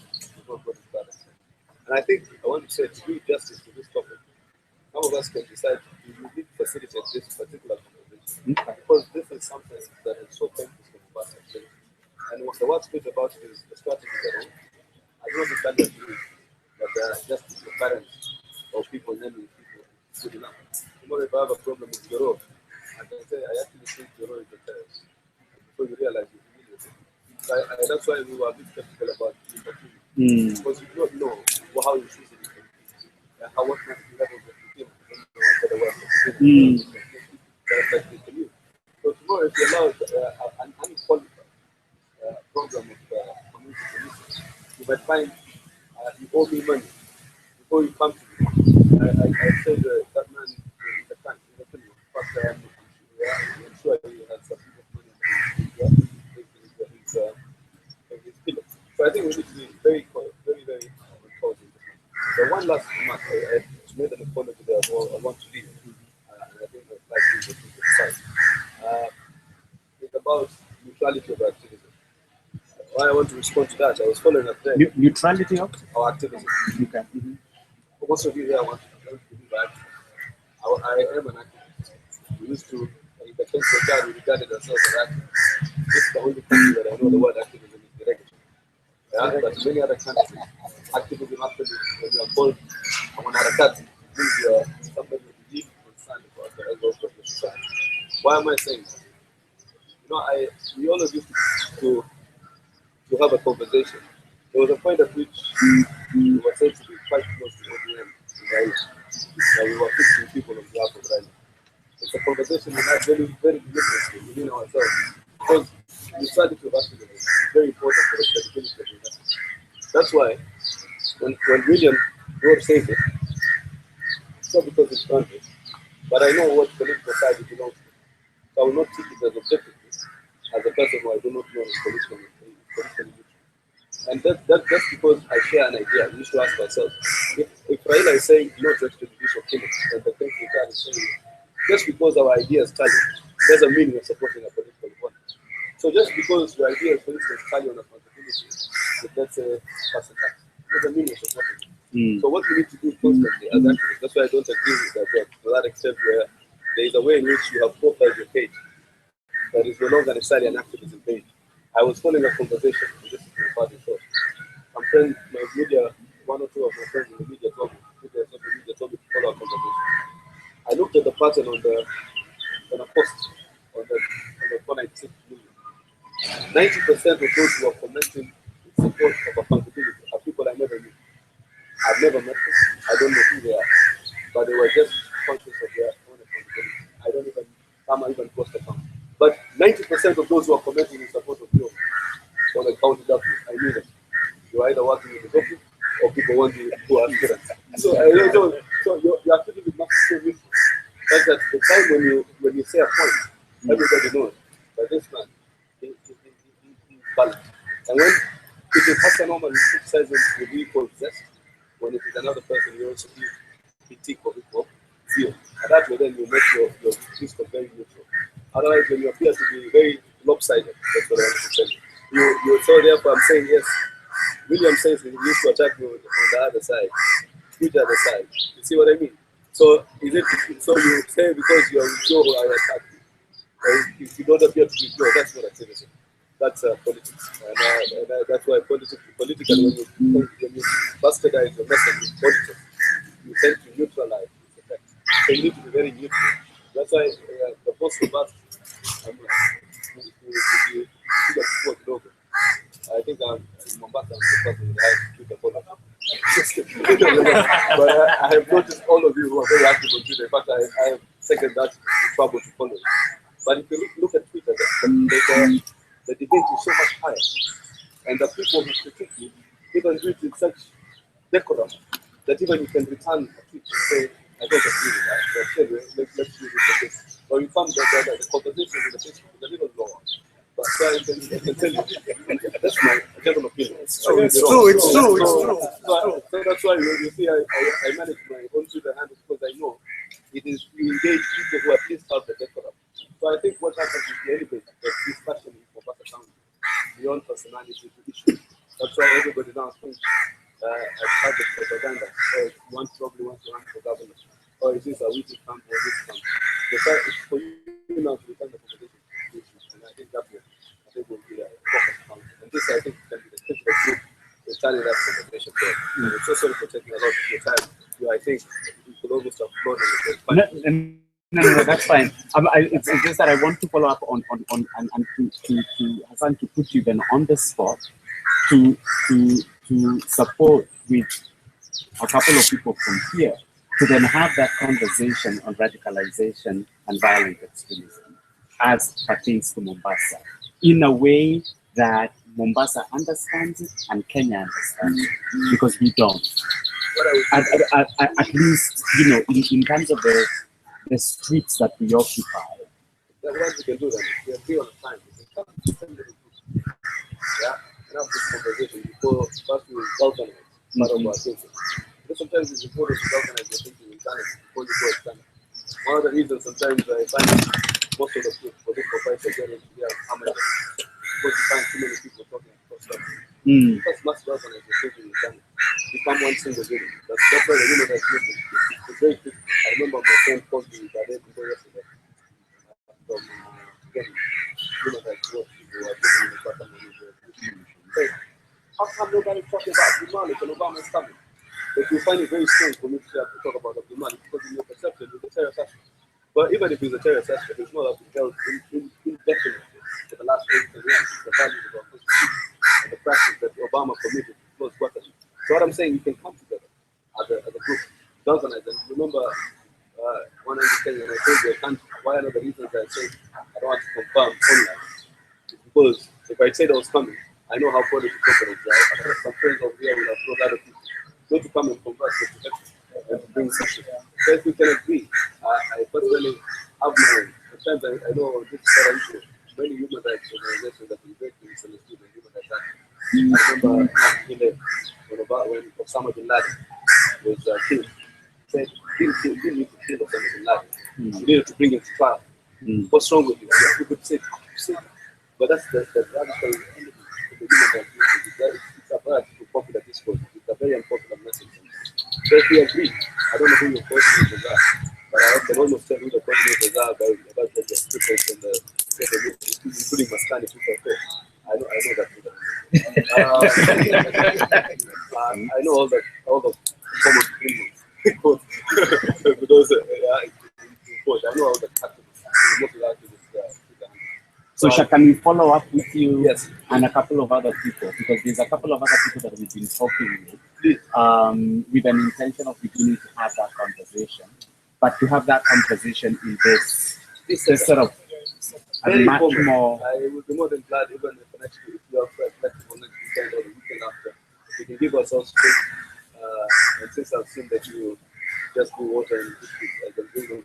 And I think I want to say to do justice to this topic, some of us can decide we need to facilitate this particular conversation because this is something that is so painful for us actually. And what the worst bit about it is the strategy that I don't understand that but just the parents or people naming people good enough. Tomorrow if I have a problem with Joro, I can say I actually think Joro is a terrorist. Before you realize it immediately. So that's why we were a bit skeptical about it. Because you don't know how you choose it. And how what kind of level of the team that affects you. So tomorrow if you allow an unqualified program of community policing, you might find you owe me money before you come to me. I said that man is a tank, he's a criminal. But I'm sure he has some people money. He's killer. So I think we need to be very, very, very cautious. The one last remark, I made an apology there, I want to leave. And I think I'd like to get to the side. It's about neutrality of activism. Why I want to respond to that, I was following up there. Neutrality of Our activism. okay. For most of you here, I want to do that. I am an activist. We used to, in the case of God, we regarded ourselves as activists. This is the only country that I know the word activism is directed. Yeah, but many other countries, activism actually, when you are called Mwanaharakati, means you are somebody with deep concern about the results of the society. Why am I saying that? You know, we always used to have a conversation. There was a point at which we were said to be quite close to ODM in Raila. Like we were fixing people on behalf of Raila. It's a conversation we had very, very deliberately within ourselves. Because neutrality of activism is very important for the credibility of the message. That's why when William wrote Save It, it's not because it's done it, but I know what political side it belongs to. So I will not take it as objectively as a person who I do not know is politically neutral. And that's because I share an idea. We should ask ourselves, if Raila is saying no to extrajudicial killings, and the country is saying, just because our ideas tally, doesn't mean we're supporting a political opponent. So just because your ideas, for instance, tally on accountability, let's say, person tax, doesn't mean we're supporting it. So what we need to do constantly as activists, that's why I don't agree with that to that extent where there is a way in which you have profiled your page that is no longer necessarily an activism page. I was following a conversation, and this is my party source. I'm friends, my media, one or two of my friends in the media told me, told me to follow a conversation. I looked at the pattern on a post on the 496 million. 90% of those who are commenting in support of accountability are people I never knew. I've never met them. I don't know who they are, but they were just conscious of their own accountability. I don't even post account. But 90% of those who are commenting in support of you on account of I knew them. You're either working in the office or people want you who are students. So your activity must be so useful. That's that the time when you say a point, everybody knows that this man is balanced. And when it is Hassan Omar who criticizes the equal zest, when it is another person, you also give critique of equal you. And that way then you make your discourse very neutral. Otherwise, when you appear to be very lopsided, that's what I want to tell you. So therefore I'm saying yes. William says he used to attack me on the other side, the other side. You see what I mean? So so you say because you are with Joe I attack you. If you don't appear to be Joe, that's not activism. That's politics. And that's why politically when you bastardize your message with politics, you tend to neutralize its effect. So you need to be very neutral. That's why the most of us who support logo. I think I'm in Mombasa, I'm the person who has Twitter follow. But I have noticed all of you who are very active on Twitter. In fact, I have taken that trouble to follow. But if you look at Twitter, the debate is so much higher. And the people who critique you even do it with such decorum that even you can return a tweet and say, I don't agree with that. But anyway, let's do this for this. Or you find that the conversation with the Facebook is a little lower. But so I can tell you, that's my general opinion. It's true. So that's why you see I manage my own Twitter handle because I know it is you engage people who at least have the decorum. So I think what happens is the elevate the discussion in Mombasa County beyond personality to issues. That's why everybody now thinks as part of propaganda, one probably wants to run for governor, or is this a witty camp or this camp? The fact is for you now to return the conversation to issues, and I think that will be a focus point. And this I think can be the critical group to carry that conversation there. I'm so sorry for taking a lot of your time. I think you could almost have flown on No, that's fine. It's just that I want to follow up on and to Hassan, to put you then on the spot to support with a couple of people from here to then have that conversation on radicalization and violent extremism as pertains to Mombasa in a way that Mombasa understands it and Kenya understands it, because we don't. At least, in terms of the streets that we occupy. That's why we can do that. We agree on a time. We can come to send the group. Yeah, and have this conversation before first we galvanize part of our thinking. Because sometimes it's important to galvanize your thinking internally before you go external. One of the reasons sometimes I find most of the people for this professor getting here amateur because you find too many people talking about stuff. First must galvanize your thinking internally. Become one single unit. That's why the unit has movement. It's very quick. I remember my friend called me yesterday from Kenya. Unit has worked people who are living in the bottom of the hey, how come nobody's talking about Abdulmalik and Obama is coming? But you find it very strange for me to talk about Abdulmalik because in your perception it's a terror suspect. But even if it's a terror suspect, it's not held indefinitely for the last 8 years. The values of our constitution and the practice that Obama committed to close Guatemala. So what I'm saying, you can come together as a group, organize. And remember, one of the things when I told you I can't, one of the reasons I said I don't want to confirm online is because if I said I was coming, I know how politics operates, right? I have some friends over here will have brought other people. Not to come and converse and to bring something. So if we can agree, I personally have my, sometimes I know this is what I do. Many human rights organizations that we break the misunderstood and human rights act. I remember when Osama bin Laden was killed, said he didn't need to kill Osama bin Laden. He needed to bring him to trial. What's wrong with you? You could say, but that's the radical enemy of the human rights movement. It's a very popular discourse. It's a very unpopular message. So if we agree, I don't know who your coordinators are, but I can almost tell who the coordinators are by the scriptures and the including Maskani 2.4. I know that. I know all the common criminals. Because I know all the activists. So can we follow up with you Yes. and a couple of other people? Because there's a couple of other people that we've been talking with an intention of beginning to have that conversation. But to have that conversation in this sort of very much more. I would be more than glad even if next week, if you are flexible next weekend or the weekend after, you can give us all space. And since I've seen that you just do water and biscuits, I can bring them.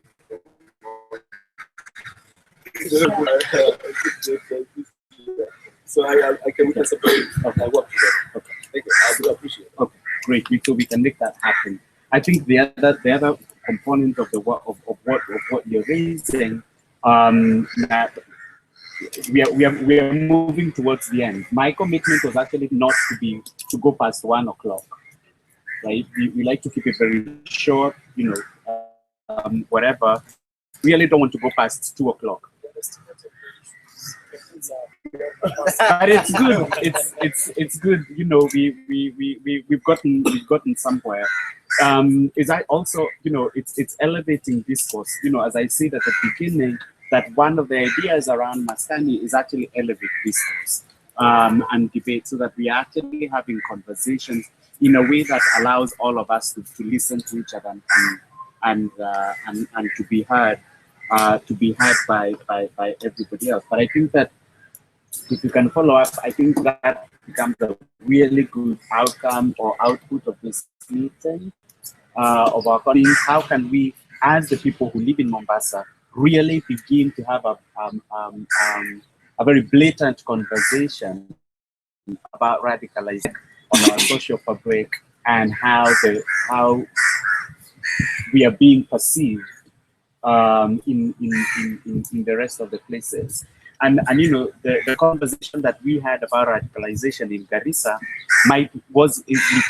So we can support you. I work together. Okay. Thank you. I do appreciate it. Okay, great. So we can make that happen. I think the other component component of the what you're raising, that we are moving towards the end. My commitment was actually not to go past 1 o'clock, right? We like to keep it very short, whatever. We really don't want to go past 2 o'clock. But it's good. It's good. We've gotten somewhere. Is that also, it's elevating discourse. As I said at the beginning, that one of the ideas around Maskani is actually elevate discourse and debate, so that we are actually having conversations in a way that allows all of us to listen to each other and to be heard by everybody else. But I think that if you can follow up, I think that becomes a really good outcome or output of this meeting of our colleagues. How can we, as the people who live in Mombasa, really begin to have a very blatant conversation about radicalization on our social fabric and how we are being perceived in the rest of the places. And the conversation that we had about radicalization in Garissa will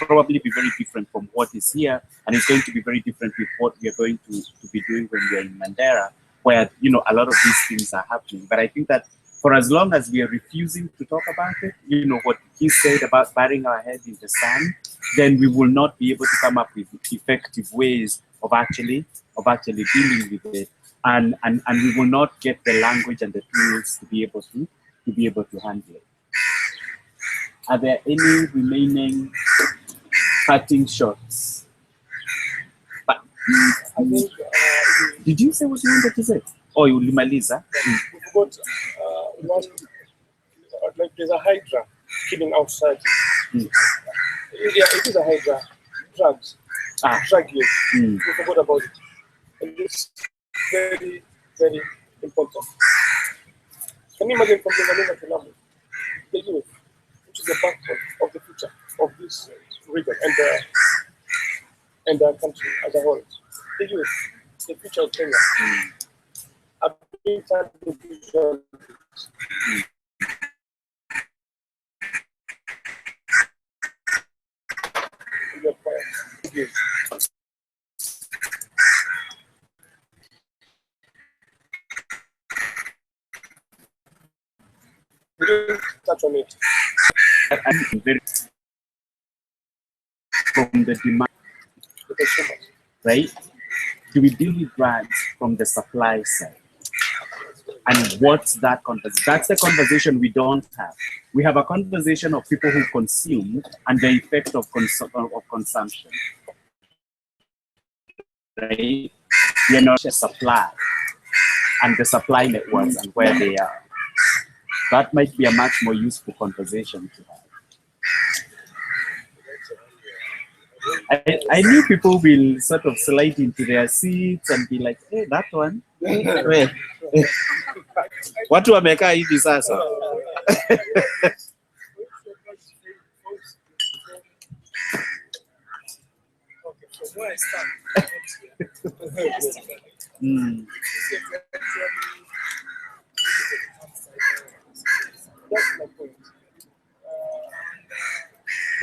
probably be very different from what is here, and it's going to be very different with what we are going to be doing when we are in Mandera, where a lot of these things are happening. But I think that for as long as we are refusing to talk about it, what he said about burying our head in the sand, then we will not be able to come up with effective ways of actually dealing with it. And we will not get the language and the tools to be able to handle it. Are there any remaining parting shots? But I think did you say what you wanted to say? Oh, you Limaliza? we forgot like there's a hydra killing outside. Yeah, it is a hydra. Drugs. Drug use. We forgot about it. And it's very, very important. Can you imagine from the Vanilla to Lamu, the youth, which is the backbone of the future of this region and the country as a whole? The youth, the future of Kenya. A big time the future. We didn't touch on it. From the demand, right? Do we deal with drugs from the supply side? And what's that conversation? That's the conversation we don't have. We have a conversation of people who consume and the effect of consumption. Right? We are not just supply and the supply networks and where they are. That might be a much more useful conversation to have. I knew people will sort of slide into their seats and be like, hey, that one. Watu wamekaa hivi sasa. That's my point.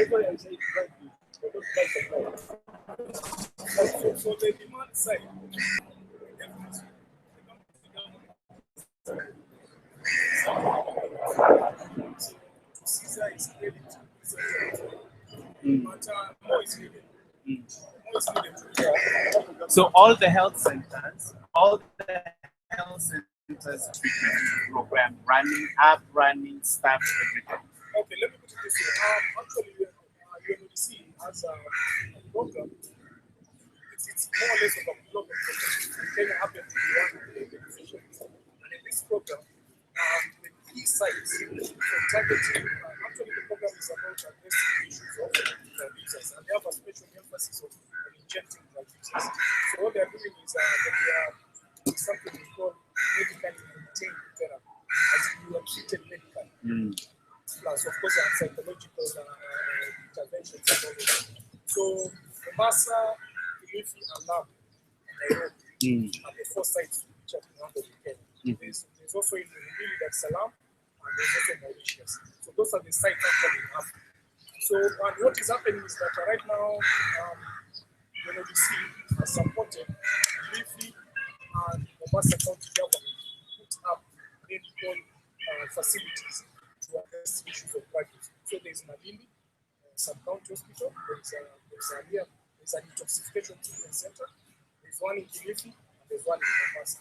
Everybody say rightly, but don't like the So the demand side, Caesar is ready to but more is needed. More is needed. So all the health centers treatment program running, app running, staff, everything. Okay, let me put it this way. Actually, UNODC has a program. It's more or less of a global program. Kenya happens to be one of the beneficiaries. And in this program, the key sites for targeting, actually the program is about addressing issues of drug users. And they have a special emphasis on injecting drug users. So what they are doing is that they are something we call medically maintained therapy, as if you are treated medically. Plus, of course, psychological interventions and all that. So, Mombasa, Kilifi, and Lamu, Nairobi, and the 4 sites which have been handled in Kenya. There's also in Muhimbili, Dar es Salaam, and there's also Mauritius. So those are the sites actually in Africa. So and what is happening is that right now, UNODC has supported Lifi and Mombasa County government put up medical facilities to address issues of drug use. So there's Malindi Sub-County Hospital, there's an detoxification treatment center, there's one in Kilifi, and there's one in Mombasa.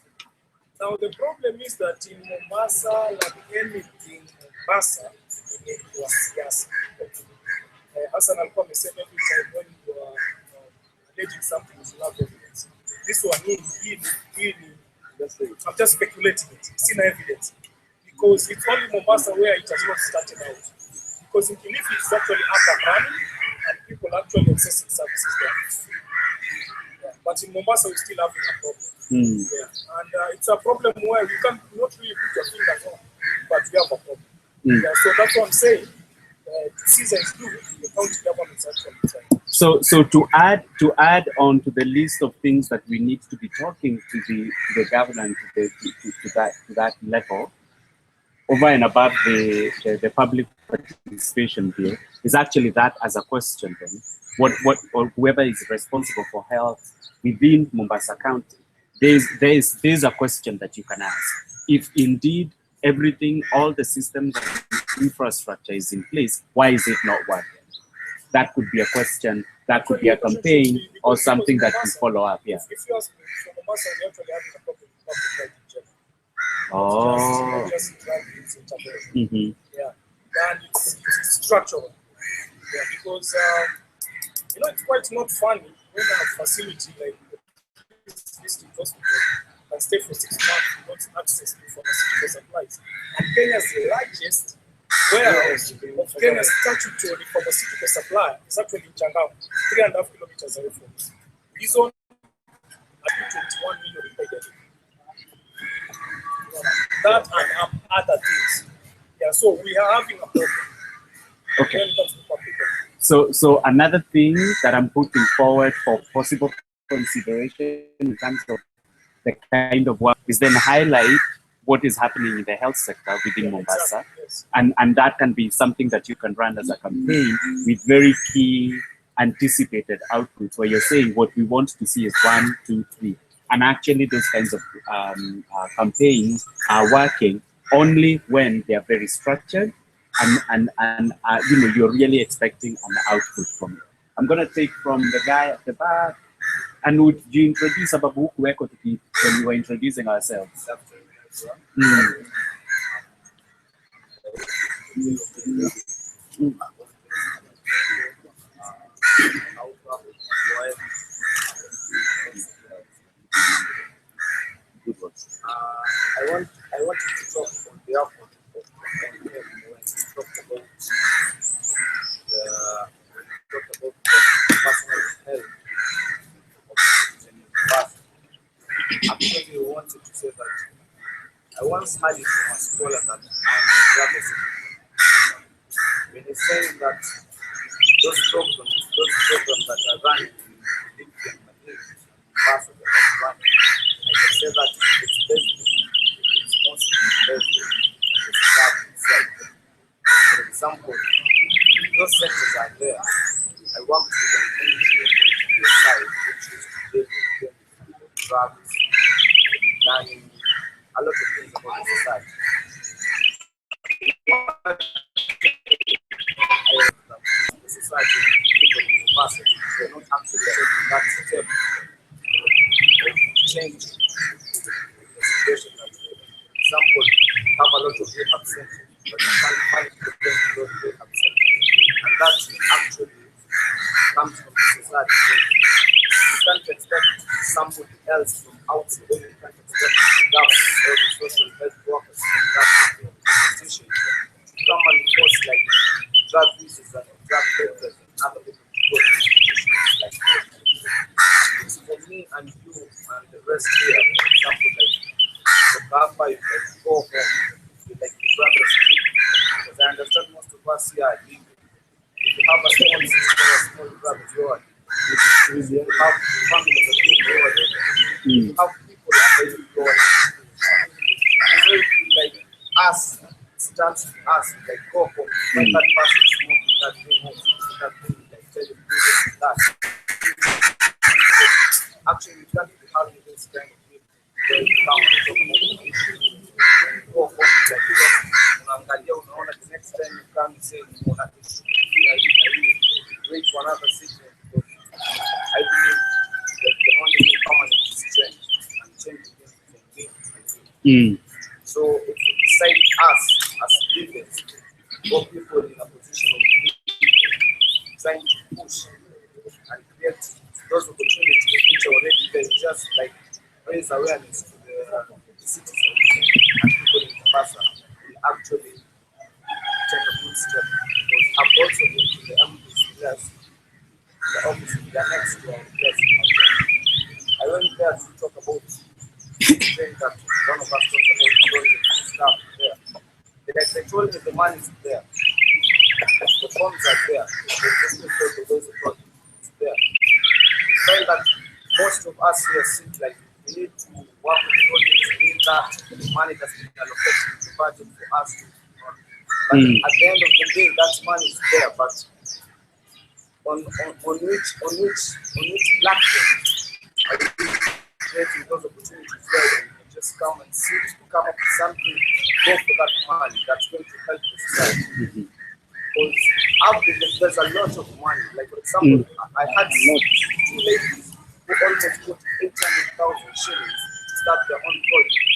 Now the problem is that in Mombasa, like anything in Mombasa, it was siasa. Hassan alikuwa amesema every time when you are alleging something is not evidence. This one I'm just speculating it. It's no evidence. Because it's only Mombasa where it has not started out. Because in Kilifi it's actually up and running and people actually accessing services there. Yeah. But in Mombasa we're still having a problem. Yeah. And it's a problem where you can not really put your fingers on, but we have a problem. Yeah. So that's what I'm saying. Caesar is good, the county government is actually trying. So to add on to the list of things that we need to be talking to the government to that level, over and above the public participation bill, is actually that as a question then. What or whoever is responsible for health within Mombasa County, there's a question that you can ask. If indeed everything, all the systems and infrastructure is in place, why is it not working? That could be a question, that could be a campaign or something that we follow up. Yeah. If you ask me, for Mombasa, we actually have a problem with public health in general. Oh. Just drug use intervention. Yeah. And it's structural. Yeah, because it's quite not funny when a facility like this district hospital can stay for 6 months without access to pharmaceutical supplies. And Kenya's largest warehouse of Kenya's statutory pharmaceutical supply is actually in Changamwe, 3.5 kilometers away from us. This one has 21 million per year. That and other things. Yeah, so we are having a problem. Okay. When it comes to public health. So another thing that I'm putting forward for possible consideration in terms of the kind of work is then highlight what is happening in the health sector within Mombasa. Exactly, yes. And that can be something that you can run as a campaign with very key anticipated outputs where you're saying what we want to see is 1, 2, 3. And actually those kinds of campaigns are working only when they are very structured and you're really expecting an output from it. I'm going to take from the guy at the back. And would you introduce Ababu Kuweko when you were introducing ourselves? I wanted to talk on behalf of when we talked about the personal health of the citizen in Mombasa. Actually, we wanted to say that I once heard it from a scholar that when he's saying that those programs that are running in Libya and Madrid, Mombasa, they're not running. I can say that it's mostly based on the staff itself. For example, those centers are there. I worked with an NGO side which is to deal with drugs, learning, a lot of things about the society. The society, people in the past, they're not actually taking that step of change the situation that we're in. For example, we have a lot of rehab centers, but you can't find the those rehab centers. And that actually comes from the society. You can't expect somebody else from outside, or you can't expect the government or the social health workers from that institution to come and force like drug users and drug doctors and other people to go to institutions like that. It's for me and you and the rest here, for example, like the Baba, you like go home, you like the brothers keep, because I understand most of us here are legal. If you have a small sister or a small brother, you are You have families that live over there. You have people under you go on. Like us, start us, like go home, when that person smoking that thing home, that thing, like tell you that. Actually, you can't be having this kind of thing where you come and talk about the issue. When you go home, like you just unaangalia, unaona the next time you come and say you want to wait for another season. I believe that the only thing permanent is change, and change is the thing. So if we decide us as leaders, or people in a position of trying to push and create those opportunities which are already there, just like raise awareness to the citizens and people in Mombasa, will actually take a good step. Because I've also been to the MP's place, the office they are next to our place. I went there to talk about thing that one of us talked about project stuff there. They told me the money is there. The funds are there. The business for those projects is there. We find that most of us here seem like we need to work with projects, we need that money that's been allocated to the budget for us to but at the end of the day that money is there, but on which platform are you creating those opportunities where you can just come and sit to come up with something, go for that money that's going to help the society. Because out there, there's a lot of money. Like for example, I had two ladies who almost put 800,000 shillings to start their own project.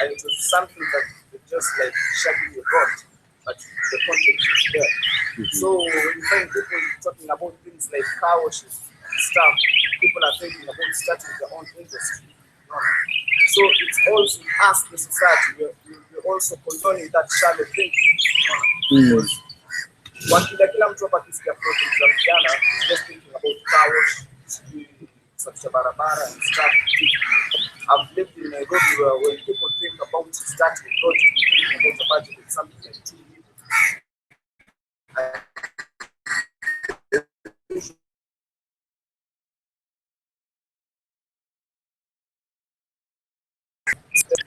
And it was something that was just like shaking your road, but the content is there. So when you find people talking about things like car washes and stuff, people are thinking about starting their own industry. So it's also us, the society, we're also condoning that shallow thinking. Because kila mtu hapa akisikia project za vijana is just thinking about car wash, kusafisha barabara and stuff. I've lived in Nairobi where when people think about starting a project, thinking about a budget of something like 2 million.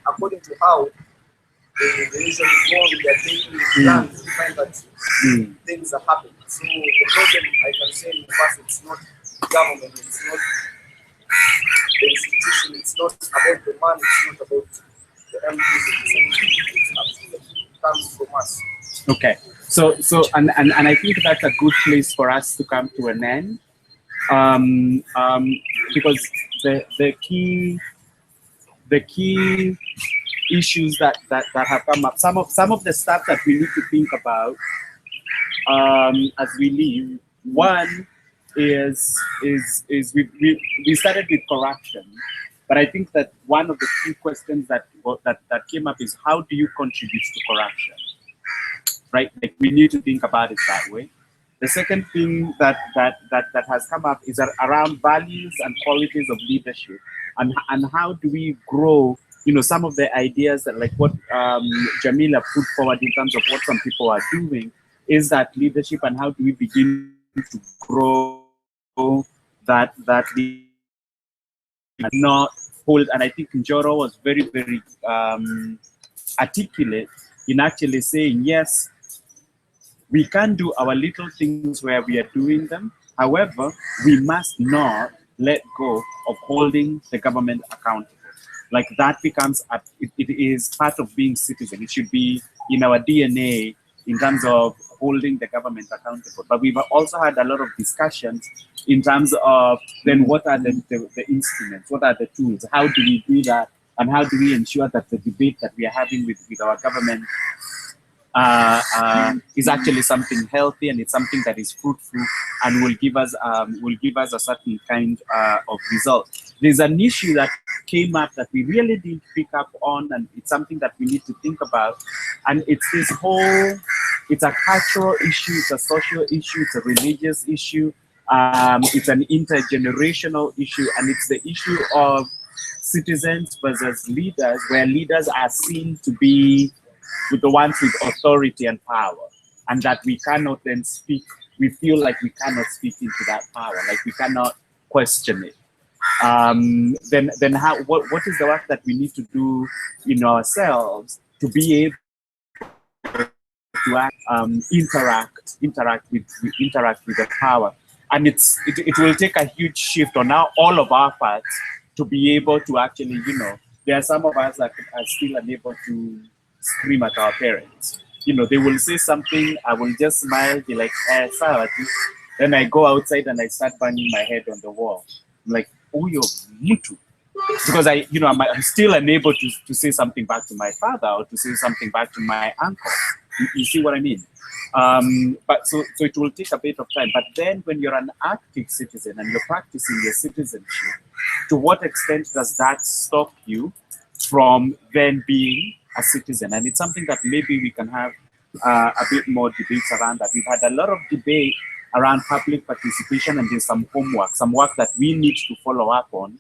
According to how they usually go on their daily plans, you find that things are happening. So the problem I can say in the past, it's not government, it's not the institution, it's not about the money, it's not about the MPs, it comes from us. Okay, so and I think that's a good place for us to come to an end, because the key issues that have come up, some of the stuff that we need to think about as we leave. One is we started with corruption, but I think that one of the key questions that came up is how do you contribute to corruption, right? Like we need to think about it that way. The second thing that has come up is around values and qualities of leadership, and how do we grow, some of the ideas that like what Jamila put forward in terms of what some people are doing is that leadership, and how do we begin to grow that not hold. And I think Njoro was very, very articulate in actually saying, yes, we can do our little things where we are doing them. However, we must not let go of holding the government accountable. Like that becomes, it is part of being citizen. It should be in our DNA in terms of holding the government accountable. But we've also had a lot of discussions in terms of then what are the instruments, what are the tools, how do we do that, and how do we ensure that the debate that we are having with our government is actually something healthy, and it's something that is fruitful and will give us a certain kind of result. There's an issue that came up that we really didn't pick up on, and it's something that we need to think about. And it's this whole, it's a cultural issue, it's a social issue, it's a religious issue, it's an intergenerational issue, and it's the issue of citizens versus leaders, where leaders are seen to be with the ones with authority and power, and that we cannot then speak, we feel like we cannot speak into that power, like we cannot question it. Then what is the work that we need to do in ourselves to be able to interact with the power? And it will take a huge shift on now all of our parts to be able to actually, there are some of us that are still unable to scream at our parents. They will say something, I will just smile, be like, sawa. Then I go outside and I start banging my head on the wall. I'm like, oh, you're mutu. Because I'm still unable to say something back to my father or to say something back to my uncle. You see what I mean? But so it will take a bit of time. But then when you're an active citizen and you're practicing your citizenship, to what extent does that stop you from then being a citizen? And it's something that maybe we can have a bit more debates around that. We've had a lot of debate around public participation, and there's some homework, some work that we need to follow up on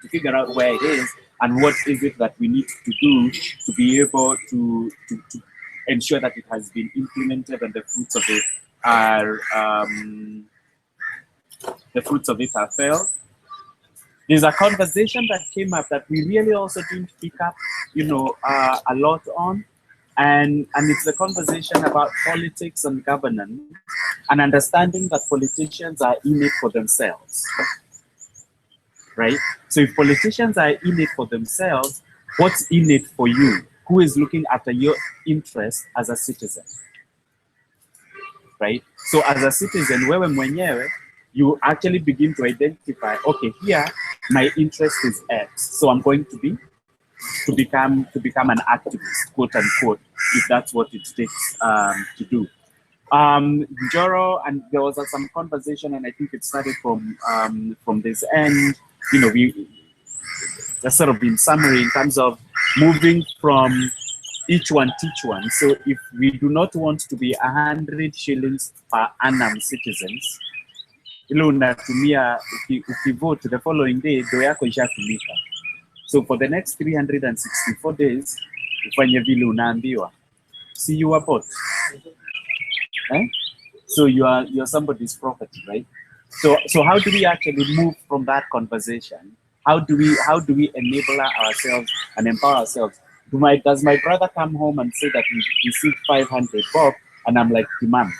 to figure out where it is and what is it that we need to do to be able to ensure that it has been implemented and the fruits of it are felt. There's a conversation that came up that we really also didn't pick up, a lot on, and it's the conversation about politics and governance and understanding that politicians are in it for themselves, right? So if politicians are in it for themselves, what's in it for you? Who is looking after your interest as a citizen, right? So as a citizen, wewe mwenyewe, you actually begin to identify, okay, here my interest is X, so I'm going to become an activist, quote unquote, if that's what it takes to do. Joro, and there was some conversation, and I think it started from this end. We just sort of in summary in terms of moving from each one teach one. So if we do not want to be 100 shillings per annum citizens, ile unatumia ukivote the following day do yako ishatumika. So for the next 364 days ufanye vile unaambiwa. See, you are bought. So you're somebody's property, right? So how do we actually move from that conversation? How do we enable ourselves and empower ourselves? Does my brother come home and say that he received 500 bob, and I'm like, Imam,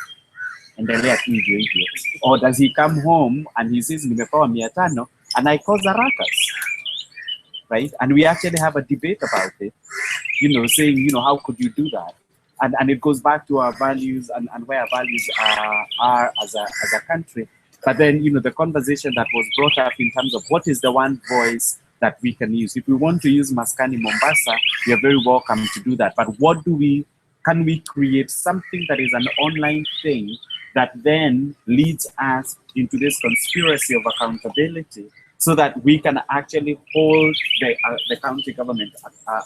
endelea tu hivyo hivyo? Or does he come home and he says nimepewa 500 and I cause a ruckus, right? And we actually have a debate about it, saying, how could you do that? And it goes back to our values and where our values are as a country. But then, the conversation that was brought up in terms of what is the one voice that we can use. If we want to use Maskani Mombasa, we are very welcome to do that. But can we create something that is an online thing that then leads us into this conspiracy of accountability, so that we can actually hold the county government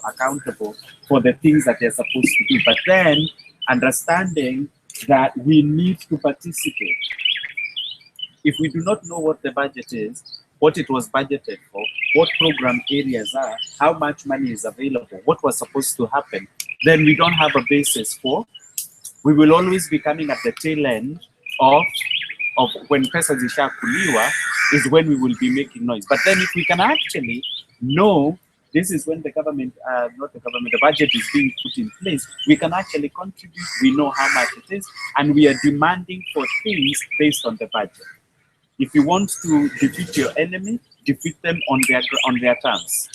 accountable for the things that they're supposed to do, but then understanding that we need to participate. If we do not know what the budget is, what it was budgeted for, what program areas are, how much money is available, what was supposed to happen, then we don't have a basis for. We will always be coming at the tail end of when pesa zishakuliwa is when we will be making noise. But then if we can actually know this is when the budget is being put in place, we can actually contribute, we know how much it is, and we are demanding for things based on the budget. If you want to defeat your enemy, defeat them on their terms.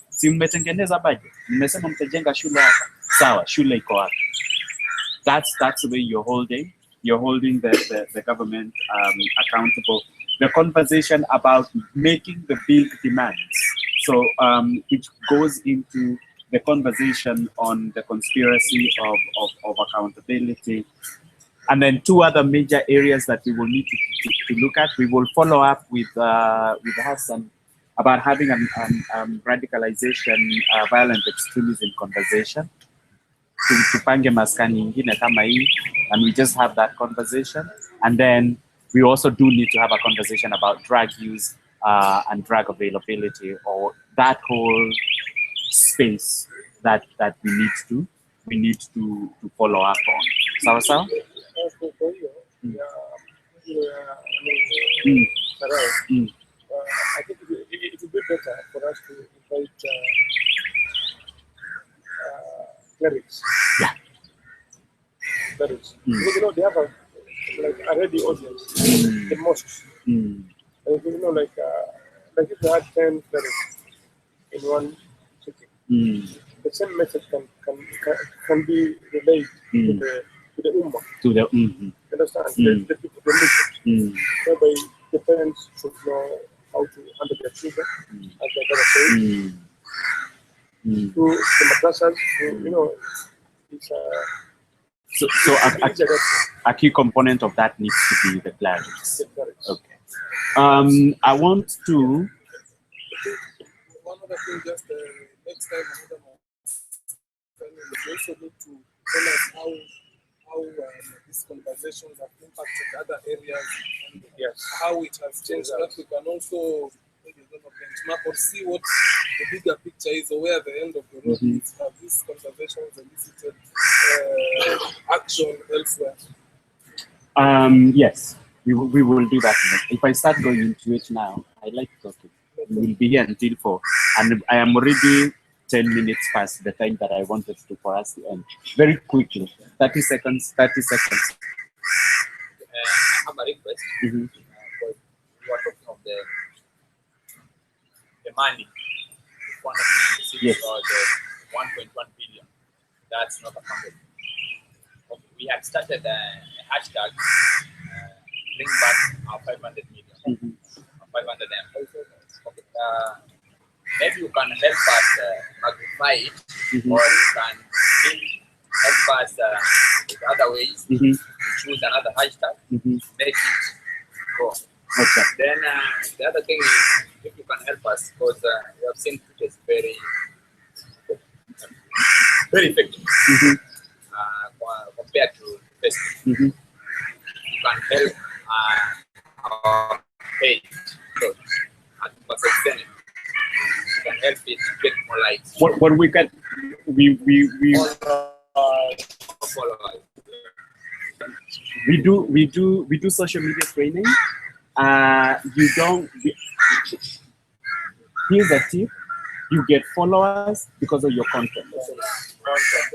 Si mmetengeneza budget, mmesema mtajenga shule hapa, sawa, shule iko hapa. That's the way you're holding the government accountable. The conversation about making the big demands, so which goes into the conversation on the conspiracy of accountability. And then two other major areas that we will need to look at. We will follow up with Hassan about having a radicalization, violent extremism conversation. Tupange maskani ingine kama hii, and we just have that conversation. And then we also do need to have a conversation about drug use and drug availability, or that whole space that we need to follow up on. Sawa sawa? around, Mm. I think it would be better for us to invite clerics. Yeah. Clerics. Mm. Because they have a ready audience. The mosques. Mm. Like if you had 10 clerics in one city, the same message can be relayed to the ummah. To the You understand? The people, the Muslims. Whereby the parents should know how to handle their children, as they're gonna say. To the madrasas, it's So a key component of that needs to be the clerics. Okay. I want to. One other thing, just next time, another one. You also need to tell us how these conversations have impacted other areas and how it has changed, so that we can also maybe benchmark or see what the bigger picture is or where the end of the road is. Have these conversations elicited action elsewhere? Yes, we will do that. If I start going into it now, I like talking. We will be here until 4, and I am already 10 minutes past the time that I wanted to for us to end. Very quickly, 30 seconds. 30 seconds. I have a request. You are talking of the money, Yes. or the 1.1 billion. That's not accounted. Okay, we had started a hashtag, bring back our 500 million, 500 M. Okay, maybe you can help us magnify it, or you can help us with other ways. Choose another hashtag, make it go. Okay. Then the other thing is, if you can help us, because we have seen it is very effective compared to Facebook. You can help our page at Maskani. You can help it get more likes. What we can Followers. we do social media training. You don't. Here's a tip: you get followers because of your content.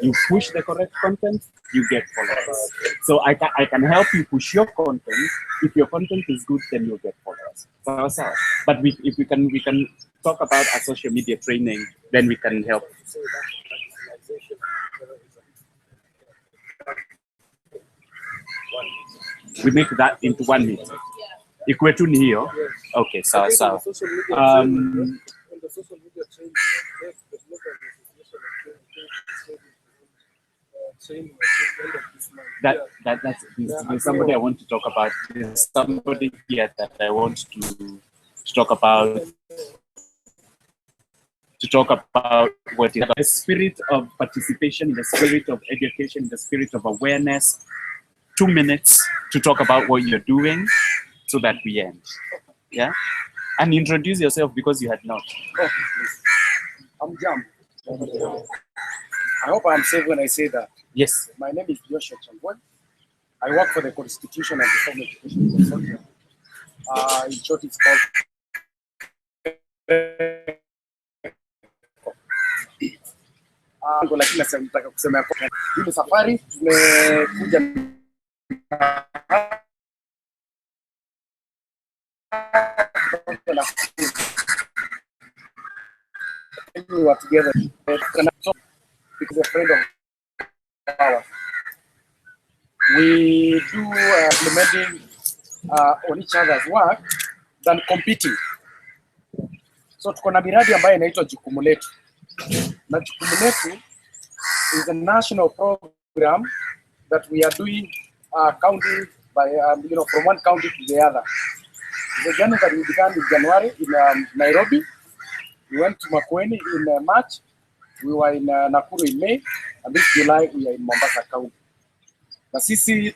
You push the correct content, you get followers. So I can help you push your content. If your content is good, then you'll get followers. But if we can talk about a social media training, then we can help. We make that into 1 minute. Equate here. Okay, so On the social media training, there's no training at the end of this month. There's somebody I want to talk about. There's somebody here that I want to talk about. What is the spirit of participation, the spirit of education, the spirit of awareness. 2 minutes to talk about what you're doing, so that we end. Yeah, and introduce yourself because you had not. Oh, I'm Jam. I hope I'm safe when I say that. Yes. My name is Joshua Chambon. I work for the Constitution and Reform Education Consortium. In short, it's called. Lakini nataka kusema kwamba hii safari tumekuja we were together because a friend of ours. We do implementing on each other's work than competing. So tuko na miradi ambayo inaitwa Jukumu Letu. Na Jukumu Letu is a national program that we are doing county by from one county to the other. The journey that we began in January in Nairobi. We went to Maskani in March. We were in Nakuru in May, and this July we are in Mombasa County. Na sisi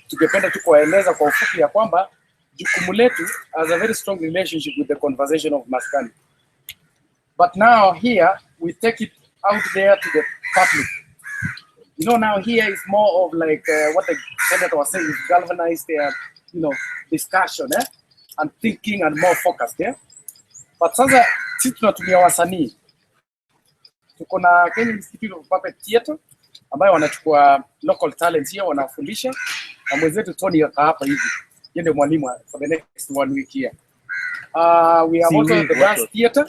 tungependa tu kueleza kwa ufupi ya kwamba Jukumu Letu has a very strong relationship with the conversation of Maskani. But now here we take it out there to the public. Now here is more of like what the senator was saying, is galvanized discussion. and thinking and more focused, yeah? But sasa sisi tunatumia wasanii. Tuko na Kenyan Institute of Puppet Theatre ambayo wanachukua local talents here wanafundisha, na mwenzetu Tony yaka hapa hivi. Yeye ndio mwalimu for the next 1 week here. We have also the dance theatre.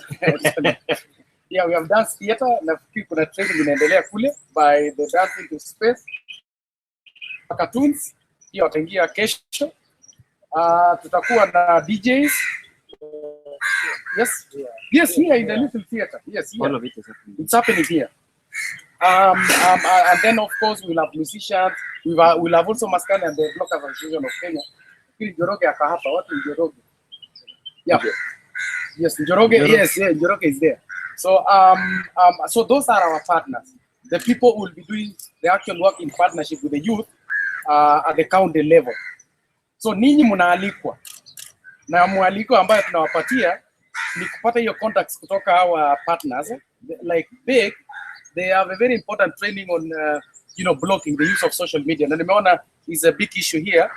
Yeah, we have dance theatre na kuna training inaendelea kule by the Dancing to Space. Cartoons hiyo wataingia kesho. Tutakuwa na DJs. Yes, here in the little theatre. Yes, here. All of it is happening. It's happening here. And then of course we'll have musicians. We'll have also Maskani and the Blockers Association of Kenya. Njoroge aka hapa. What is Njoroge? Yeah. Yes, Njoroge. Yes, yeah, Njoroge is there. So so those are our partners. The people who will be doing the actual work in partnership with the youth at the county level. So ninyi mnaalikwa. Na mwaliko ambayo tunawapatia ni kupata hiyo contacts kutoka our partners. Like big, they have a very important training on blocking the use of social media. Na nimeona is a big issue here.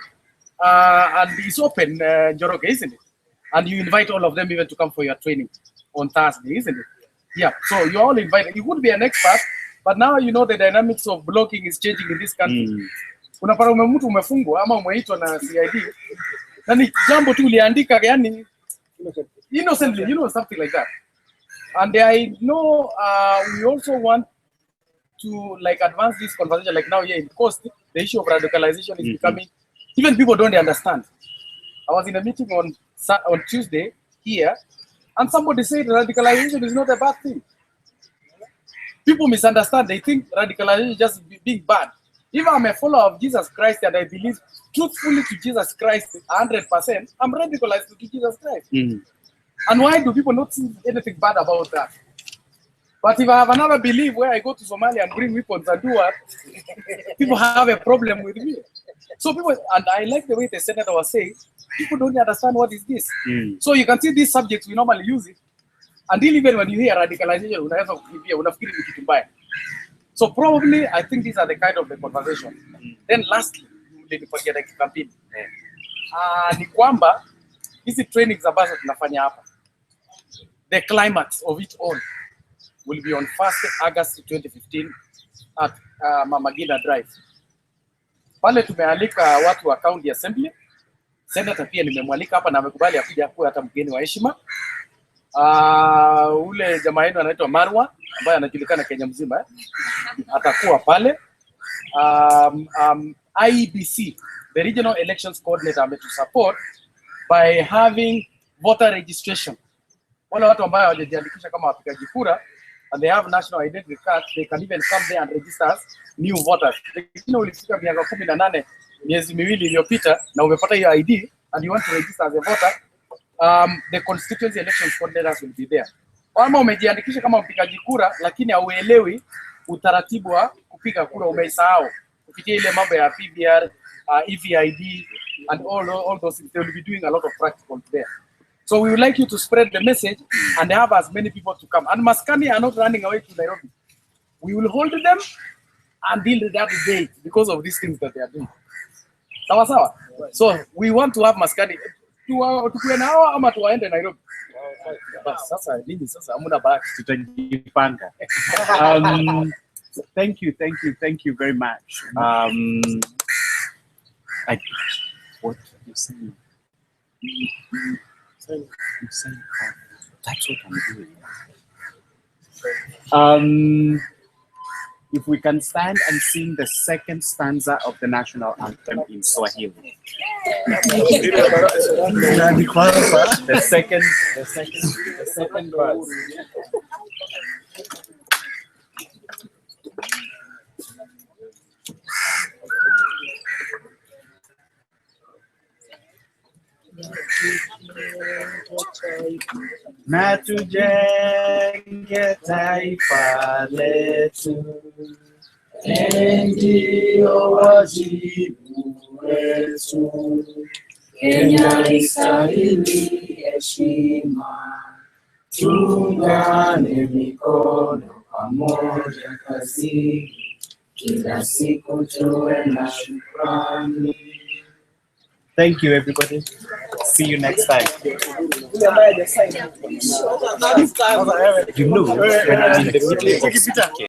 And it's open, Njoroge, isn't it? And you invite all of them even to come for your training on Thursday, isn't it? Yeah, so you're all invited. You would be an expert, but now you know the dynamics of blocking is changing in this country. Unapata mtu umefungwa ama umeitwa na CID. Na ni jambo tu uliandika yani innocently, something like that. And I know we also want to like advance this conversation, like now here in Coast, the issue of radicalization is becoming, even people don't understand. I was in a meeting on Tuesday here, and somebody said radicalization is not a bad thing. People misunderstand. They think radicalization is just being bad. If I'm a follower of Jesus Christ and I believe truthfully to Jesus Christ 100%, I'm radicalized to Jesus Christ. And why do people not see anything bad about that? But if I have another belief where I go to Somalia and bring weapons and do what, people have a problem with me. So people, and I like the way the senator was saying, people don't understand what is this. So you can see these subjects, we normally use it. Until even when you hear radicalization, unafikiri ni kitu mbaya. So probably, I think these are the kind of the conversation. Then lastly, nilipokia the campaign. Ni kwamba, hizi trainings ambazo tunafanya hapa, the climax of it all will be on 1st August 2015 at Mama Ngina Drive. Pale tumealika watu wa County Assembly. Senator pia nimemwalika hapa na amekubali akuja kuwa hata mgeni wa heshima. Ule jamaa yenu anaitwa Marwa ambaye anajulikana Kenya mzima atakuwa pale. IEBC, the Regional Elections Coordinator, ametu support by having voter registration. Wale watu ambao hawajajiandikisha kama wapigaji kura and they have national identity cards, they can even come there and register as new voters. Lakini ulifika miaka 18 miezi miwili iliyopita na umepata hiyo ID and you want to register as a voter, the constituency elections coordinators will be there. Kama umejiandikisha kama mpigaji kura lakini hauelewi utaratibu wa kupiga kura, umeisahau kupitia ile mambo ya PBR, EVID and all those things, they will be doing a lot of practical there. So we would like you to spread the message and have as many people to come. And Maskani are not running away to Nairobi. We will hold them until that date because of these things that they are doing. Sawa sawa? So we want to have Maskani. Tukue na hawa ama tuwaende Nairobi? Sasa nini sasa hamna bahati, tutajipanga. Thank you very much. What you saying? You saying that's what I'm doing. If we can stand and sing the second stanza of the national anthem in Swahili. The second verse. Na tujenge taifa letu, ndio wajibu wetu. Kenya istahili heshima, tuungane mikono pamoja kazini, kila siku tuwe na shukrani. Thank you, everybody. See you next time. Yule ambaye hajasign. You know, when I'm in the